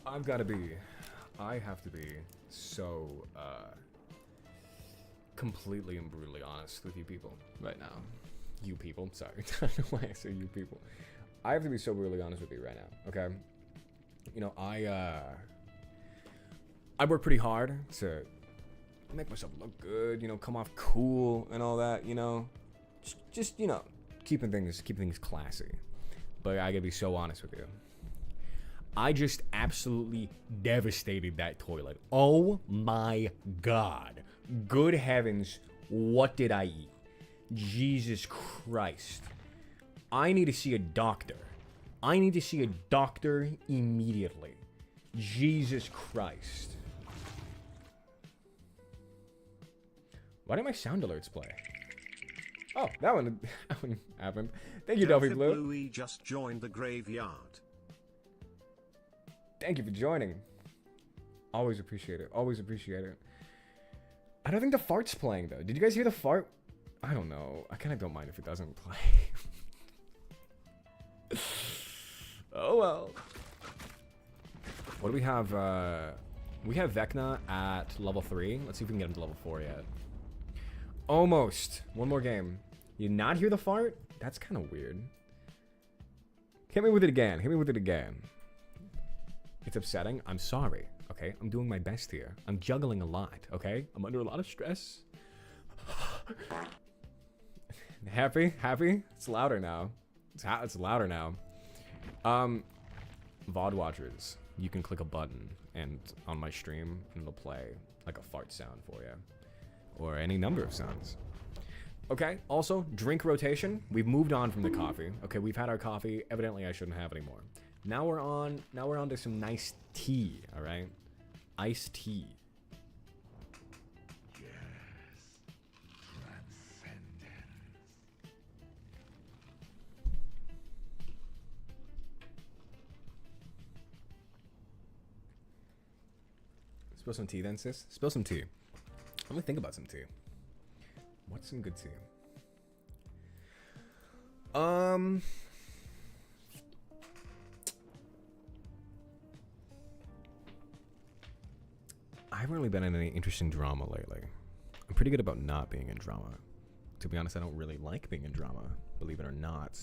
I have to be so, completely and brutally honest with you people right now. You people, sorry. I don't know why I say you people. I have to be so brutally honest with you right now, okay? You know, I work pretty hard to make myself look good, you know, come off cool and all that, you know. Just you know, keeping things classy. But I gotta be so honest with you. I just absolutely devastated that toilet. Oh my god. Good heavens, what did I eat? Jesus Christ. I need to see a doctor. I need to see a doctor immediately. Jesus Christ. Why did my sound alerts play? Oh, that one happened. Thank you, Delphi Blue. Bluey just joined the graveyard. Thank you for joining. Always appreciate it. Always appreciate it. I don't think the fart's playing, though. Did you guys hear the fart? I don't know. I kind of don't mind if it doesn't play. Oh, well. What do we have? We have Vecna at level 3. Let's see if we can get him to level 4 yet. Almost. One more game. You not hear the fart? That's kind of weird. Hit me with it again. Hit me with it again. It's upsetting. I'm sorry. Okay? I'm doing my best here. I'm juggling a lot. Okay? I'm under a lot of stress. Happy? Happy? It's louder now. It's louder now. VOD watchers, you can click a button and on my stream and it'll play like a fart sound for you. Or any number of sounds. Okay, also, drink rotation. We've moved on from the coffee. Okay, we've had our coffee. Evidently, I shouldn't have anymore. Now we're on to some nice tea, all right? Iced tea. Yes. Transcendence. Spill some tea then, sis. Spill some tea. Let me think about some tea. What's some good tea? I haven't really been in any interesting drama lately. I'm pretty good about not being in drama. To be honest, I don't really like being in drama, believe it or not.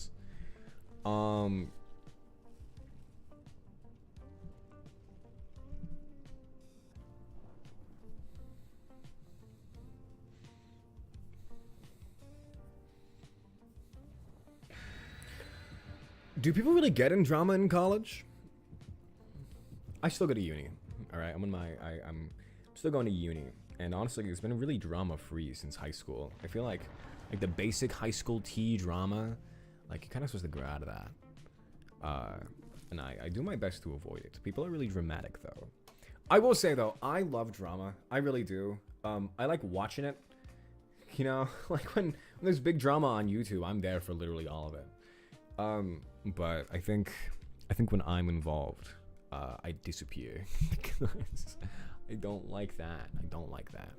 Do people really get in drama in college? I still go to uni. All right, I'm still going to uni, and honestly, it's been really drama-free since high school. I feel like the basic high school tea drama, like you're kind of supposed to grow out of that. And I do my best to avoid it. People are really dramatic, though. I will say though, I love drama. I really do. I like watching it. You know, like when there's big drama on YouTube, I'm there for literally all of it. But I think when I'm involved, I disappear because I don't like that. I don't like that.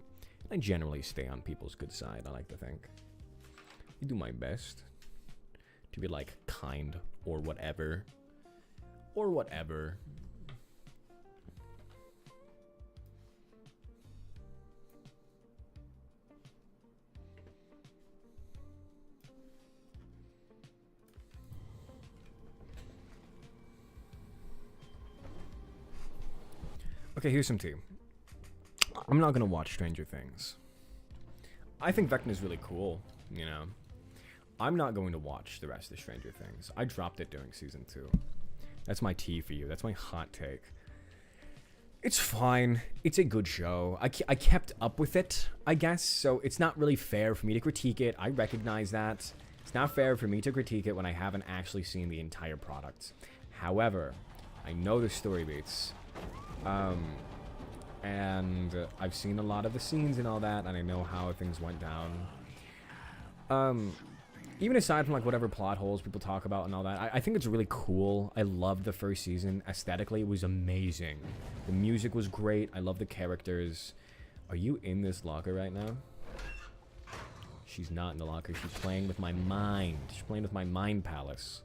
I generally stay on people's good side, I like to think. I do my best to be like kind or whatever. Or whatever. Okay, here's some tea. I'm not gonna watch Stranger Things. I think Vecna's really cool, you know. I'm not going to watch the rest of Stranger Things. I dropped it during season 2. That's my tea for you. That's my hot take. It's fine. It's a good show. I kept up with it, I guess. So it's not really fair for me to critique it. I recognize that. It's not fair for me to critique it when I haven't actually seen the entire product. However, I know the story beats. And I've seen a lot of the scenes and all that, and I know how things went down. Even aside from like whatever plot holes people talk about and all that, I think it's really cool. I loved the first season. Aesthetically, it was amazing. The music was great. I love the characters. Are you in this locker right now? She's not in the locker. She's playing with my mind. She's playing with my mind palace.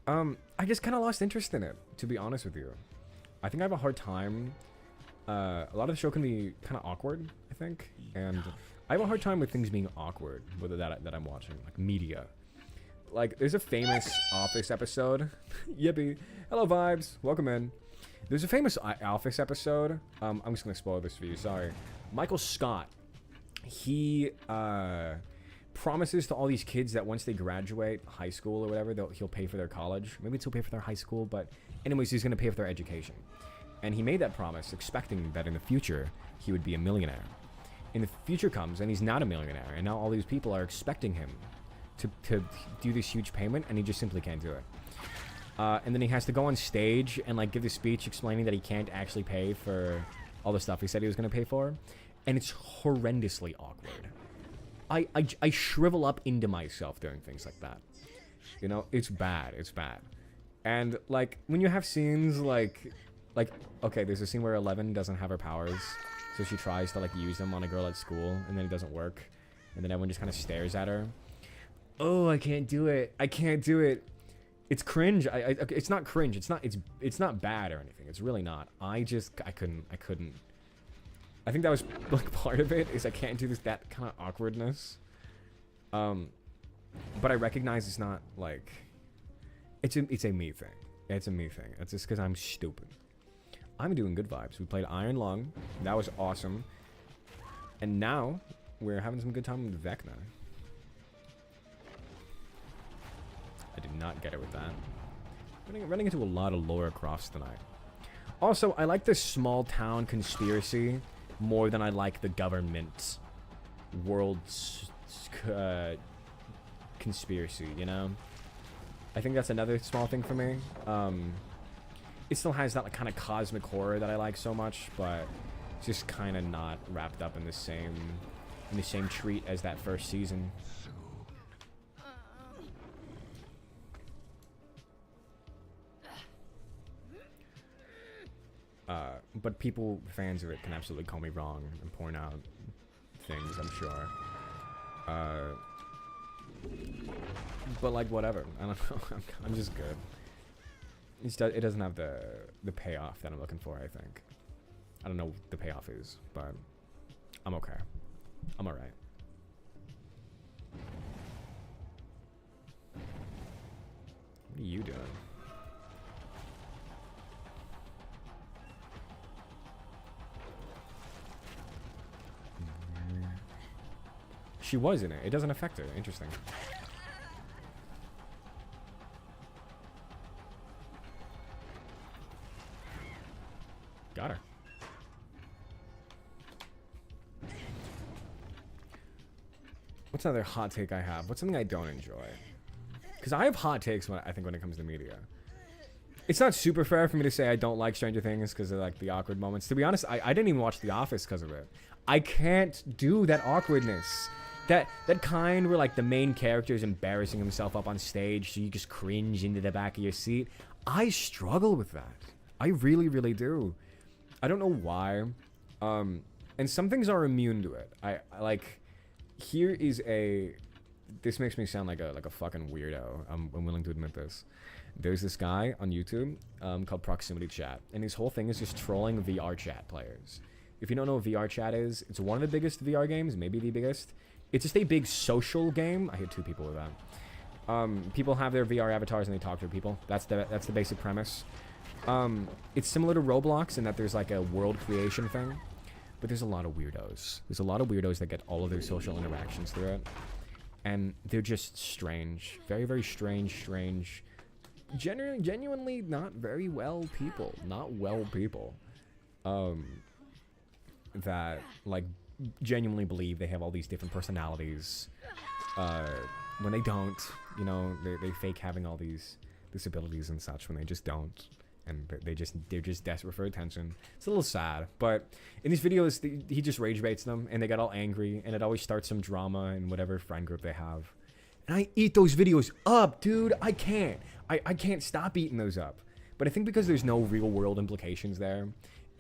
I just kind of lost interest in it, to be honest with you. I think I have a hard time. A lot of the show can be kind of awkward, I think, and I have a hard time with things being awkward, whether that I'm watching, like media. Like, there's a famous Office episode. Yippee. Hello, Vibes. Welcome in. There's a famous Office episode. I'm just gonna spoil this for you. Sorry. Michael Scott. He promises to all these kids that once they graduate high school or whatever, he'll pay for their college. Maybe he'll pay for their high school, but anyways, he's gonna pay for their education. And he made that promise, expecting that in the future he would be a millionaire. And the future comes, and he's not a millionaire, and now all these people are expecting him to do this huge payment, and he just simply can't do it. And then he has to go on stage and like give this speech explaining that he can't actually pay for all the stuff he said he was going to pay for, and it's horrendously awkward. I shrivel up into myself doing things like that. You know, it's bad. It's bad. And like when you have scenes like okay, there's a scene where Eleven doesn't have her powers, so she tries to like use them on a girl at school, and then it doesn't work, and then everyone just kind of stares at her. Oh, I can't do it. I can't do it. It's cringe. It's not cringe. It's not bad or anything. It's really not. I couldn't. I think that was like part of it is I can't do that kind of awkwardness. But I recognize it's not like it's a me thing. It's a me thing. It's just because I'm stupid. I'm doing good vibes. We played Iron Lung. That was awesome. And now we're having some good time with Vecna. I did not get it with that. Running into a lot of Laura Crofts tonight. Also, I like this small town conspiracy more than I like the government world's conspiracy, you know? I think that's another small thing for me. It still has that like, kind of cosmic horror that I like so much, but it's just kind of not wrapped up in the same treat as that first season. But fans of it can absolutely call me wrong and point out things, I'm sure. But like, whatever. I don't know. I'm just good. It doesn't have the payoff that I'm looking for, I think. I don't know what the payoff is, but I'm okay. I'm alright. What are you doing? She was in it. It doesn't affect her. Interesting. Got her. What's another hot take I have? What's something I don't enjoy? Because I have hot takes when it comes to media. It's not super fair for me to say I don't like Stranger Things because of like the awkward moments. To be honest, I didn't even watch The Office because of it. I can't do that awkwardness. That kind where like the main character is embarrassing himself up on stage so you just cringe into the back of your seat. I struggle with that. I really, really do. I don't know why. And some things are immune to it. I like, here is this makes me sound like a fucking weirdo. I'm willing to admit this. There's this guy on YouTube called Proximity Chat, and his whole thing is just trolling VR chat players. If you don't know what VR chat is, it's one of the biggest VR games, maybe the biggest. It's just a big social game. I hit 2 people with that. People have their VR avatars and they talk to people. That's the basic premise. It's similar to Roblox in that there's like a world creation thing, but there's a lot of weirdos. There's a lot of weirdos that get all of their social interactions through it, and they're just strange, very, very strange. Genuinely not very well people. That like genuinely believe they have all these different personalities when they don't, you know, they fake having all these disabilities and such when they just don't, and they're just desperate for attention. It's a little sad, but in these videos he just rage baits them and they get all angry, and it always starts some drama in whatever friend group they have, and I eat those videos up, dude. I can't stop eating those up. But I think because there's no real world implications there,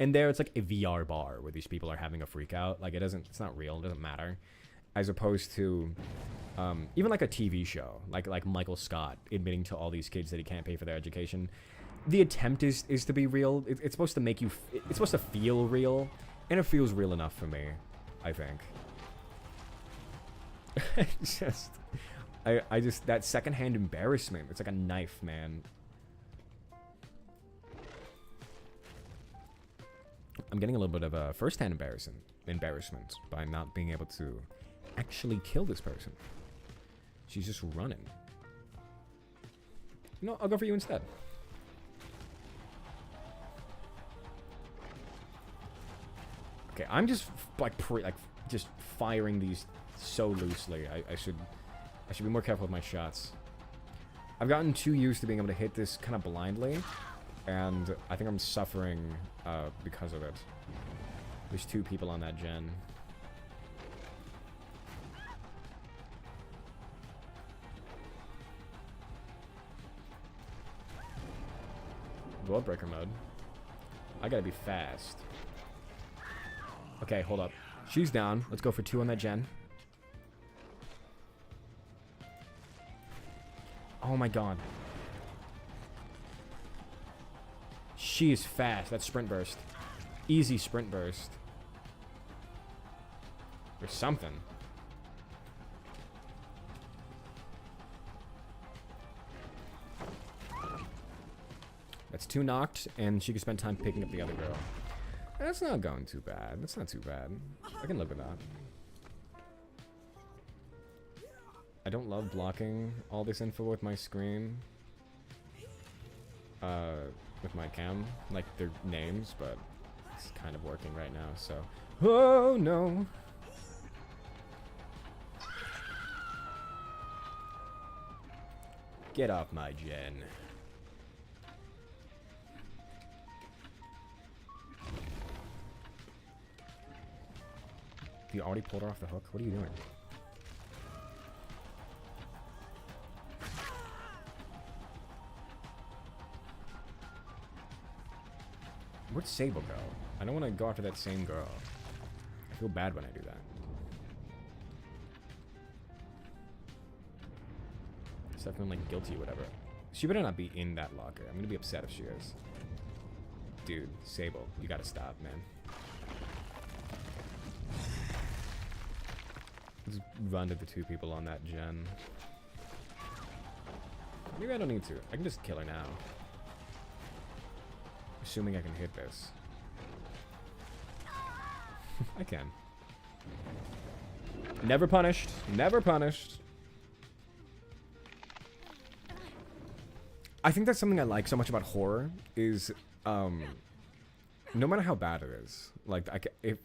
and there it's like a VR bar where these people are having a freak out. Like it's not real. It doesn't matter. As opposed to even like a TV show, like Michael Scott admitting to all these kids that he can't pay for their education. the attempt is to be real. It's supposed to make you. It's supposed to feel real, and it feels real enough for me, I think. I just that secondhand embarrassment. It's like a knife, man. I'm getting a little bit of a first-hand embarrassment by not being able to actually kill this person. She's just running. No, I'll go for you instead. Okay, I'm just like just firing these so loosely. I should be more careful with my shots. I've gotten too used to being able to hit this kind of blindly, and I think I'm suffering because of it. There's 2 people on that gen. World breaker mode. I gotta be fast. Okay, hold up. She's down. Let's go for 2 on that gen. Oh my god. She is fast. That's sprint burst. Easy sprint burst. Or something. That's 2 knocked, and she can spend time picking up the other girl. That's not going too bad. That's not too bad. I can live with that. I don't love blocking all this info with my screen. With my cam. Like, their names, but it's kind of working right now, so... Oh, no! Get off my gen. You already pulled her off the hook? What are you doing? Where'd Sable go? I don't want to go after that same girl. I feel bad when I do that. So I feel like guilty or whatever. She better not be in that locker. I'm gonna be upset if she is. Dude, Sable, you gotta stop, man. Just run to the 2 people on that gen. Maybe I don't need to. I can just kill her now. Assuming I can hit this. I can. Never punished. Never punished. I think that's something I like so much about horror is, no matter how bad it is, like, if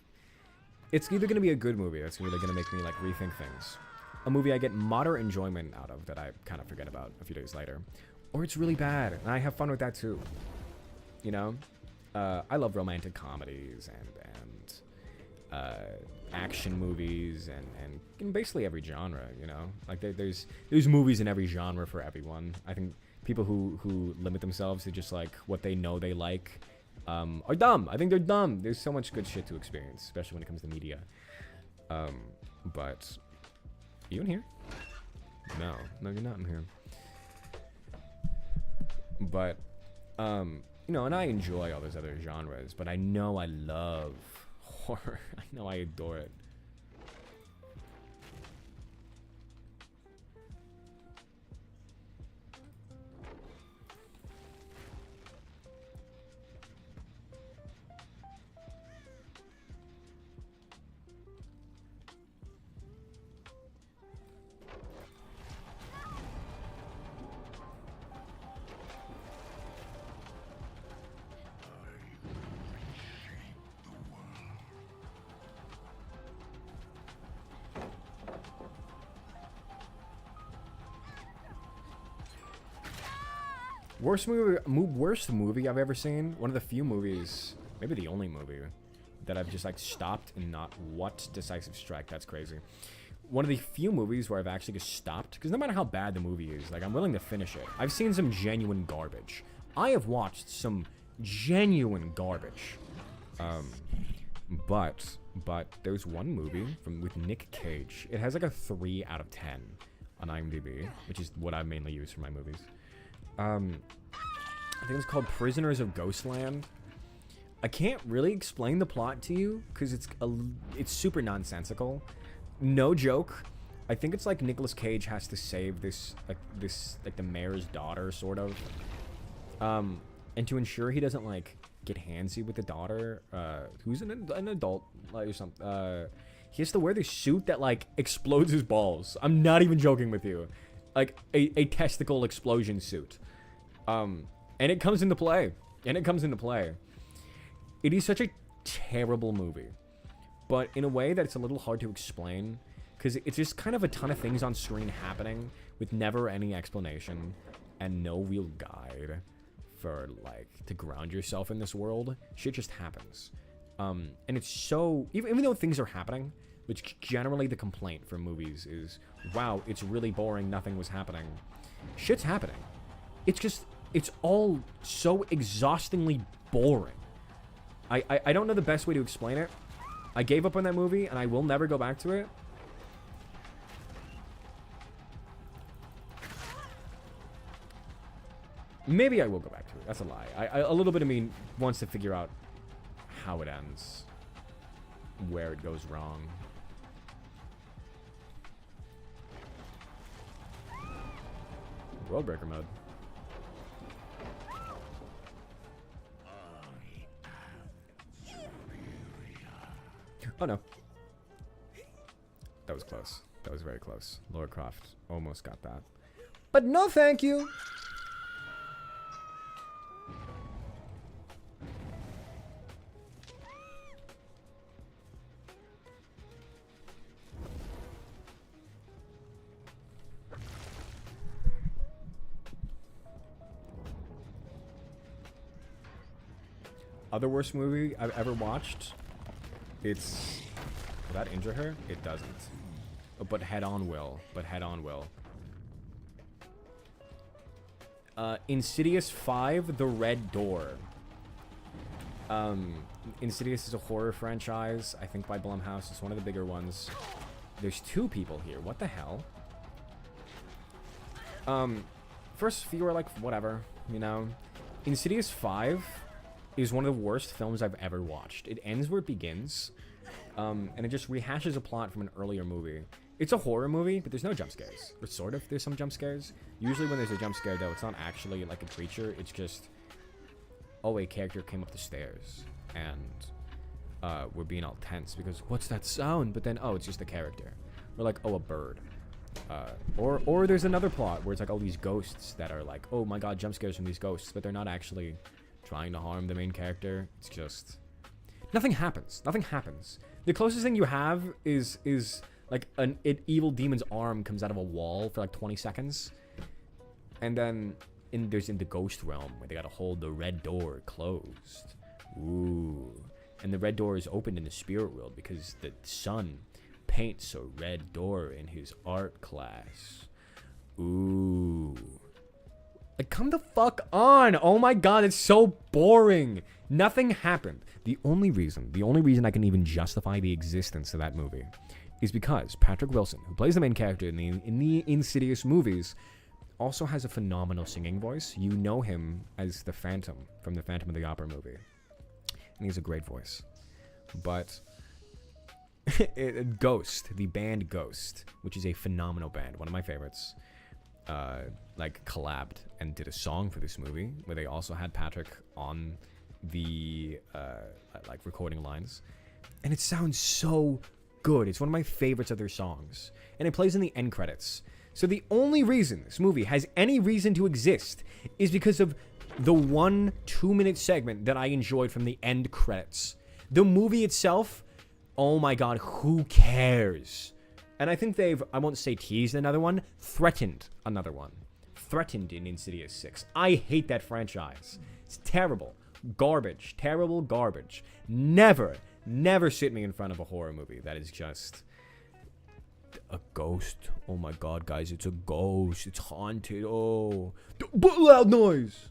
it's either going to be a good movie that's really going to make me, like, rethink things. A movie I get moderate enjoyment out of that I kind of forget about a few days later. Or it's really bad, and I have fun with that too. You know? I love romantic comedies and action movies and basically every genre, you know? Like, there's movies in every genre for everyone. I think people who limit themselves to just, like, what they know they like are dumb. I think they're dumb. There's so much good shit to experience, especially when it comes to media. But... You in here? No, you're not in here. But, you know, and I enjoy all those other genres, but I know I love horror. I know I adore it. Worst movie I've ever seen. One of the few movies, maybe the only movie, that I've just like stopped and not what Decisive Strike. That's crazy. One of the few movies where I've actually just stopped, because no matter how bad the movie is, like I'm willing to finish it. I've seen some genuine garbage. I have watched some genuine garbage. But there's one movie with Nick Cage. It has like a 3 out of 10 on IMDb, which is what I mainly use for my movies. I think it's called Prisoners of Ghostland. I can't really explain the plot to you because it's super nonsensical. No joke. I think it's like Nicolas Cage has to save this the mayor's daughter, sort of. And to ensure he doesn't like get handsy with the daughter, who's an adult like or something. He has to wear this suit that like explodes his balls. I'm not even joking with you, like a testicle explosion suit. And it comes into play. It is such a terrible movie, but in a way that it's a little hard to explain, because it's just kind of a ton of things on screen happening with never any explanation and no real guide for, like, to ground yourself in this world. Shit just happens. And it's so... Even though things are happening, which generally the complaint for movies is, wow, it's really boring, nothing was happening. Shit's happening. It's just... It's all so exhaustingly boring. I don't know the best way to explain it. I gave up on that movie, and I will never go back to it. Maybe I will go back to it. That's a lie. A little bit of me wants to figure out how it ends. Where it goes wrong. Worldbreaker mode. Oh no. That was close. That was very close. Lara Croft almost got that. But no thank you! Other worst movie I've ever watched? It's... Will that injure her? It doesn't. But Head On will. Insidious 5, The Red Door. Insidious is a horror franchise, I think by Blumhouse. It's one of the bigger ones. There's 2 people here. What the hell? First few are like, whatever, you know. Insidious 5 is one of the worst films I've ever watched. It ends where it begins, and it just rehashes a plot from an earlier movie. It's a horror movie, but there's no jump scares. Or sort of, there's some jump scares. Usually when there's a jump scare, though, it's not actually like a creature. It's just, oh, a character came up the stairs, and we're being all tense because, what's that sound? But then, oh, it's just a character. Or like, oh, a bird. Or there's another plot where it's like, oh, these ghosts that are like, oh my god, jump scares from these ghosts, but they're not actually trying to harm the main character. It's just... Nothing happens. The closest thing you have is like an evil demon's arm comes out of a wall for like 20 seconds. And then there's in the ghost realm where they gotta hold the red door closed. Ooh. And the red door is opened in the spirit world because the sun paints a red door in his art class. Ooh. Like, come the fuck on! Oh my god, it's so boring! Nothing happened. The only reason I can even justify the existence of that movie is because Patrick Wilson, who plays the main character in the Insidious movies, also has a phenomenal singing voice. You know him as the Phantom from the Phantom of the Opera movie. And he has a great voice. But... Ghost, the band Ghost, which is a phenomenal band, one of my favorites, like collabed and did a song for this movie where they also had Patrick on the like recording lines, and it sounds so good. It's one of my favorites of their songs, and it plays in the end credits. So the only reason this movie has any reason to exist is because of the 1 2-minute segment that I enjoyed from the end credits. The movie itself, oh my god, who cares? And I think they've, I won't say teased another one, threatened another one. Threatened in Insidious 6. I hate that franchise. It's terrible. Garbage. Terrible garbage. Never sit me in front of a horror movie that is just a ghost. Oh my god, guys, it's a ghost. It's haunted. Oh. But loud noise.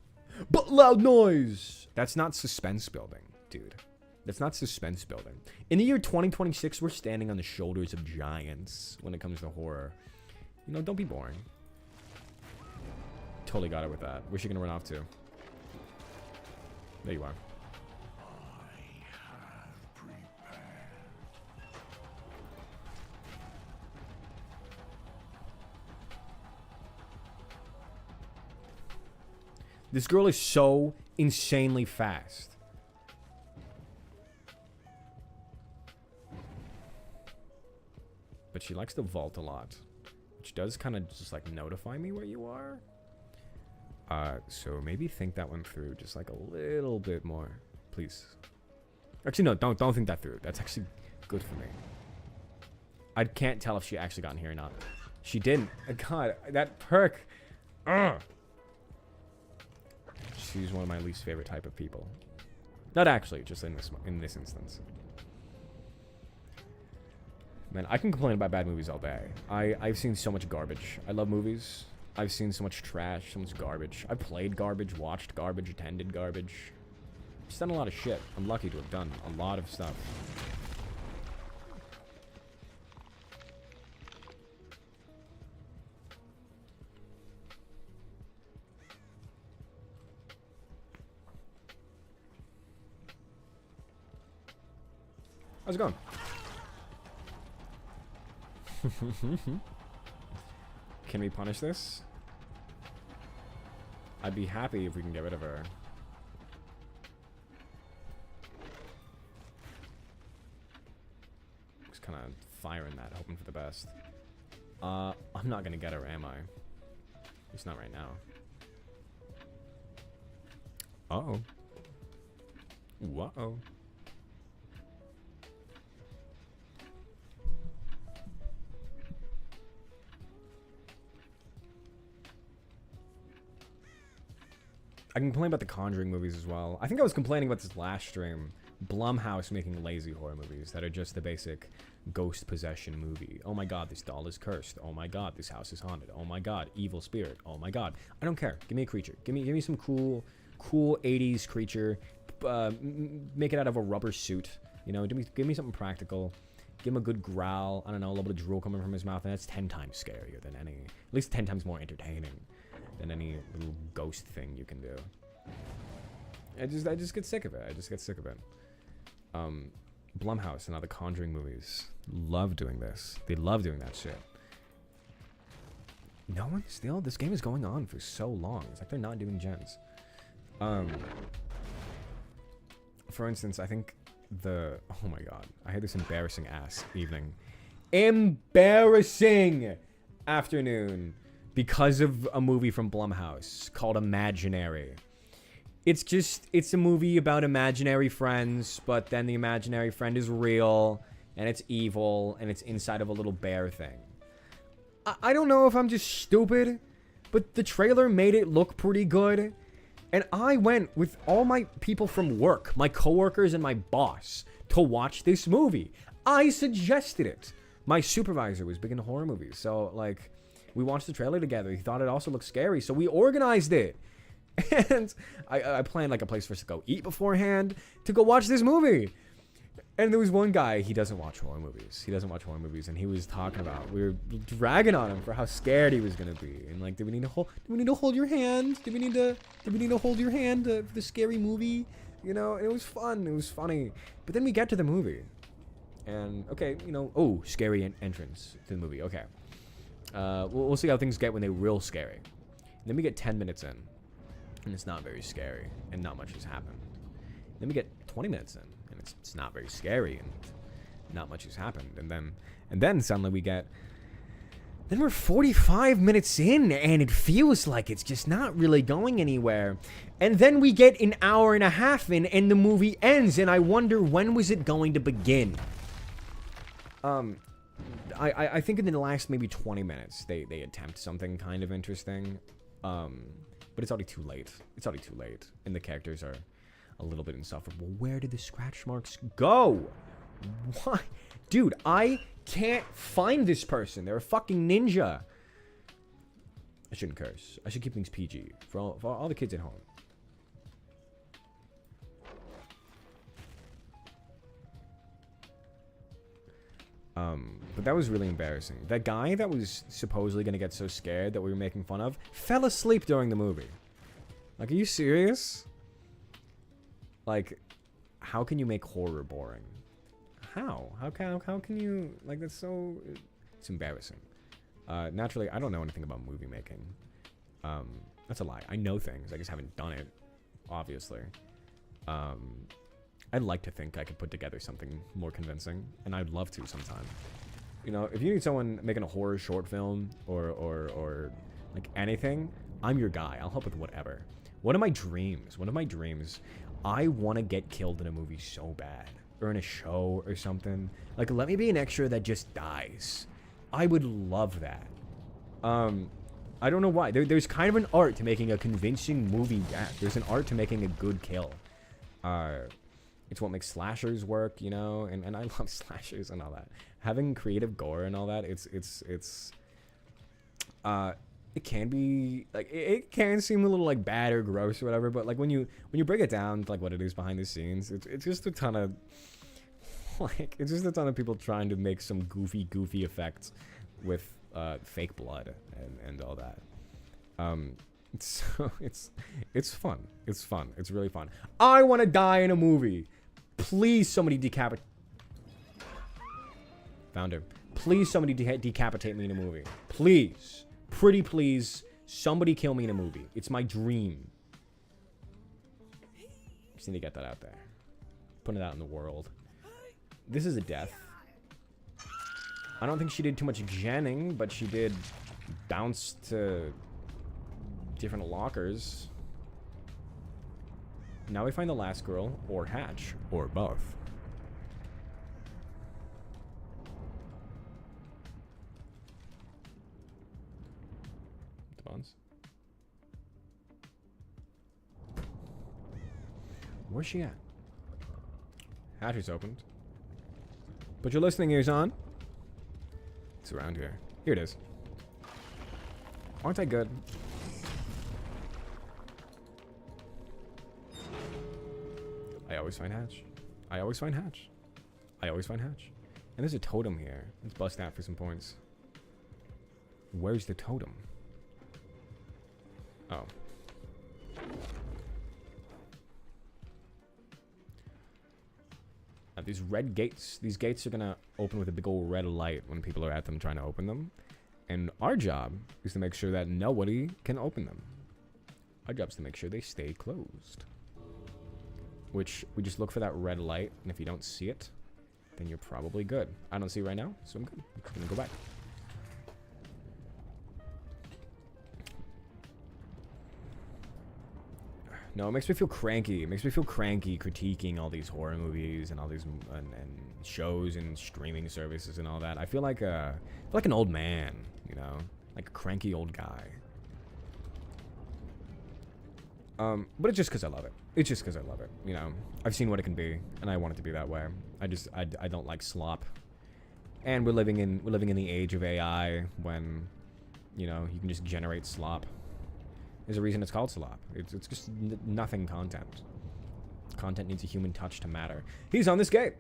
That's not suspense building, dude. That's not suspense building. In the year 2026, we're standing on the shoulders of giants when it comes to horror. You know, don't be boring. Totally got it with that. Where's she gonna run off to? There you are. This girl is so insanely fast. But she likes to vault a lot. Which does kind of just like notify me where you are. So maybe think that one through just like a little bit more. Please. Actually, no, don't think that through. That's actually good for me. I can't tell if she actually got in here or not. She didn't. God, that perk. Ugh. She's one of my least favorite type of people. Not actually, just in this instance. Man, I can complain about bad movies all day. I've seen so much garbage. I love movies. I've seen so much trash, so much garbage. I've played garbage, watched garbage, attended garbage. Just done a lot of shit. I'm lucky to have done a lot of stuff. How's it going? Can we punish this? I'd be happy if we can get rid of her. Just kind of firing that, hoping for the best. I'm not gonna get her, am I? At least not right now. Uh-oh. Uh-oh. I can complain about the Conjuring movies as well. I think I was complaining about this last stream. Blumhouse making lazy horror movies that are just the basic ghost possession movie. Oh my god, this doll is cursed. Oh my god, this house is haunted. Oh my god, evil spirit. Oh my god. I don't care. Give me a creature. Give me some cool 80s creature. Make it out of a rubber suit. You know, give me something practical. Give him a good growl. I don't know, a little bit of drool coming from his mouth, and that's 10 times scarier than any... At least 10 times more entertaining than any little ghost thing you can do. I just get sick of it. I just get sick of it. Blumhouse and all the Conjuring movies love doing this. They love doing that shit. No one still... This game is going on for so long. It's like they're not doing gens. For instance, I think the... Oh my god. I had this embarrassing ass evening. Embarrassing afternoon. Because of a movie from Blumhouse called Imaginary. It's a movie about imaginary friends, but then the imaginary friend is real, and it's evil, and it's inside of a little bear thing. I don't know if I'm just stupid, but the trailer made it look pretty good, and I went with all my people from work, my coworkers and my boss, to watch this movie. I suggested it. My supervisor was big into horror movies, so, like... We watched the trailer together. He thought it also looked scary, so we organized it. And I planned like a place for us to go eat beforehand to go watch this movie. And there was one guy, he doesn't watch horror movies. He doesn't watch horror movies, and he was talking about, we were dragging on him for how scared he was gonna be. And like, do we need to hold your hand? Do we need to hold your hand for the scary movie? You know, it was fun. It was funny. But then we get to the movie, and okay, you know, oh, scary entrance to the movie. Okay. We'll see how things get when they're real scary. And then we get 10 minutes in, and it's not very scary, and not much has happened. Then we get 20 minutes in, and it's not very scary, and not much has happened. And then suddenly we get... Then we're 45 minutes in, and it feels like it's just not really going anywhere. And then we get an hour and a half in, and the movie ends, and I wonder, when was it going to begin? I think in the last maybe 20 minutes, they attempt something kind of interesting. But it's already too late. It's already too late. And the characters are a little bit insufferable. Where did the scratch marks go? Why? Dude, I can't find this person. They're a fucking ninja. I shouldn't curse. I should keep things PG for all the kids at home. But that was really embarrassing. That guy that was supposedly going to get so scared that we were making fun of fell asleep during the movie. Like, are you serious? Like, how can you make horror boring? How can you, like, that's so, it's embarrassing. Naturally, I don't know anything about movie making. That's a lie. I know things, I just haven't done it, obviously. I'd like to think I could put together something more convincing, and I'd love to sometime. You know, if you need someone making a horror short film or like anything, I'm your guy. I'll help with whatever. One of my dreams, I want to get killed in a movie so bad, or in a show or something. Like, let me be an extra that just dies. I would love that. I don't know why. There's kind of an art to making a convincing movie death. There's an art to making a good kill. It's what makes slashers work, you know, and I love slashers and all that. Having creative gore and all that, it can be like it can seem a little like bad or gross or whatever, but like when you break it down to like what it is behind the scenes, it's just a ton of it's just a ton of people trying to make some goofy effects with fake blood and all that. So it's fun. It's fun. It's really fun. I want to die in a movie. Please, somebody decapitate. Found her. Please, somebody decapitate me in a movie. Please, pretty please, somebody kill me in a movie. It's my dream. Just need to get that out there. Putting it out in the world. This is a death. I don't think she did too much genning, but she did bounce to different lockers. Now we find the last girl, or Hatch, or both. The bones. Where's she at? Hatch is opened. Put your listening ears on. It's around here. Here it is. Aren't I good? I always find Hatch. I always find Hatch. I always find Hatch. And there's a totem here. Let's bust that for some points. Where's the totem? Oh. These red gates. These gates are gonna open with a big old red light when people are at them trying to open them. And our job is to make sure that nobody can open them. Our job is to make sure they stay closed. Which, we just look for that red light, and if you don't see it, then you're probably good. I don't see it right now, so I'm good. I'm just gonna go back. No, it makes me feel cranky. It makes me feel cranky critiquing all these horror movies and all these and shows and streaming services and all that. I feel like an old man, you know, like a cranky old guy. But it's just because I love it. It's just because I love it. You know, I've seen what it can be, and I want it to be that way. I don't like slop. And we're living in the age of AI when, you know, you can just generate slop. There's a reason it's called slop. It's just nothing content. Content needs a human touch to matter. He's on this gate.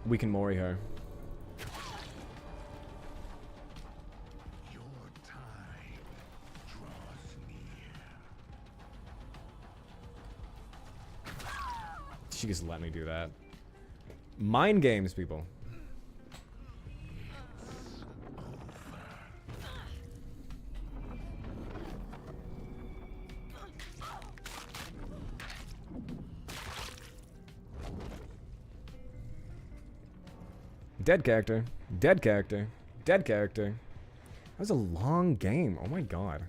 We can Mori her. Your time draws near. She just let me do that. Mind games, people. Dead character. Dead character. Dead character. That was a long game. Oh my god.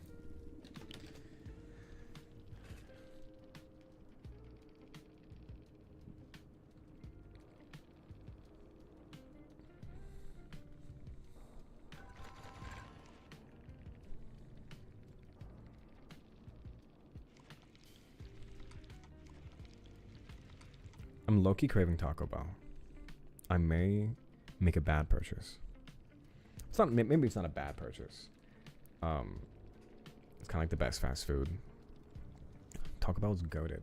I'm low-key craving Taco Bell. I may make a bad purchase. It's not. Maybe it's not a bad purchase. It's kind of like the best fast food. Taco Bell's goated.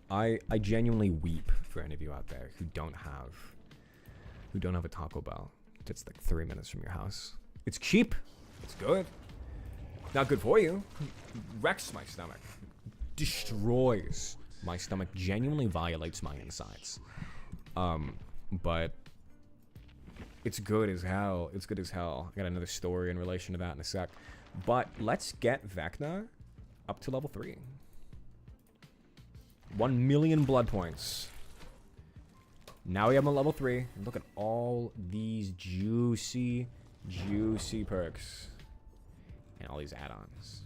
I genuinely weep for any of you out there who don't have a Taco Bell. It's like 3 minutes from your house. It's cheap. It's good. Not good for you. Wrecks my stomach. Destroys my stomach. Genuinely violates my insides. But it's good as hell. It's good as hell. I got another story in relation to that in a sec. But let's get Vecna up to level 3. 1 million blood points. Now we have him on level 3. And look at all these juicy, juicy perks. And all these add-ons.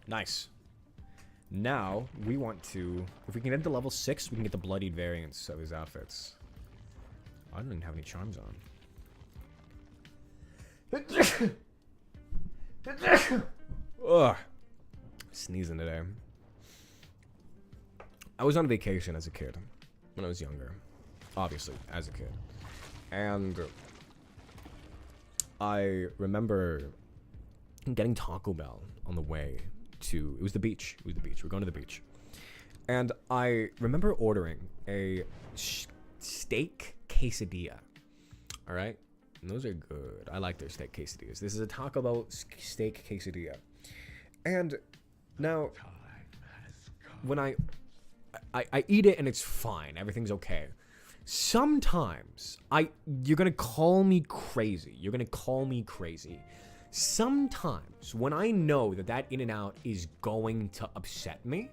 Nice. Now, we want to... If we can get to level 6, we can get the bloodied variants of his outfits. I don't even have any charms on. Ugh. Sneezing today. I was on vacation as a kid. When I was younger. Obviously, as a kid. And... I remember getting Taco Bell on the way to... It was the beach. It was the beach. We're going to the beach. And I remember ordering a steak quesadilla. Alright? And those are good. I like their steak quesadillas. This is a Taco Bell steak quesadilla. And now, when I eat it and it's fine. Everything's okay. Sometimes, you're gonna call me crazy. You're gonna call me crazy. Sometimes, when I know that In-N-Out is going to upset me,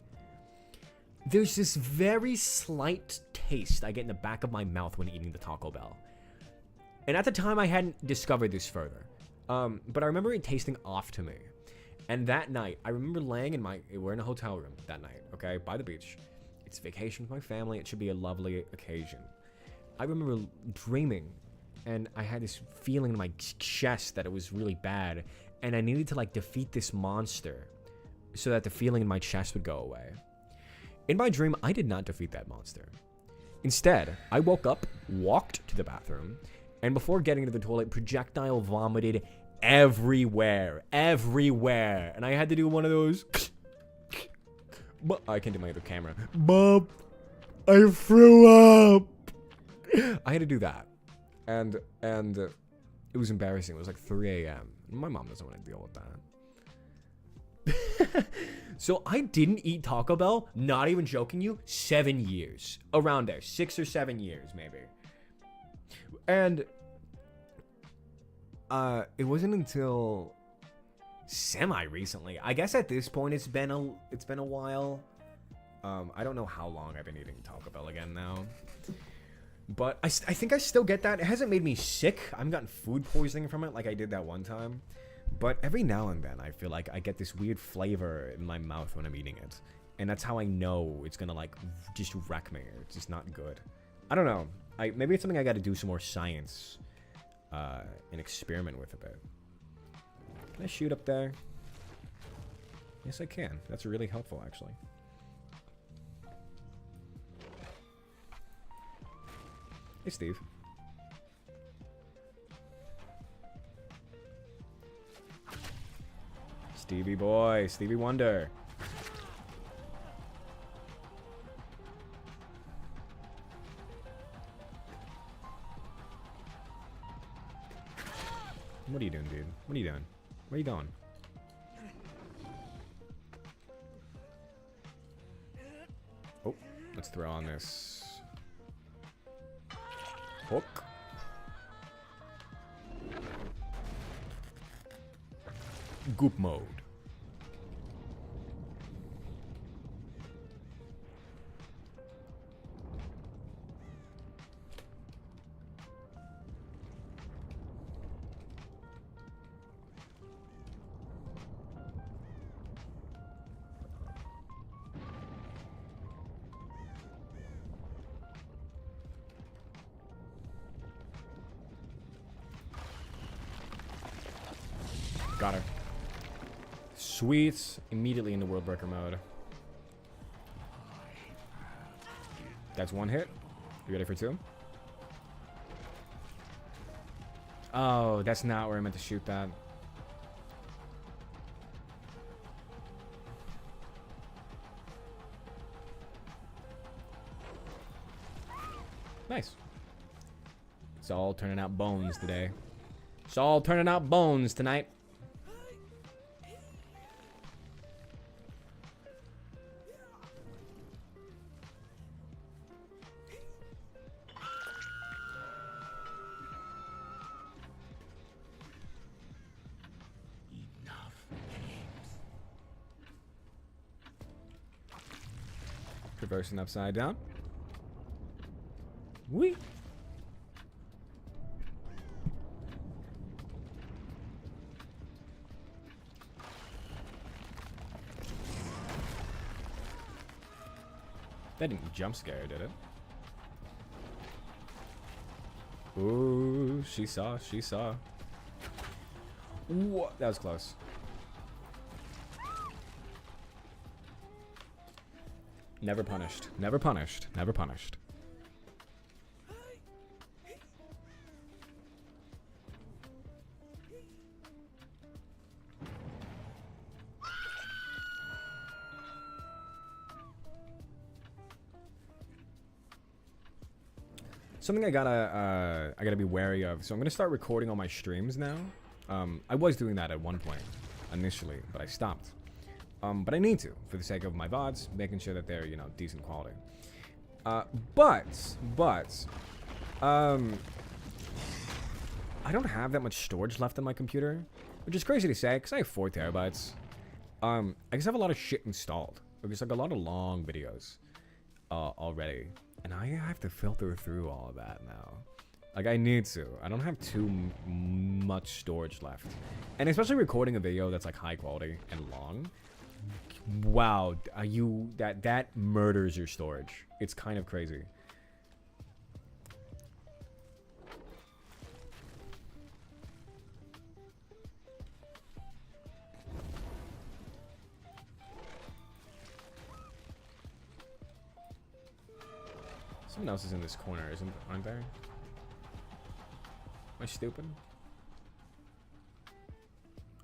there's this very slight taste I get in the back of my mouth when eating the Taco Bell. And at the time, I hadn't discovered this further. But I remember it tasting off to me. And that night, I remember laying we're in a hotel room that night, okay, by the beach. It's vacation with my family. It should be a lovely occasion. I remember dreaming, and I had this feeling in my chest that it was really bad, and I needed to, like, defeat this monster so that the feeling in my chest would go away. In my dream, I did not defeat that monster. Instead, I woke up, walked to the bathroom, and before getting to the toilet, projectile vomited everywhere. And I had to do one of those... I can't do my other camera. Bob, I threw up. I had to do that. And it was embarrassing. It was like 3 a.m. My mom doesn't want to deal with that. So I didn't eat Taco Bell, not even joking you, 7 years. Around there. 6 or 7 years, maybe. And it wasn't until semi-recently. I guess at this point it's been a while. I don't know how long I've been eating Taco Bell again now. But I think I still get that. It hasn't made me sick. I haven't gotten food poisoning from it like I did that one time. But every now and then I feel like I get this weird flavor in my mouth when I'm eating it. And that's how I know it's gonna like just wreck me. It's just not good. I don't know. Maybe it's something I gotta do some more science and experiment with a bit. Can I shoot up there? Yes, I can. That's really helpful, actually. Hey, Steve. Stevie boy. Stevie Wonder. What are you doing, dude? What are you doing? Where are you going? Oh, let's throw on this hook. Goop mode. Got her. Sweet. Immediately into World Breaker mode. That's one hit. You ready for two? Oh, that's not where I meant to shoot that. Nice. It's all turning out bones today. It's all turning out bones tonight. Enough games. Traversing upside down. Whee! That didn't jump scare, did it? Ooh, she saw, she saw. What? That was close. Never punished. Never punished. Never punished. Something I gotta be wary of. So I'm gonna start recording all my streams now. I was doing that at one point initially, but I stopped. But I need to, for the sake of my VODs, making sure that they're, you know, decent quality. But I don't have that much storage left on my computer, which is crazy to say, because I have 4 terabytes. I just have a lot of shit installed. There's like a lot of long videos already, and I have to filter through all of that now. Like, I need to. I don't have too much storage left. And especially recording a video that's like high quality and long. Wow, that murders your storage. It's kind of crazy. Someone else is in this corner, aren't there? Am I stupid?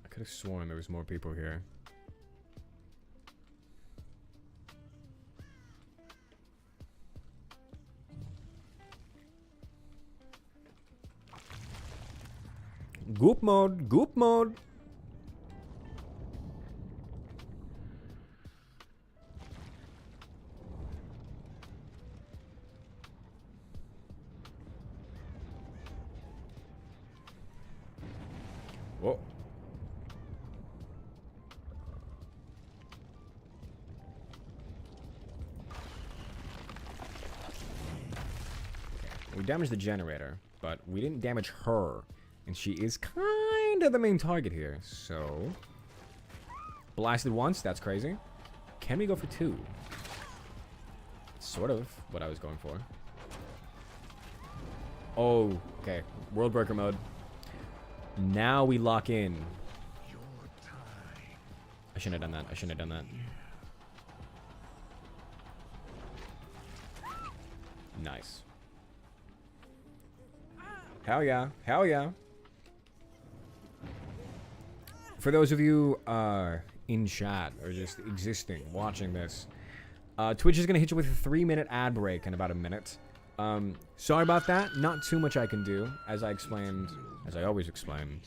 I could have sworn there was more people here. Goop mode, goop mode. Whoa. We damaged the generator, but we didn't damage her. And she is kind of the main target here, so... Blasted once, that's crazy. Can we go for 2? Sort of what I was going for. Oh, okay. World Breaker mode. Now we lock in. I shouldn't have done that. I shouldn't have done that. Nice. Hell yeah. Hell yeah. For those of you in chat or just existing, watching this, Twitch is going to hit you with a 3-minute ad break in about a minute. Sorry about that. Not too much I can do, as I explained, as I always explain.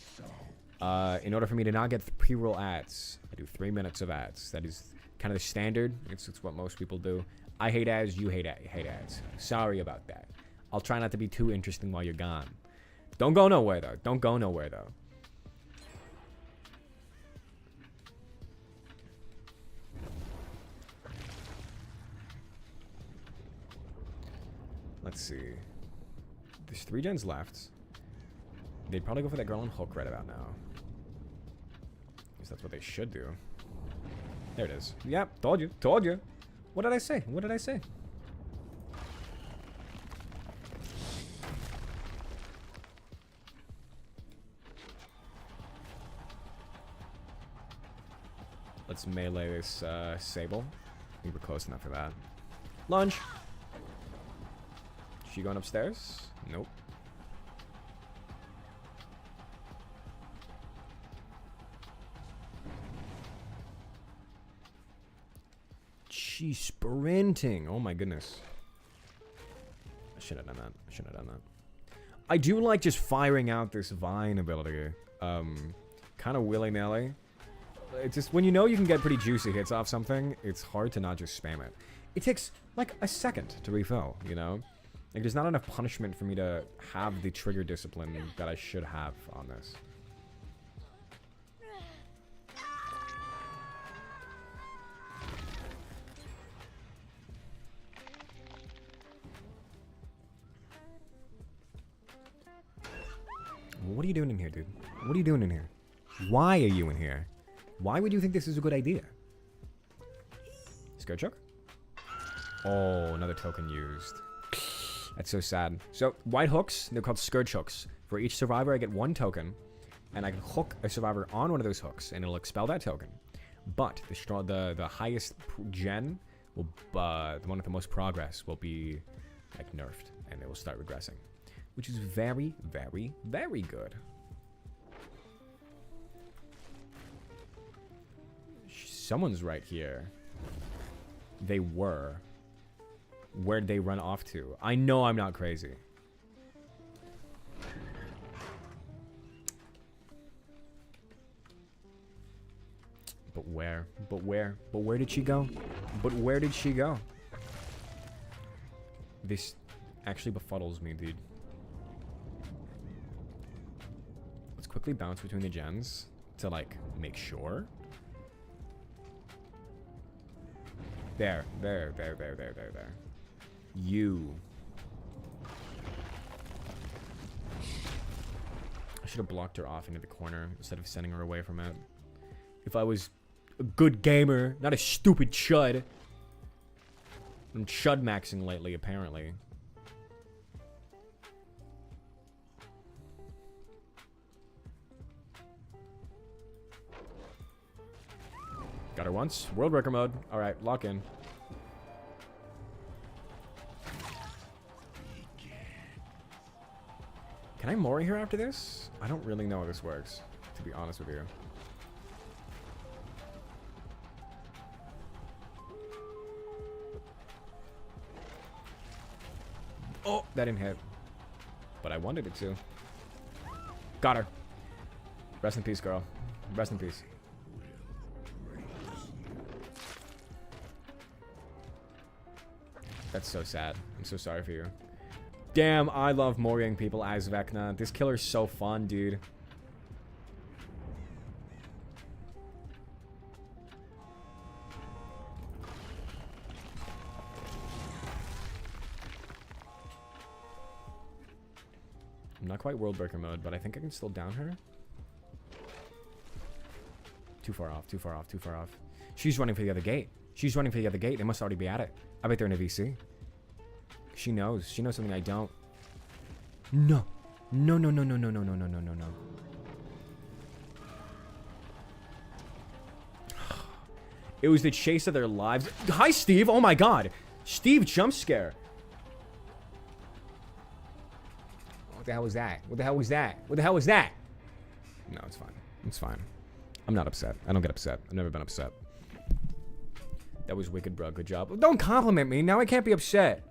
In order for me to not get pre-roll ads, I do 3 minutes of ads. That is kind of the standard. It's what most people do. I hate ads. You hate ads. Sorry about that. I'll try not to be too interesting while you're gone. Don't go nowhere, though. Don't go nowhere, though. Let's see. There's 3 gens left. They'd probably go for that girl on hook right about now. At least that's what they should do. There it is. Yep, told you. Told you. What did I say? What did I say? Let's melee this Sable. I think we're close enough for that. Lunge! She going upstairs? Nope. She's sprinting. Oh my goodness. I should have done that. I should have done that. I do like just firing out this vine ability. Kind of willy-nilly. It's just, when you know you can get pretty juicy hits off something, it's hard to not just spam it. It takes, like, a second to refill, you know? Like, there's not enough punishment for me to have the trigger discipline that I should have on this. What are you doing in here, dude? What are you doing in here? Why are you in here? Why would you think this is a good idea? Skirt choke? Oh, another token used. That's so sad. So, white hooks, they're called scourge hooks. For each survivor, I get 1 token, and I can hook a survivor on one of those hooks, and it'll expel that token. But the highest gen, will, the one with the most progress, will be like nerfed, and it will start regressing, which is very, very, very good. Someone's right here. They were. Where'd they run off to? I know I'm not crazy. But where? But where? But where did she go? But where did she go? This actually befuddles me, dude. Let's quickly bounce between the gens to, like, make sure. There. You. I should have blocked her off into the corner instead of sending her away from it. If I was a good gamer, not a stupid chud. I'm chud maxing lately, apparently. Got her once. World record mode. Alright, lock in. Can I Mori her after this? I don't really know how this works, to be honest with you. Oh, that didn't hit. But I wanted it to. Got her. Rest in peace, girl. Rest in peace. That's so sad. I'm so sorry for you. Damn, I love Moriing people as Vecna. This killer's so fun, dude. I'm not quite world breaker mode, but I think I can still down her. Too far off, too far off, too far off. She's running for the other gate. She's running for the other gate. They must already be at it. I bet they're in a VC. She knows. She knows something I don't. No. No, no, no, no, no, no, no, no, no, no, no. It was the chase of their lives. Hi, Steve. Oh, my God. Steve jump scare. What the hell was that? What the hell was that? What the hell was that? No, it's fine. It's fine. I'm not upset. I don't get upset. I've never been upset. That was wicked, bro. Good job. Don't compliment me. Now I can't be upset.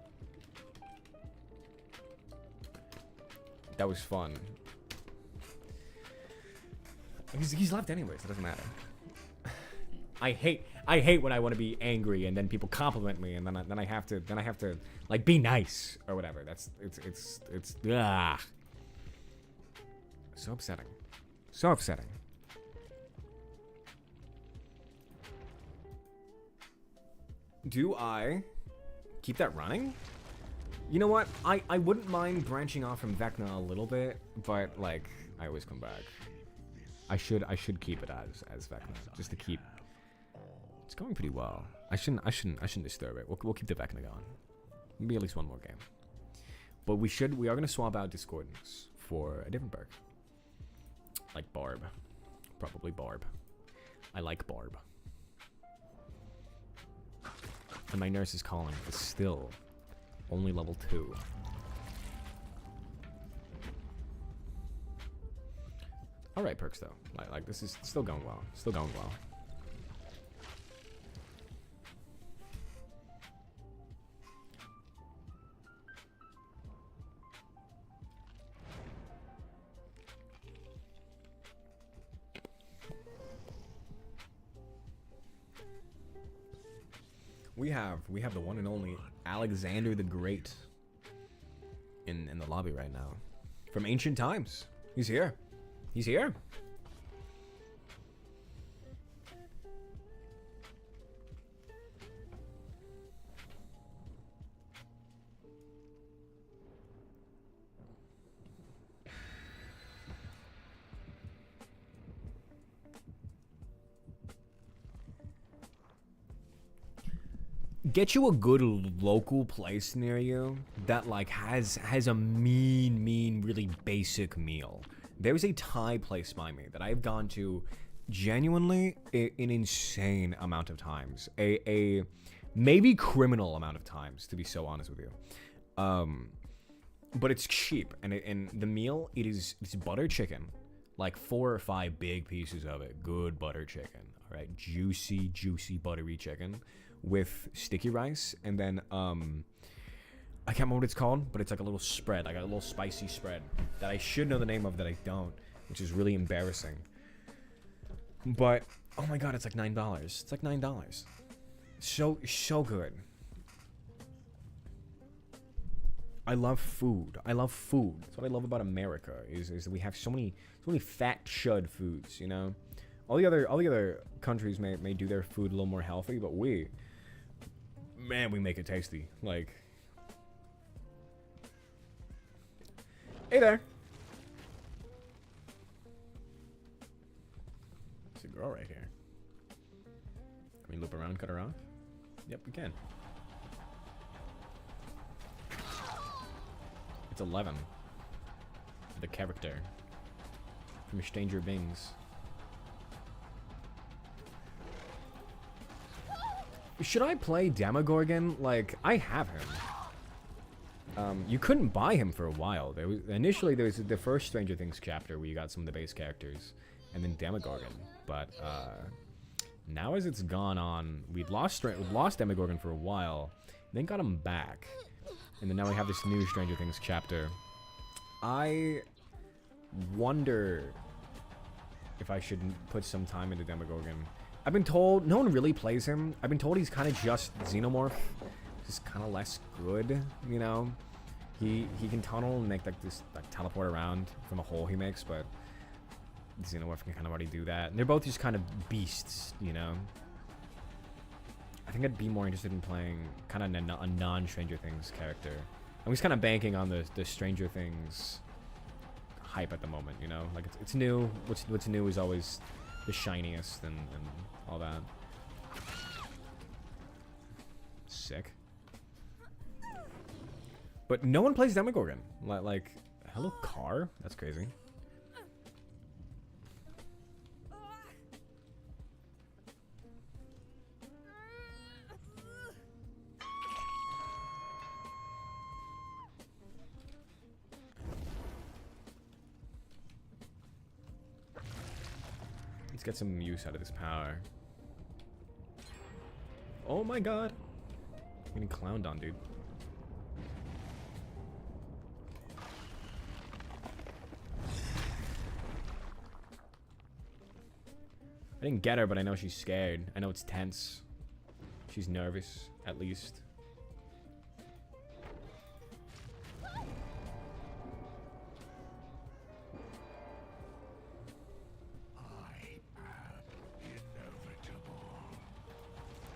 That was fun. He's left anyways. It doesn't matter. I hate when I want to be angry and then people compliment me and then I have to like be nice or whatever. It's so upsetting. So upsetting. Do I keep that running? You know what? I wouldn't mind branching off from Vecna a little bit, but like I always come back. I should keep it as Vecna just to keep. It's going pretty well. I shouldn't disturb it. We'll keep the Vecna going. Maybe at least one more game. But we are gonna swap out Discordance for a different perk. Like Barb. Probably Barb. I like Barb. And my nurse is calling. It's still only level 2. Alright perks though. Like this is still going well. Still going well. We have the one and only Alexander the Great in the lobby right now. From ancient times. He's here. He's here. Get you a good local place near you that like has a mean really basic meal. There's a Thai place by me that I've gone to genuinely an insane amount of times. A maybe criminal amount of times, to be so honest with you. But it's cheap, and the meal it's butter chicken, like 4 or 5 big pieces of it, good butter chicken. All right, juicy buttery chicken with sticky rice, and then I can't remember what it's called, but it's like a little spread, like a little spicy spread that I should know the name of that I don't, which is really embarrassing. But oh my god, it's like $9. It's like $9. So good. I love food. I love food. That's what I love about America is that we have so many fat chud foods, you know? All the other countries may do their food a little more healthy, but we make it tasty. Like, hey there. There's a girl right here. Can we loop around, cut her off? Yep, we can. It's 11. The character from Stranger Things. Should I play Demogorgon? Like, I have him. You couldn't buy him for a while. Initially there was the first Stranger Things chapter where you got some of the base characters, and then Demogorgon. But now as it's gone on, we'd lost Demogorgon for a while, then got him back, and then now we have this new Stranger Things chapter. I wonder if I should put some time into Demogorgon. I've been told no one really plays him. I've been told he's kind of just Xenomorph, just kind of less good, you know. He can tunnel and make like this teleport around from a hole he makes, but Xenomorph can kind of already do that. And they're both just kind of beasts, you know. I think I'd be more interested in playing kind of a non-Stranger Things character. I'm just kind of banking on the Stranger Things hype at the moment, you know. Like it's new. What's new is always the shiniest and all that. Sick. But no one plays Demogorgon. Like, hello car? That's crazy. Let's get some use out of this power. Oh my god. I'm getting clowned on, dude. I didn't get her, but I know she's scared. I know it's tense. She's nervous, at least.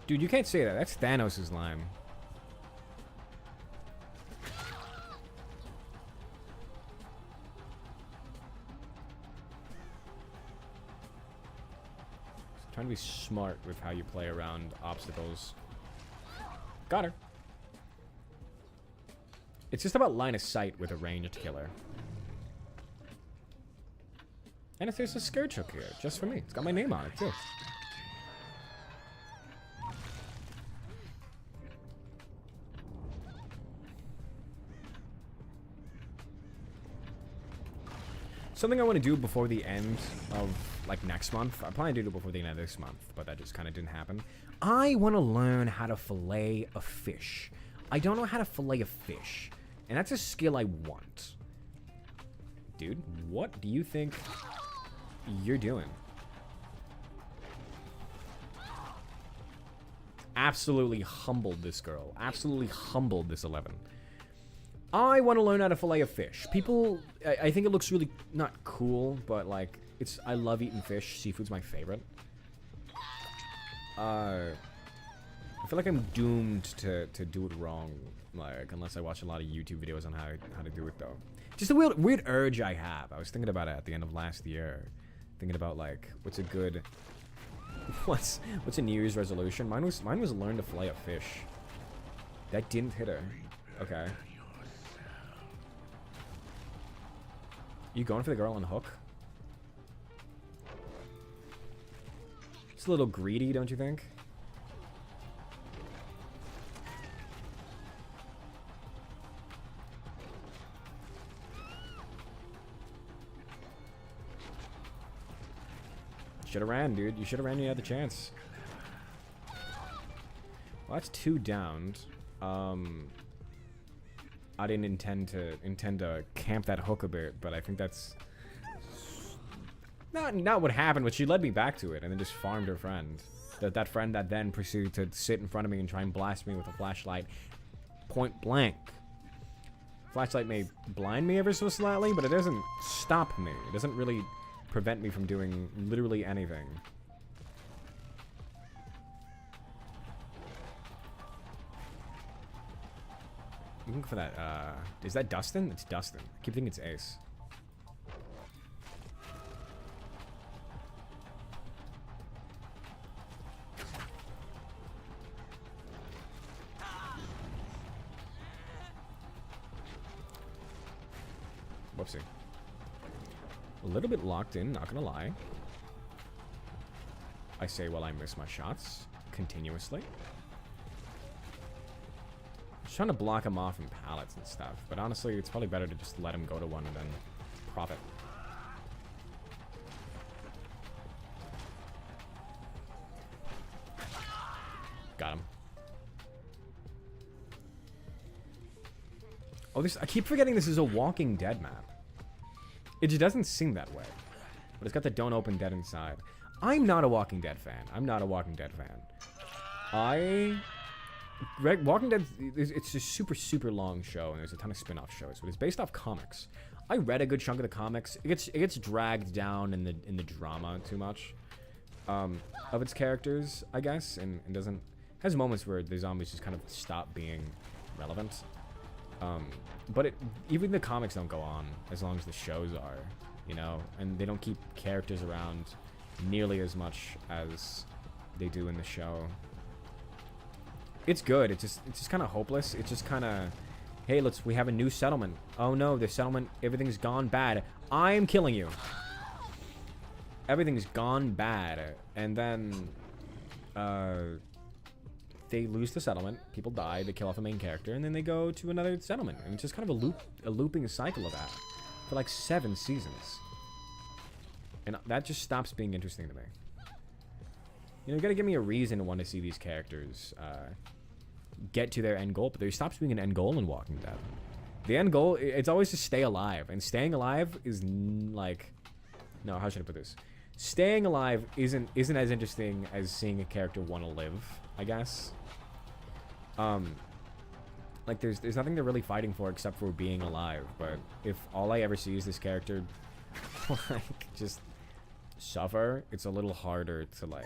Dude, you can't say that. That's Thanos' line. Just trying to be smart with how you play around obstacles. Got her. It's just about line of sight with a ranged killer. And if there's a Scourge hook here, just for me. It's got my name on it, too. Something I want to do before the end of, like, next month. I probably do it before the end of this month, but that just kind of didn't happen. I want to learn how to fillet a fish. I don't know how to fillet a fish, and that's a skill I want. Dude, what do you think you're doing? absolutely humbled this girl. Absolutely humbled this 11. I want to learn how to fillet a fish. People, I think it looks really not cool, but like I love eating fish. Seafood's my favorite. I feel like I'm doomed to do it wrong, like unless I watch a lot of YouTube videos on how to do it though. Just a weird urge I have. I was thinking about it at the end of last year, thinking about like what's a good, what's a New Year's resolution. Mine was learn to fillet a fish. That didn't hit her. Okay. You going for the girl on hook? It's a little greedy, don't you think? Should've ran, dude. You should've ran when you had the chance. Well, that's 2 downed. I didn't intend to camp that hook a bit, but I think that's not what happened. But she led me back to it, and then just farmed her friend. That friend that then proceeded to sit in front of me and try and blast me with a flashlight, point blank. Flashlight may blind me ever so slightly, but it doesn't stop me. It doesn't really prevent me from doing literally anything. Looking for that, is that Dustin? It's Dustin. I keep thinking it's Ace. Whoopsie. A little bit locked in, not gonna lie. I say while I miss my shots continuously. Just trying to block him off in pallets and stuff, but honestly, it's probably better to just let him go to one and then profit. Got him. Oh, I keep forgetting this is a Walking Dead map. It just doesn't seem that way, but it's got the Don't Open Dead inside. I'm not a Walking Dead fan. I'm not a Walking Dead fan. Walking Dead, it's a super long show, and there's a ton of spin-off shows, but it's based off comics. I read a good chunk of the comics. It gets dragged down in the drama too much of its characters, I guess, and has moments where the zombies just kind of stop being relevant. But even the comics don't go on as long as the shows are, you know, and they don't keep characters around nearly as much as they do in the show. It's good. It's just kind of hopeless. It's just kind of, hey, we have a new settlement. Oh no, the settlement, everything's gone bad. I am killing you. Everything's gone bad. And then, they lose the settlement. People die. They kill off a main character, and then they go to another settlement. And it's just kind of a looping cycle of that for like 7 seasons. And that just stops being interesting to me. You know, you gotta give me a reason to want to see these characters get to their end goal, but there stops being an end goal in Walking Dead. The end goal, it's always to stay alive, and staying alive is like, no, how should I put this? Staying alive isn't as interesting as seeing a character want to live, I guess. Like there's nothing they're really fighting for except for being alive. But if all I ever see is this character like just suffer, it's a little harder to like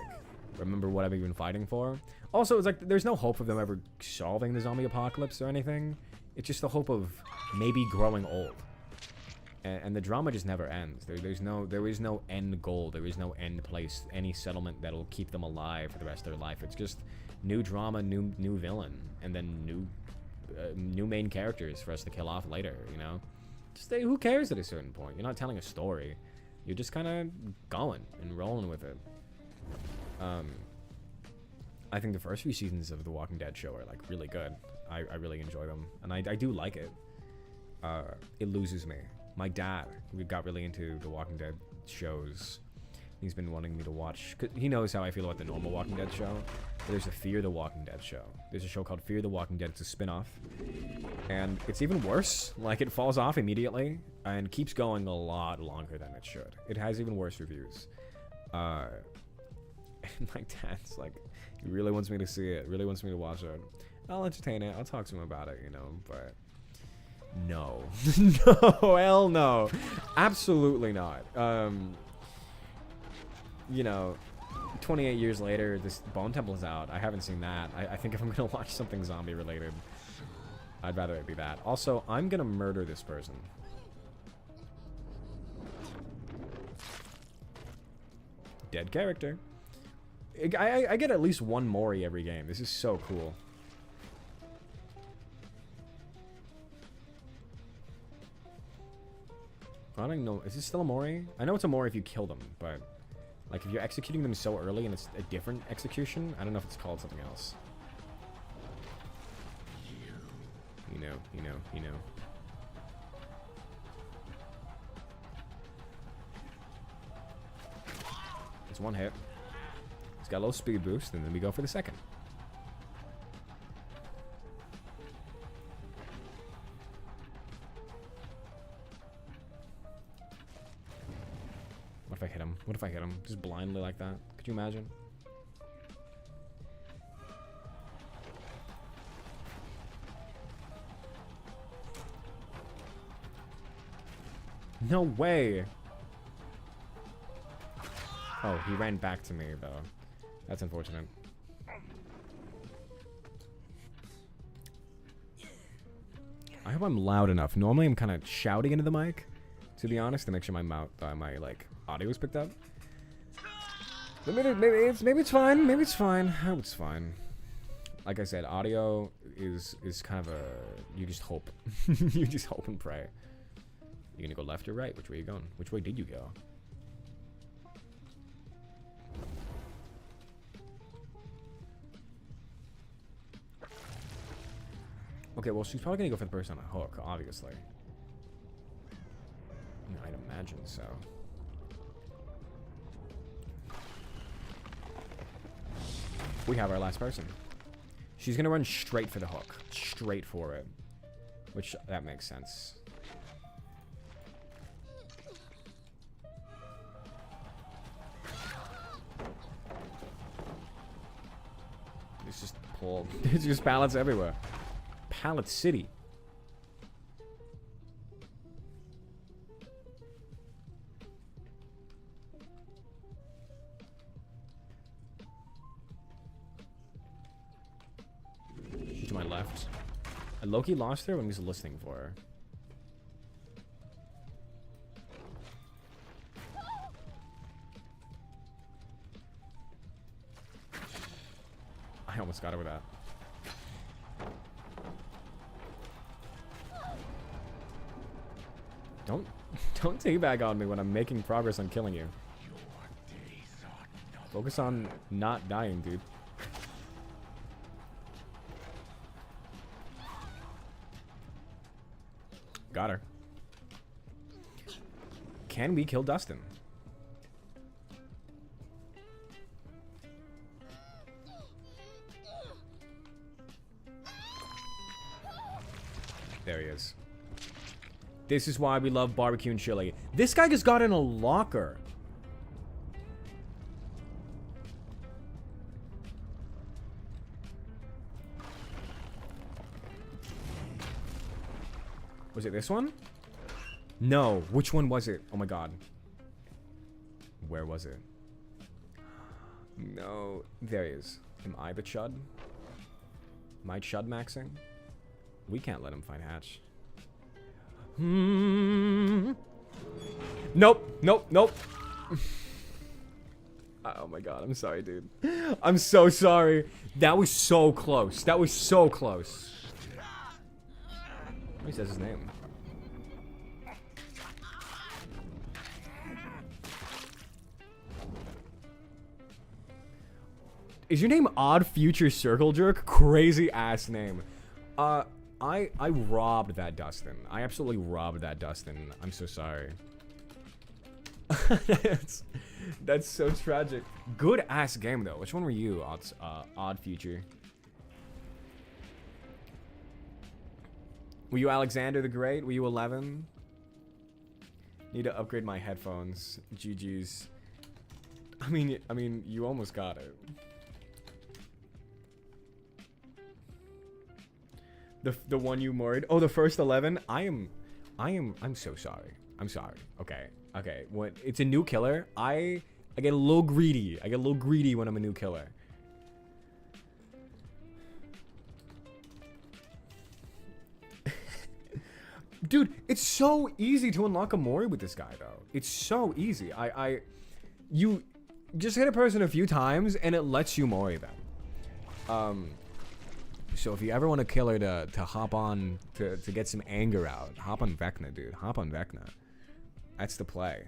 remember what I'm even fighting for. Also, it's like there's no hope of them ever solving the zombie apocalypse or anything. It's just the hope of maybe growing old. And the drama just never ends. There is no end goal. There is no end place. Any settlement that'll keep them alive for the rest of their life. It's just new drama, new villain, and then new main characters for us to kill off later. You know, just who cares at a certain point? You're not telling a story. You're just kind of going and rolling with it. I think the first few seasons of The Walking Dead show are like really good. I really enjoy them, and I do like it. It loses me. My dad, we got really into the Walking Dead shows. He's been wanting me to watch. He knows how I feel about the normal Walking Dead show. But there's a Fear the Walking Dead show. There's a show called Fear the Walking Dead. It's a spin-off. And it's even worse. Like, it falls off immediately and keeps going a lot longer than it should. It has even worse reviews. And my dad's like, He really wants me to see it. Really wants me to watch it. I'll entertain it. I'll talk to him about it, you know, but no. No, hell no. Absolutely not. You know, 28 years later, this Bone Temple is out. I haven't seen that. I think if I'm gonna watch something zombie related, I'd rather it be that. Also, I'm gonna murder this person. Dead character. I get at least one Mori every game. This is so cool. I don't know. Is this still a Mori? I know it's a Mori if you kill them, but like if you're executing them so early and it's a different execution, I don't know if it's called something else. You know. It's one hit. He's got a little speed boost, and then we go for the second. What if I hit him? What if I hit him? Just blindly like that? Could you imagine? No way! Oh, he ran back to me, though. That's unfortunate. I hope I'm loud enough. Normally I'm kind of shouting into the mic, to be honest, to make sure my like, audio is picked up. But maybe it's fine. Maybe it's fine. I hope it's fine. Like I said, audio is kind of a... You just hope. You just hope and pray. You gonna go left or right? Which way are you going? Which way did you go? Okay, well, she's probably gonna go for the person on a hook, obviously. I'd imagine so. We have our last person. She's gonna run straight for the hook. Straight for it. Which, that makes sense. It's just pulled. It's just pallets everywhere. Pallet City. She's to my left. I low-key lost her when he was listening for her. I almost got her with that. Don't teabag on me when I'm making progress on killing you. Focus on not dying, dude. Got her. Can we kill Dustin? There he is. This is why we love barbecue and chili. This guy just got in a locker. Was it this one? No. Which one was it? Oh my god. Where was it? No. There he is. Am I the chud? Am I chud maxing? We can't let him find Hatch. Nope. Nope. Nope. Oh my god. I'm sorry, dude. I'm so sorry. That was so close. That was so close. He says his name. Is your name Odd Future Circle Jerk? Crazy ass name. I robbed that Dustin. I absolutely robbed that Dustin. I'm so sorry. that's so tragic. Good ass game though. Which one were you, Odd Future? Were you Alexander the Great? Were you 11? Need to upgrade my headphones. GG's. I mean, you almost got it. The one you murdered. Oh, the first 11. I'm so sorry. I'm sorry. Okay. Okay. When it's a new killer, I get a little greedy. I get a little greedy when I'm a new killer. Dude, it's so easy to unlock a Mori with this guy, though. It's so easy. You just hit a person a few times, and it lets you Mori them. So if you ever want a killer to hop on, to get some anger out, hop on Vecna, dude. Hop on Vecna. That's the play.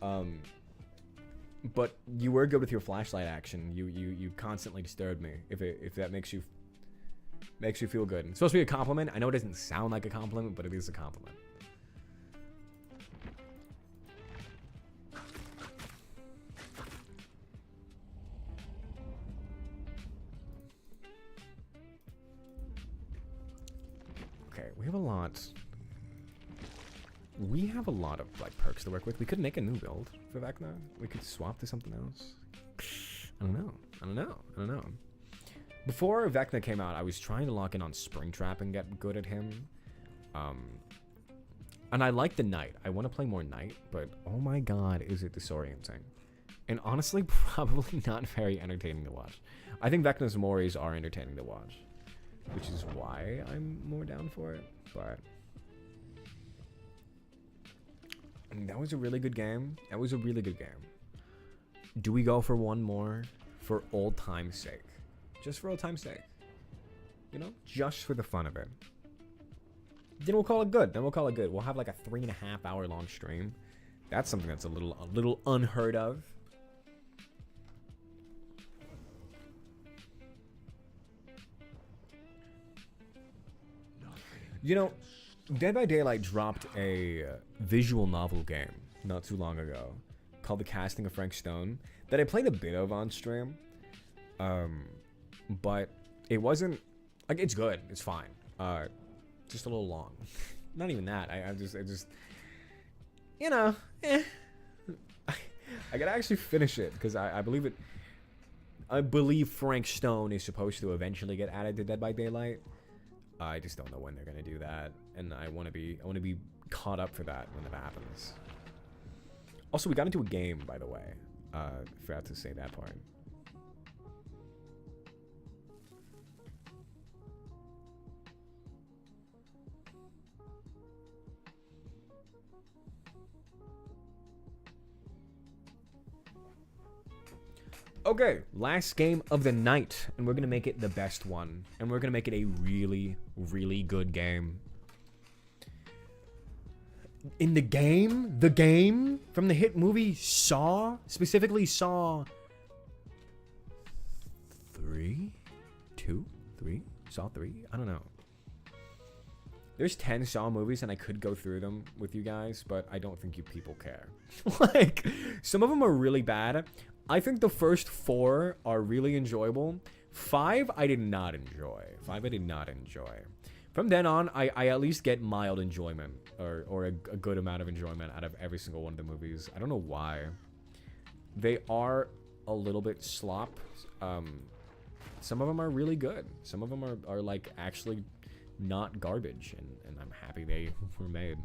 But you were good with your flashlight action. You constantly disturbed me. If that makes you feel good. It's supposed to be a compliment. I know it doesn't sound like a compliment, but it is a compliment. Okay, we have a lot. We have a lot of like perks to work with. We could make a new build for Vecna. We could swap to something else. I don't know. Before Vecna came out, I was trying to lock in on Springtrap and get good at him. And I like the Knight. I want to play more Knight, but oh my god, is it disorienting. And honestly, probably not very entertaining to watch. I think Vecna's Moris are entertaining to watch, which is why I'm more down for it, but... That was a really good game. That was a really good game. Do we go for one more? For old time's sake. Just for old time's sake. You know? Just for the fun of it. Then we'll call it good. We'll have like a 3.5 hour long stream. That's something that's a little unheard of. You know, Dead by Daylight dropped a visual novel game not too long ago called The Casting of Frank Stone that I played a bit of on stream. But it wasn't like, it's good, it's fine. Just a little long. Not even that. I just you know, I gotta actually finish it because I believe Frank Stone is supposed to eventually get added to Dead by Daylight. I just don't know when they're gonna do that, and I want to be caught up for that when that happens. Also, we got into a game, by the way. Forgot to say that part. Okay, last game of the night, and we're gonna make it the best one, and we're gonna make it a really, really good game. In the game from the hit movie Saw, specifically Saw 3? 2? 3? Saw 3? I don't know. There's 10 Saw movies, and I could go through them with you guys, but I don't think you people care. Like, some of them are really bad. I think the first 4 are really enjoyable. 5, I did not enjoy. From then on, I at least get mild enjoyment, or a good amount of enjoyment out of every single one of the movies. I don't know why. They are a little bit slop. Some of them are really good. Some of them are like actually not garbage, and I'm happy they were made.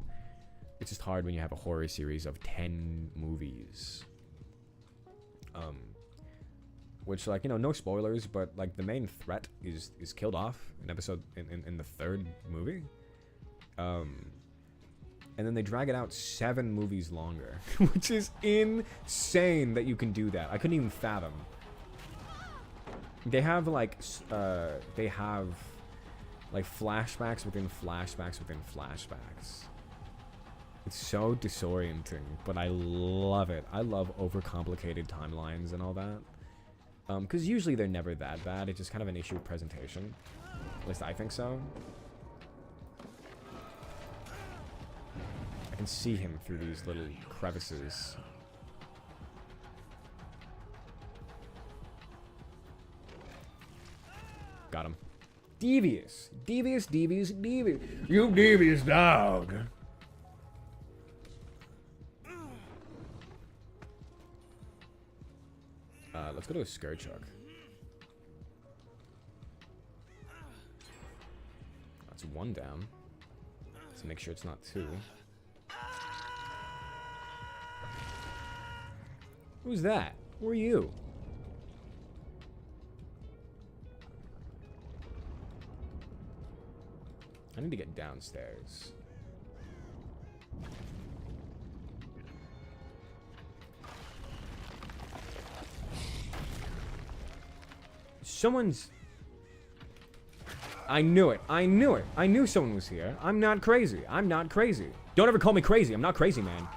It's just hard when you have a horror series of 10 movies. Which, like, you know, no spoilers, but like the main threat is killed off in the 3rd movie. And then they drag it out 7 movies longer, which is insane that you can do that. I couldn't even fathom. They have like flashbacks within flashbacks within flashbacks. It's so disorienting, but I love it. I love overcomplicated timelines and all that. Because usually they're never that bad. It's just kind of an issue of presentation. At least I think so. I can see him through these little crevices. Got him. Devious. Devious. You devious dog. Let's go to a Scourge Hook. That's one down. Let's make sure it's not two. Who's that? Who are you? I need to get downstairs. Someone's... I knew it. I knew it. I knew someone was here. I'm not crazy. I'm not crazy. Don't ever call me crazy. I'm not crazy, man.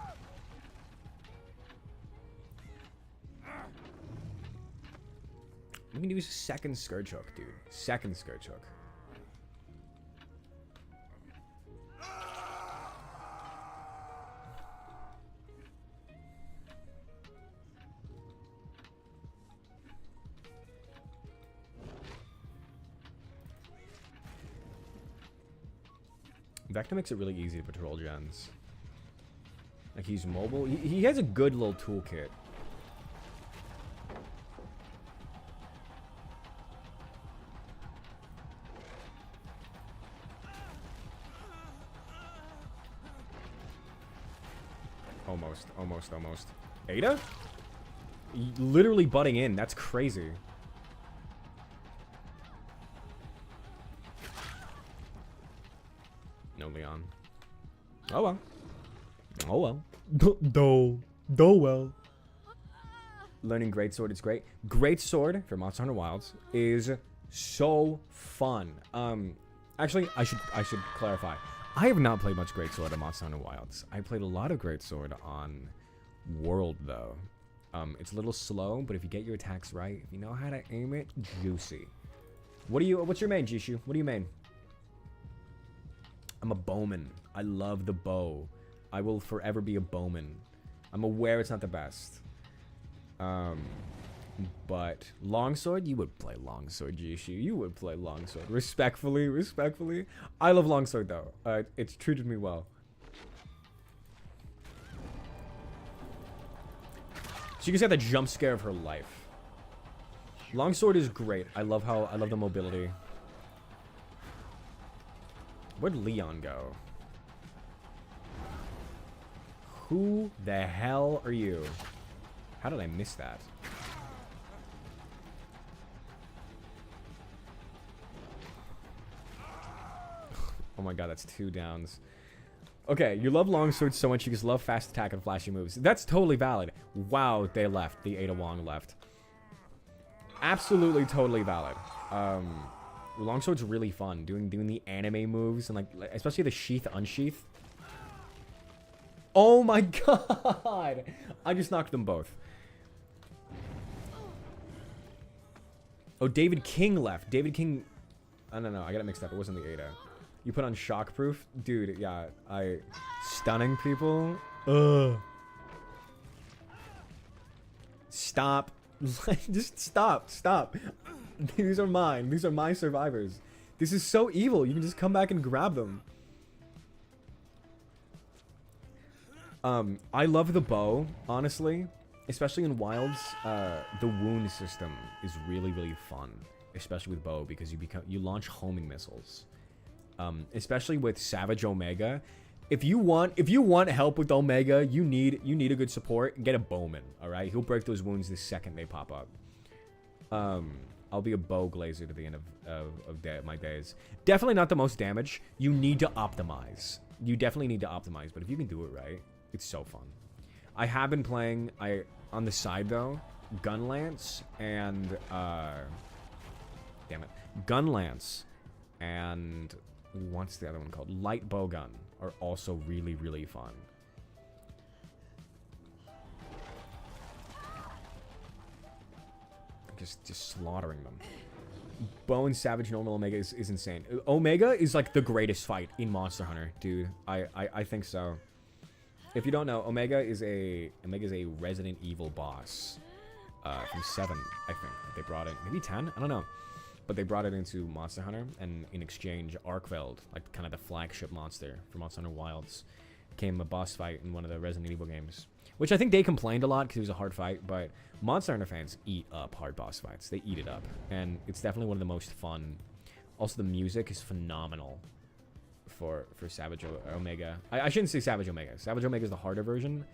I'm gonna use a second Scourge Hook, dude. Second Scourge Hook. Vecna makes it really easy to patrol gens. Like, he's mobile. He has a good little toolkit. Almost. Ada? Literally butting in. That's crazy. No Leon. Oh well. Oh well. Do well. Learning Greatsword is great. Greatsword for Monster Hunter Wilds is so fun. Actually, I should clarify. I have not played much Greatsword on Monster Hunter Wilds. I played a lot of Greatsword on World though. It's a little slow, but if you get your attacks right, if you know how to aim it, juicy. What's your main, Jishu? What do you main? I'm a bowman. I love the bow. I will forever be a bowman. I'm aware it's not the best. But longsword, you would play longsword, Jishu. You would play longsword. Respectfully. I love longsword though. It's treated me well. She just got the jump scare of her life. Longsword is great. I love the mobility. Where'd Leon go? Who the hell are you? How did I miss that? Oh my god, that's 2 downs. Okay, you love longsword so much you just love fast attack and flashy moves. That's totally valid. Wow, they left. The Ada Wong left. Absolutely, totally valid. Longsword's really fun. Doing the anime moves and like especially the sheath unsheath. Oh my god! I just knocked them both. Oh, David King left. David King... I don't know. I got it mixed up. It wasn't the Ada. You put on shockproof? Dude, yeah. Stunning people? Ugh. Stop. Just stop. These are mine. These are my survivors. This is so evil. You can just come back and grab them. I love the bow, honestly. Especially in Wilds, the wound system is really, really fun. Especially with bow, because you launch homing missiles. Especially with Savage Omega. If you want help with Omega, you need a good support. Get a bowman, alright? He'll break those wounds the second they pop up. I'll be a bow glazer to the end of my days. Definitely not the most damage. You need to optimize. You definitely need to optimize, but if you can do it right, it's so fun. I have been playing on the side though, Gunlance and damn it. Gunlance and what's the other one called? Light Bowgun are also really, really fun. Just slaughtering them. Bone Savage Normal Omega is insane. Omega is like the greatest fight in Monster Hunter, dude. I think so. If you don't know, Omega is a Resident Evil boss from 7, I think. They brought it, maybe 10, I don't know. But they brought it into Monster Hunter, and in exchange, Arkveld, like kind of the flagship monster for Monster Hunter Wilds, became a boss fight in one of the Resident Evil games. Which I think they complained a lot because it was a hard fight, but Monster Hunter fans eat up hard boss fights. They eat it up, and it's definitely one of the most fun. Also, the music is phenomenal. for Savage Omega. I shouldn't say Savage Omega. Savage Omega is the harder version.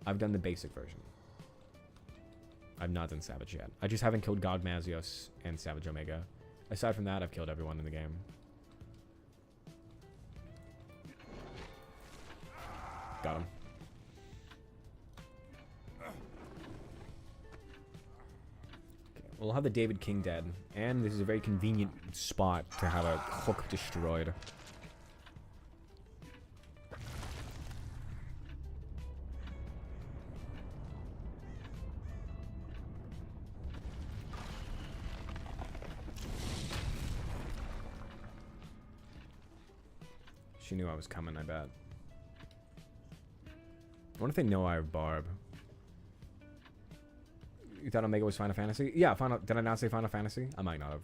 I've done the basic version. I've not done Savage yet. I just haven't killed God Mazios and Savage Omega. Aside from that, I've killed everyone in the game. Got him. Okay, we'll have the David King dead. And this is a very convenient spot to have a hook destroyed. She knew I was coming, I bet. I wonder if they know I have Barb. You thought Omega was Final Fantasy? Yeah, Final. Did I not say Final Fantasy? I might not have.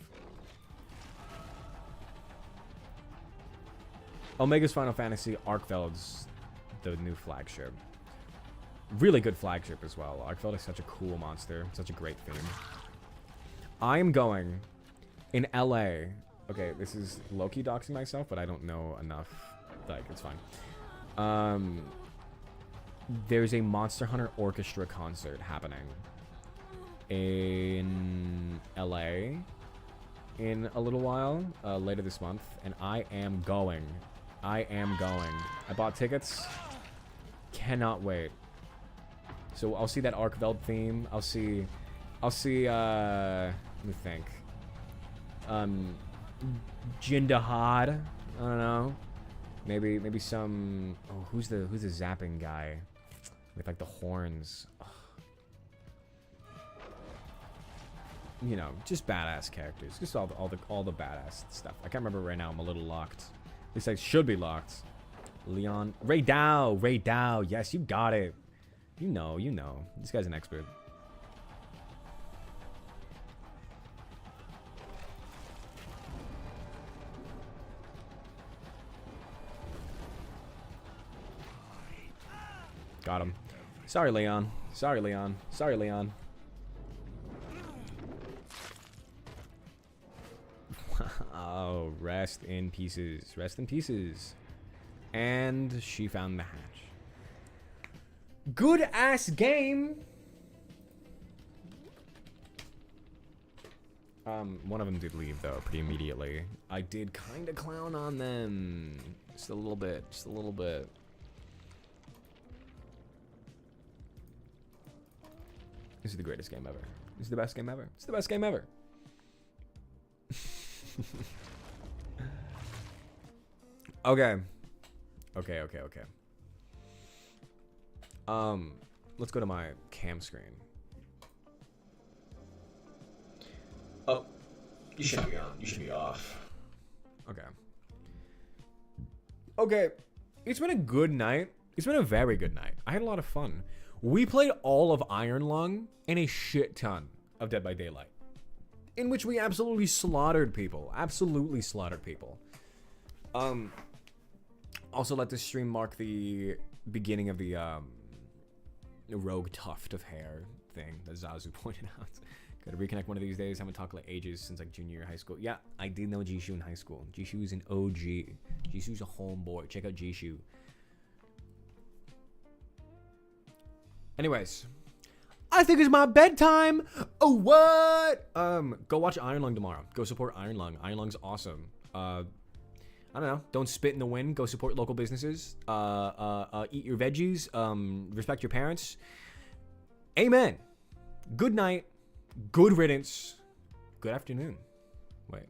Omega's Final Fantasy. Arkfeld's the new flagship. Really good flagship as well. Arkfeld is such a cool monster. Such a great theme. I am going in LA. Okay, this is low-key doxing myself, but I don't know enough. Like, it's fine. There's a Monster Hunter Orchestra concert happening in LA in a little while, later this month, and I am going. I bought tickets. Cannot wait. So I'll see that Arkveld theme. I'll see, let me think. Jindahad. I don't know. Maybe some, oh, who's the zapping guy? With like the horns. Ugh. You know, just badass characters. Just all the badass stuff. I can't remember right now. I'm a little locked. At least I should be locked. Leon. Ray Dow. Yes, you got it. You know. This guy's an expert. Got him. Sorry, Leon. Oh, rest in pieces. And she found the hatch. Good ass game. One of them did leave though pretty immediately. I did kind of clown on them. Just a little bit. This is the greatest game ever. This is the best game ever. It's the best game ever. Okay. Let's go to my cam screen. Oh, you should be on. You should be off. Okay. It's been a good night. It's been a very good night. I had a lot of fun. We played all of Iron Lung and a shit ton of Dead by Daylight, in which we absolutely slaughtered people. Also let this stream mark the beginning of the rogue tuft of hair thing that Zazu pointed out. Gotta reconnect one of these days. Haven't talked like ages since like junior year high school. Yeah, I did know Jishu in high school. Jishu is an OG. Jishu's a homeboy. Check out Jishu. Anyways, I think it's my bedtime. Oh, what? Go watch Iron Lung tomorrow. Go support Iron Lung. Iron Lung's awesome. I don't know. Don't spit in the wind. Go support local businesses. Eat your veggies. Respect your parents. Amen. Good night. Good riddance. Good afternoon. Wait.